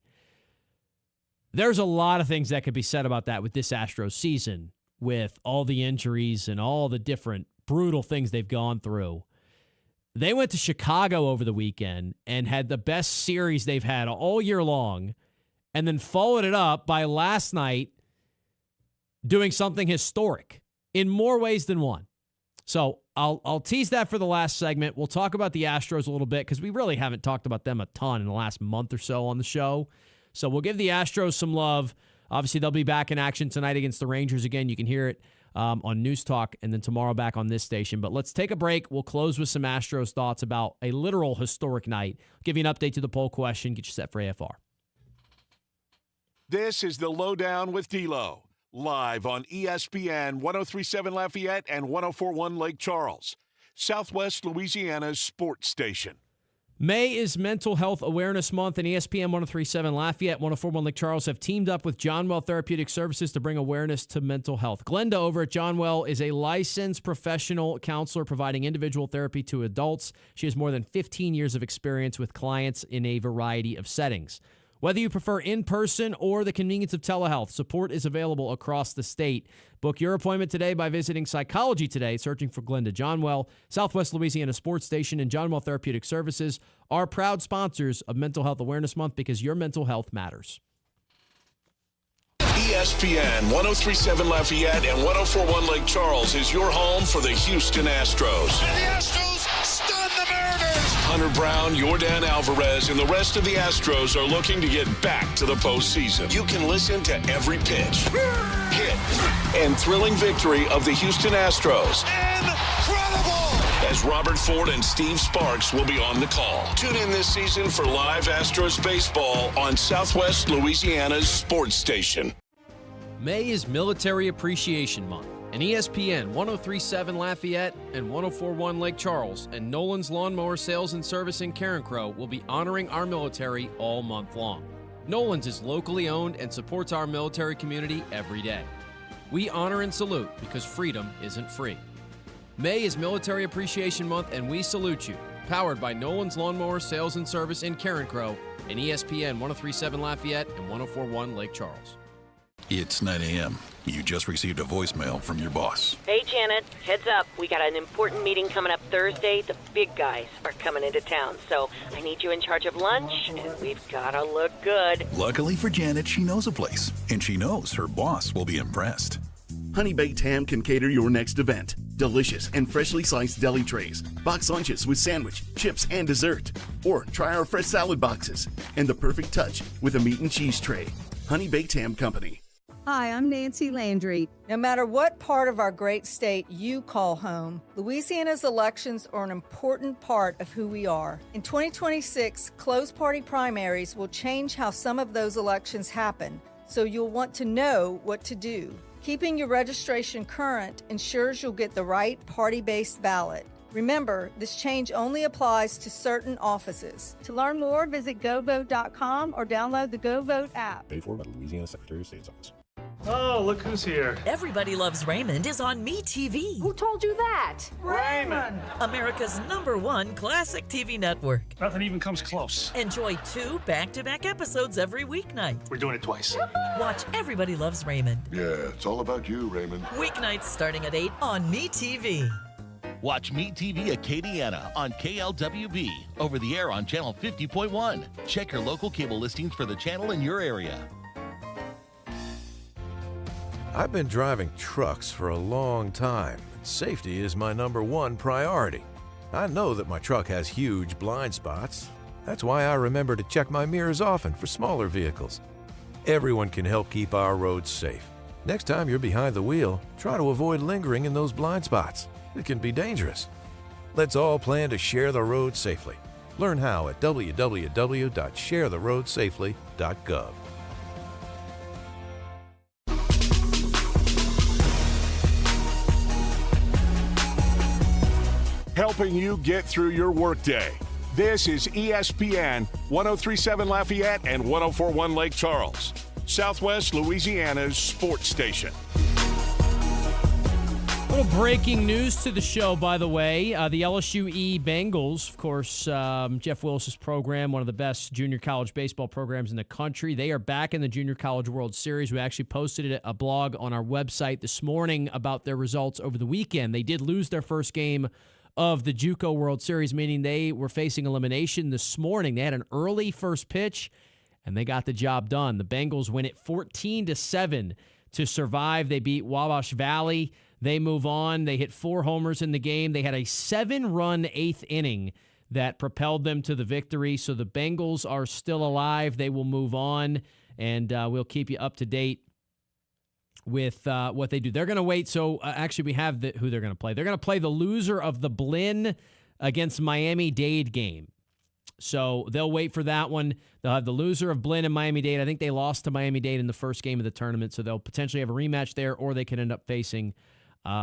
There's a lot of things that could be said about that with this Astros season, with all the injuries and all the different brutal things they've gone through. They went to Chicago over the weekend and had the best series they've had all year long, and then followed it up by last night doing something historic in more ways than one. So I'll tease that for the last segment. We'll talk about the Astros a little bit because we really haven't talked about them a ton in the last month or so on the show. So we'll give the Astros some love. Obviously, they'll be back in action tonight against the Rangers again. You can hear it on News Talk, and then tomorrow back on this station. But let's take a break. We'll close with some Astros thoughts about a literal historic night. I'll give you an update to the poll question. Get you set for AFR. This is the LohDown with D-Loh, live on ESPN 103.7 Lafayette and 104.1 Lake Charles, Southwest Louisiana's sports station. May is Mental Health Awareness Month, and ESPN 103.7 Lafayette, 104.1 Lake Charles have teamed up with Johnwell Therapeutic Services to bring awareness to mental health. Glenda over at Johnwell is a licensed professional counselor providing individual therapy to adults. She has more than 15 years of experience with clients in a variety of settings. Whether you prefer in-person or the convenience of telehealth, support is available across the state. Book your appointment today by visiting Psychology Today, searching for Glenda Johnwell. Southwest Louisiana Sports Station and Johnwell Therapeutic Services are proud sponsors of Mental Health Awareness Month because your mental health matters. ESPN 103.7 Lafayette and 104.1 Lake Charles is your home for the Houston Astros. And the Astros stun the Mariners. Hunter Brown, Yordan Alvarez, and the rest of the Astros are looking to get back to the postseason. You can listen to every pitch, hit, and thrilling victory of the Houston Astros. Incredible! As Robert Ford and Steve Sparks will be on the call. Tune in this season for live Astros baseball on Southwest Louisiana's sports station. May is Military Appreciation Month, and ESPN 103.7 Lafayette and 104.1 Lake Charles and Nolan's Lawnmower Sales and Service in Carencro will be honoring our military all month long. Nolan's is locally owned and supports our military community every day. We honor and salute because freedom isn't free. May is Military Appreciation Month, and we salute you. Powered by Nolan's Lawnmower Sales and Service in Carencro and ESPN 103.7 Lafayette and 104.1 Lake Charles. It's 9 a.m. You just received a voicemail from your boss. Hey, Janet. Heads up. We got an important meeting coming up Thursday. The big guys are coming into town, so I need you in charge of lunch, and we've got to look good. Luckily for Janet, she knows a place, and she knows her boss will be impressed. Honey Baked Ham can cater your next event. Delicious and freshly sliced deli trays, box lunches with sandwich, chips, and dessert. Or try our fresh salad boxes and the perfect touch with a meat and cheese tray. Honey Baked Ham Company. Hi, I'm Nancy Landry. No matter what part of our great state you call home, Louisiana's elections are an important part of who we are. In 2026, closed party primaries will change how some of those elections happen, so you'll want to know what to do. Keeping your registration current ensures you'll get the right party-based ballot. Remember, this change only applies to certain offices. To learn more, visit govote.com or download the GoVote app. Paid for by the Louisiana Secretary of State's office. Oh, look who's here. Everybody Loves Raymond is on MeTV. Who told you that? Raymond! America's #1 classic TV network. Nothing even comes close. Enjoy 2 back-to-back episodes every weeknight. We're doing it twice. Watch Everybody Loves Raymond. Yeah, it's all about you, Raymond. Weeknights starting at 8 on MeTV. Watch MeTV Acadiana on KLWB, over the air on Channel 50.1. Check your local cable listings for the channel in your area. I've been driving trucks for a long time. Safety is my #1 priority. I know that my truck has huge blind spots. That's why I remember to check my mirrors often for smaller vehicles. Everyone can help keep our roads safe. Next time you're behind the wheel, try to avoid lingering in those blind spots. It can be dangerous. Let's all plan to share the road safely. Learn how at www.sharetheroadsafely.gov. helping you get through your workday. This is ESPN 1037 Lafayette and 1041 Lake Charles, Southwest Louisiana's sports station. A little breaking news to the show, by the way. The LSU Bengals, of course, Jeff Willis's program, one of the best junior college baseball programs in the country. They are back in the Junior College World Series. We actually posted a blog on our website this morning about their results over the weekend. They did lose their first game of the JUCO World Series, meaning they were facing elimination this morning. They had an early first pitch, and they got the job done. The Bengals win it 14-7 to survive. They beat Wabash Valley. They move on. They hit 4 homers in the game. They had a 7-run 8th inning that propelled them to the victory. So the Bengals are still alive. They will move on, and we'll keep you up to date with what they do. They're going to wait. So actually, we have who they're going to play. They're going to play the loser of the Blinn against Miami-Dade game. So they'll wait for that one. They'll have the loser of Blinn and Miami-Dade. I think they lost to Miami-Dade in the first game of the tournament, so they'll potentially have a rematch there, or they could end up facing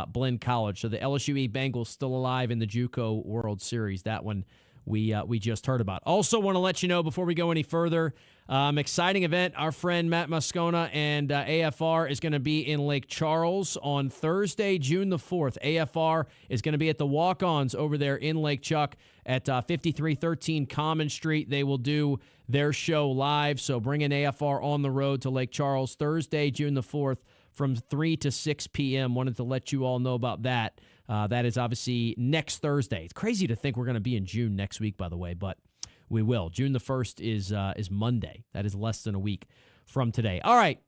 Blinn College. So the LSU Bengals still alive in the JUCO World Series. That one we just heard about. Also want to let you know before we go any further, exciting event. Our friend Matt Moscona and AFR is going to be in Lake Charles on Thursday, June the 4th. AFR is going to be at the Walk-Ons over there in Lake Chuck at 5313 Common Street. They will do their show live, so bring in AFR on the road to Lake Charles Thursday, June the 4th from 3 to 6 p.m. Wanted to let you all know about that. That is obviously next Thursday. It's crazy to think we're going to be in June next week, by the way, but we will. June the 1st is Monday. That is less than a week from today. All right.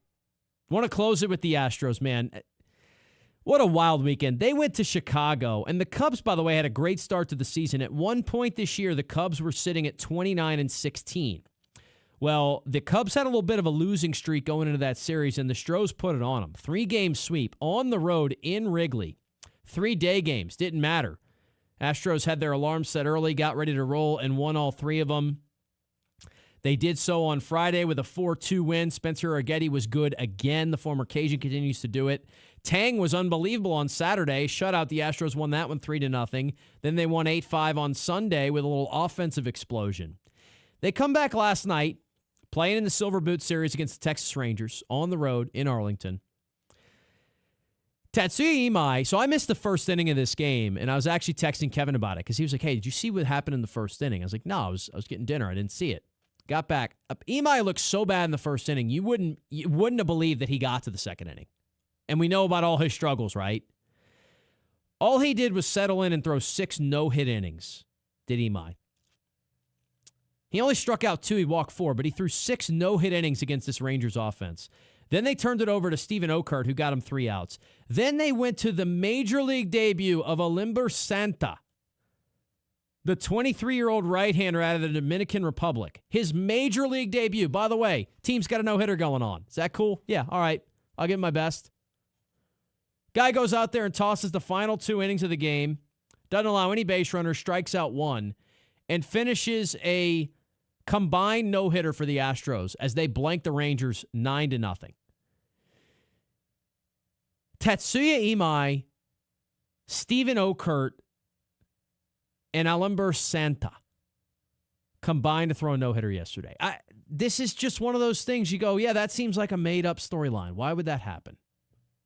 Want to close it with the Astros, man. What a wild weekend. They went to Chicago, and the Cubs, by the way, had a great start to the season. At one point this year, the Cubs were sitting at 29-16. Well, the Cubs had a little bit of a losing streak going into that series, and the Stros put it on them. 3-game sweep on the road in Wrigley. 3-day games, didn't matter. Astros had their alarm set early, got ready to roll, and won all 3 of them. They did so on Friday with a 4-2 win. Spencer Urquidy was good again. The former Cajun continues to do it. Tang was unbelievable on Saturday. Shutout. The Astros won that one 3-0. Then they won 8-5 on Sunday with a little offensive explosion. They come back last night, playing in the Silver Boot Series against the Texas Rangers on the road in Arlington. Tatsuya Imai, so I missed the first inning of this game, and I was actually texting Kevin about it because he was like, hey, did you see what happened in the first inning? I was like, no, I was getting dinner. I didn't see it. Got back. Imai looked so bad in the first inning, you wouldn't have believed that he got to the second inning. And we know about all his struggles, right? All he did was settle in and throw 6 no-hit innings, did Imai. He only struck out 2, he walked 4, but he threw 6 no-hit innings against this Rangers offense. Then they turned it over to Steven Okert, who got him 3 outs. Then they went to the major league debut of Alimber Santa, the 23-year-old right-hander out of the Dominican Republic. His major league debut. By the way, team's got a no-hitter going on. Is that cool? Yeah, all right. I'll give him my best. Guy goes out there and tosses the final 2 innings of the game, doesn't allow any base runners, strikes out 1, and finishes a combined no-hitter for the Astros as they blank the Rangers 9-0. Tatsuya Imai, Steven Okert, and Alimber Santa combined to throw a no-hitter yesterday. This is just one of those things you go, yeah, that seems like a made-up storyline. Why would that happen?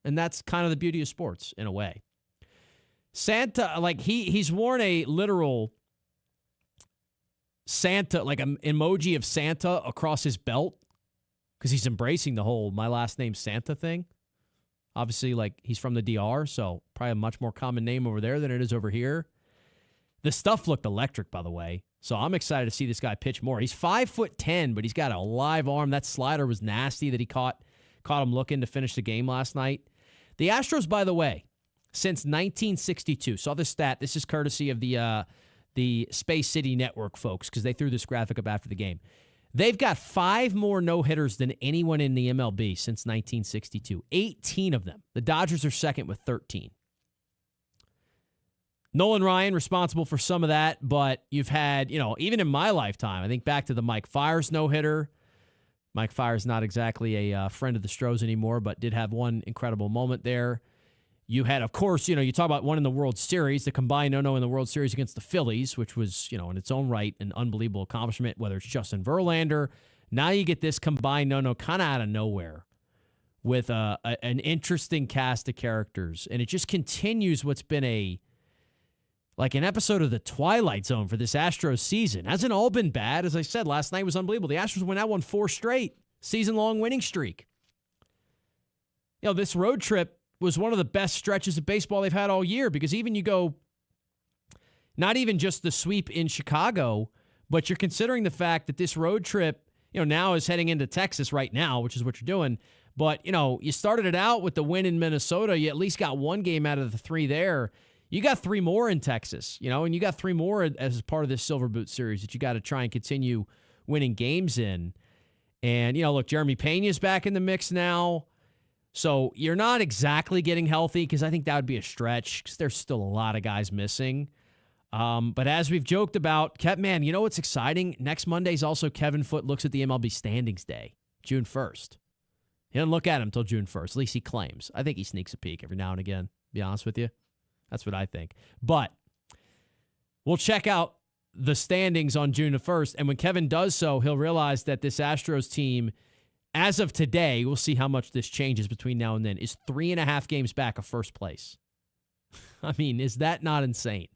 And that's kind of the beauty of sports, in a way. Santa, like, he's worn a literal Santa, like an emoji of Santa across his belt because he's embracing the whole my last name Santa thing. Obviously, like, he's from the DR, so probably a much more common name over there than it is over here. The stuff looked electric, by the way, so I'm excited to see this guy pitch more. He's 5'10", but he's got a live arm. That slider was nasty that he caught him looking to finish the game last night. The Astros, by the way, since 1962, saw this stat. This is courtesy of the Space City Network folks because they threw this graphic up after the game. They've got 5 more no-hitters than anyone in the MLB since 1962. 18 of them. The Dodgers are second with 13. Nolan Ryan responsible for some of that, but you've had, even in my lifetime, I think back to the Mike Fiers no-hitter. Mike Fiers not exactly a friend of the Stros anymore, but did have one incredible moment there. You had, of course, you talk about one in the World Series, the combined no-no in the World Series against the Phillies, which was, in its own right, an unbelievable accomplishment, whether it's Justin Verlander. Now you get this combined no-no kind of out of nowhere with an interesting cast of characters. And it just continues what's been an episode of The Twilight Zone for this Astros season. Hasn't all been bad. As I said, last night was unbelievable. The Astros won 4 straight, season-long winning streak. This road trip was one of the best stretches of baseball they've had all year, because even you go, not even just the sweep in Chicago, but you're considering the fact that this road trip, now is heading into Texas right now, which is what you're doing. But, you started it out with the win in Minnesota. You at least got 1 game out of the 3 there. You got 3 more in Texas, and you got 3 more as part of this Silver Boot series that you got to try and continue winning games in. And, look, Jeremy Pena's back in the mix now. So you're not exactly getting healthy, because I think that would be a stretch, because there's still a lot of guys missing. But as we've joked about, man, what's exciting? Next Monday is also Kevin Foote looks at the MLB Standings Day, June 1st. He doesn't look at him until June 1st. At least he claims. I think he sneaks a peek every now and again, to be honest with you. That's what I think. But we'll check out the standings on June the 1st. And when Kevin does so, he'll realize that this Astros team, as of today, we'll see how much this changes between now and then, is 3.5 games back of first place. I mean, is that not insane?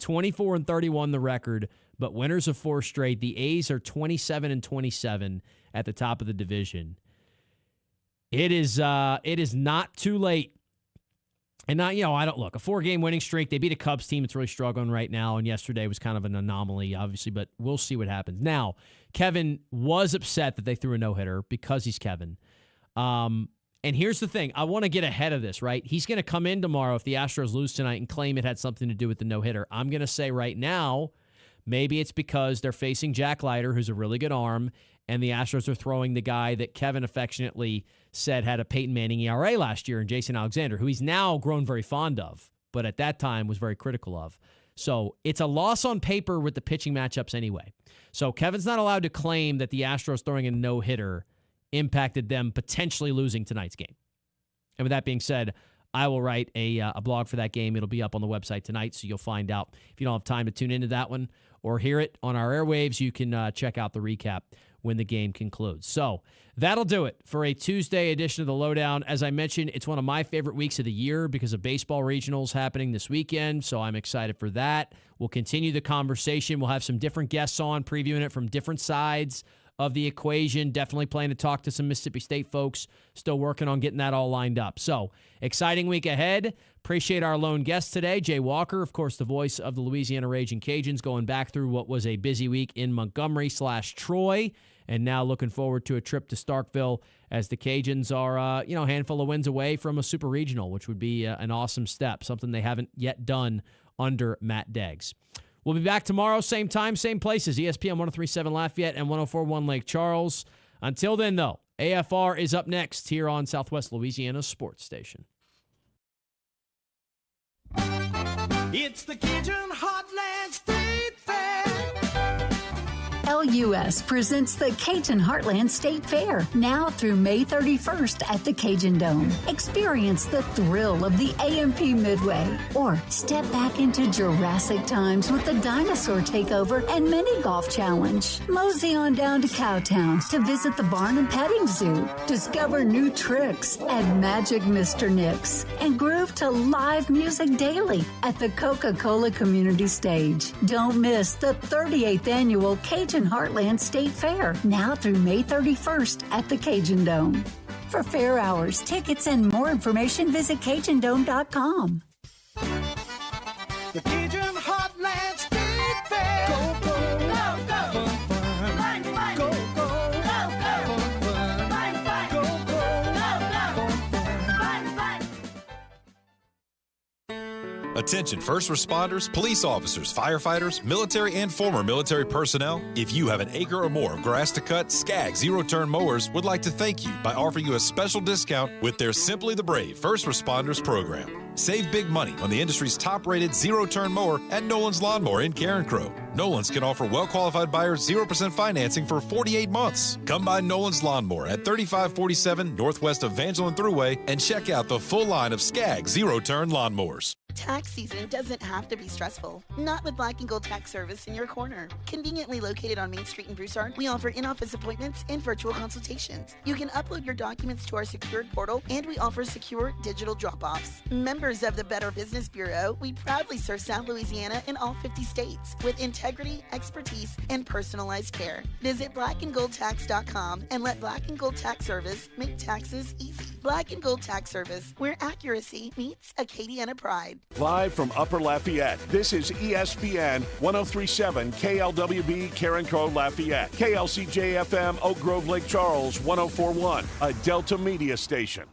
24-31 the record, but winners of 4 straight. The A's are 27-27 at the top of the division. It is not too late. And now, I don't look, a 4-game winning streak. They beat a Cubs team that's really struggling right now, and yesterday was kind of an anomaly, obviously, but we'll see what happens. Now, Kevin was upset that they threw a no-hitter because he's Kevin. And here's the thing. I want to get ahead of this, right? He's going to come in tomorrow if the Astros lose tonight and claim it had something to do with the no-hitter. I'm going to say right now, maybe it's because they're facing Jack Leiter, who's a really good arm, and the Astros are throwing the guy that Kevin affectionately said had a Peyton Manning ERA last year, and Jason Alexander, who he's now grown very fond of, but at that time was very critical of. So it's a loss on paper with the pitching matchups anyway. So Kevin's not allowed to claim that the Astros throwing a no-hitter impacted them potentially losing tonight's game. And with that being said, I will write a blog for that game. It'll be up on the website tonight, so you'll find out. If you don't have time to tune into that one or hear it on our airwaves, you can check out the recap when the game concludes. So that'll do it for a Tuesday edition of the LohDown. As I mentioned, it's one of my favorite weeks of the year because of baseball regionals happening this weekend, so I'm excited for that. We'll continue the conversation. We'll have some different guests on, previewing it from different sides of the equation. Definitely plan to talk to some Mississippi State folks. Still working on getting that all lined up. So, exciting week ahead. Appreciate our lone guest today, Jay Walker, of course, the voice of the Louisiana Raging Cajuns, going back through what was a busy week in Montgomery/Troy, and now looking forward to a trip to Starkville as the Cajuns are, a handful of wins away from a super regional, which would be an awesome step, something they haven't yet done under Matt Deggs. We'll be back tomorrow, same time, same places, ESPN 103.7 Lafayette and 104.1 Lake Charles. Until then, though, AFR is up next here on Southwest Louisiana's sports station. It's the Cajun Heartland State Fair. LUS presents the Cajun Heartland State Fair, now through May 31st at the Cajun Dome. Experience the thrill of the AMP Midway, or step back into Jurassic times with the Dinosaur Takeover and Mini Golf Challenge. Mosey on down to Cowtown to visit the Barn and Petting Zoo, discover new tricks at Magic Mr. Nick's, and groove to live music daily at the Coca-Cola Community Stage. Don't miss the 38th annual Cajun Heartland State Fair, now through May 31st at the Cajun Dome. For fair hours, tickets, and more information, visit CajunDome.com. The Cajun Heartland State Fair. Go, go, go, go. Fight, fight. Go, go, go, go. Fight, fight. Go, go, go, go. Fight, fight. Attention first responders, police officers, firefighters, military and former military personnel. If you have an acre or more of grass to cut, Skag zero-turn mowers would like to thank you by offering you a special discount with their Simply the Brave First Responders program. Save big money on the industry's top-rated zero-turn mower at Nolan's Lawnmower in Carencro. Nolan's can offer well-qualified buyers 0% financing for 48 months. Come by Nolan's Lawnmower at 3547 Northwest Evangeline Thruway and check out the full line of Skag zero-turn lawnmowers. Tax season doesn't have to be stressful. Not with Black & Gold Tax Service in your corner. Conveniently located on Main Street in Broussard, we offer in-office appointments and virtual consultations. You can upload your documents to our secured portal, and we offer secure digital drop-offs. Members of the Better Business Bureau, we proudly serve South Louisiana and all 50 states with integrity, expertise, and personalized care. Visit blackandgoldtax.com and let Black & Gold Tax Service make taxes easy. Black & Gold Tax Service, where accuracy meets Acadiana pride. Live from Upper Lafayette, this is ESPN 1037 KLWB Carencro Lafayette, KLCJ FM Oak Grove Lake Charles 1041, a Delta Media station.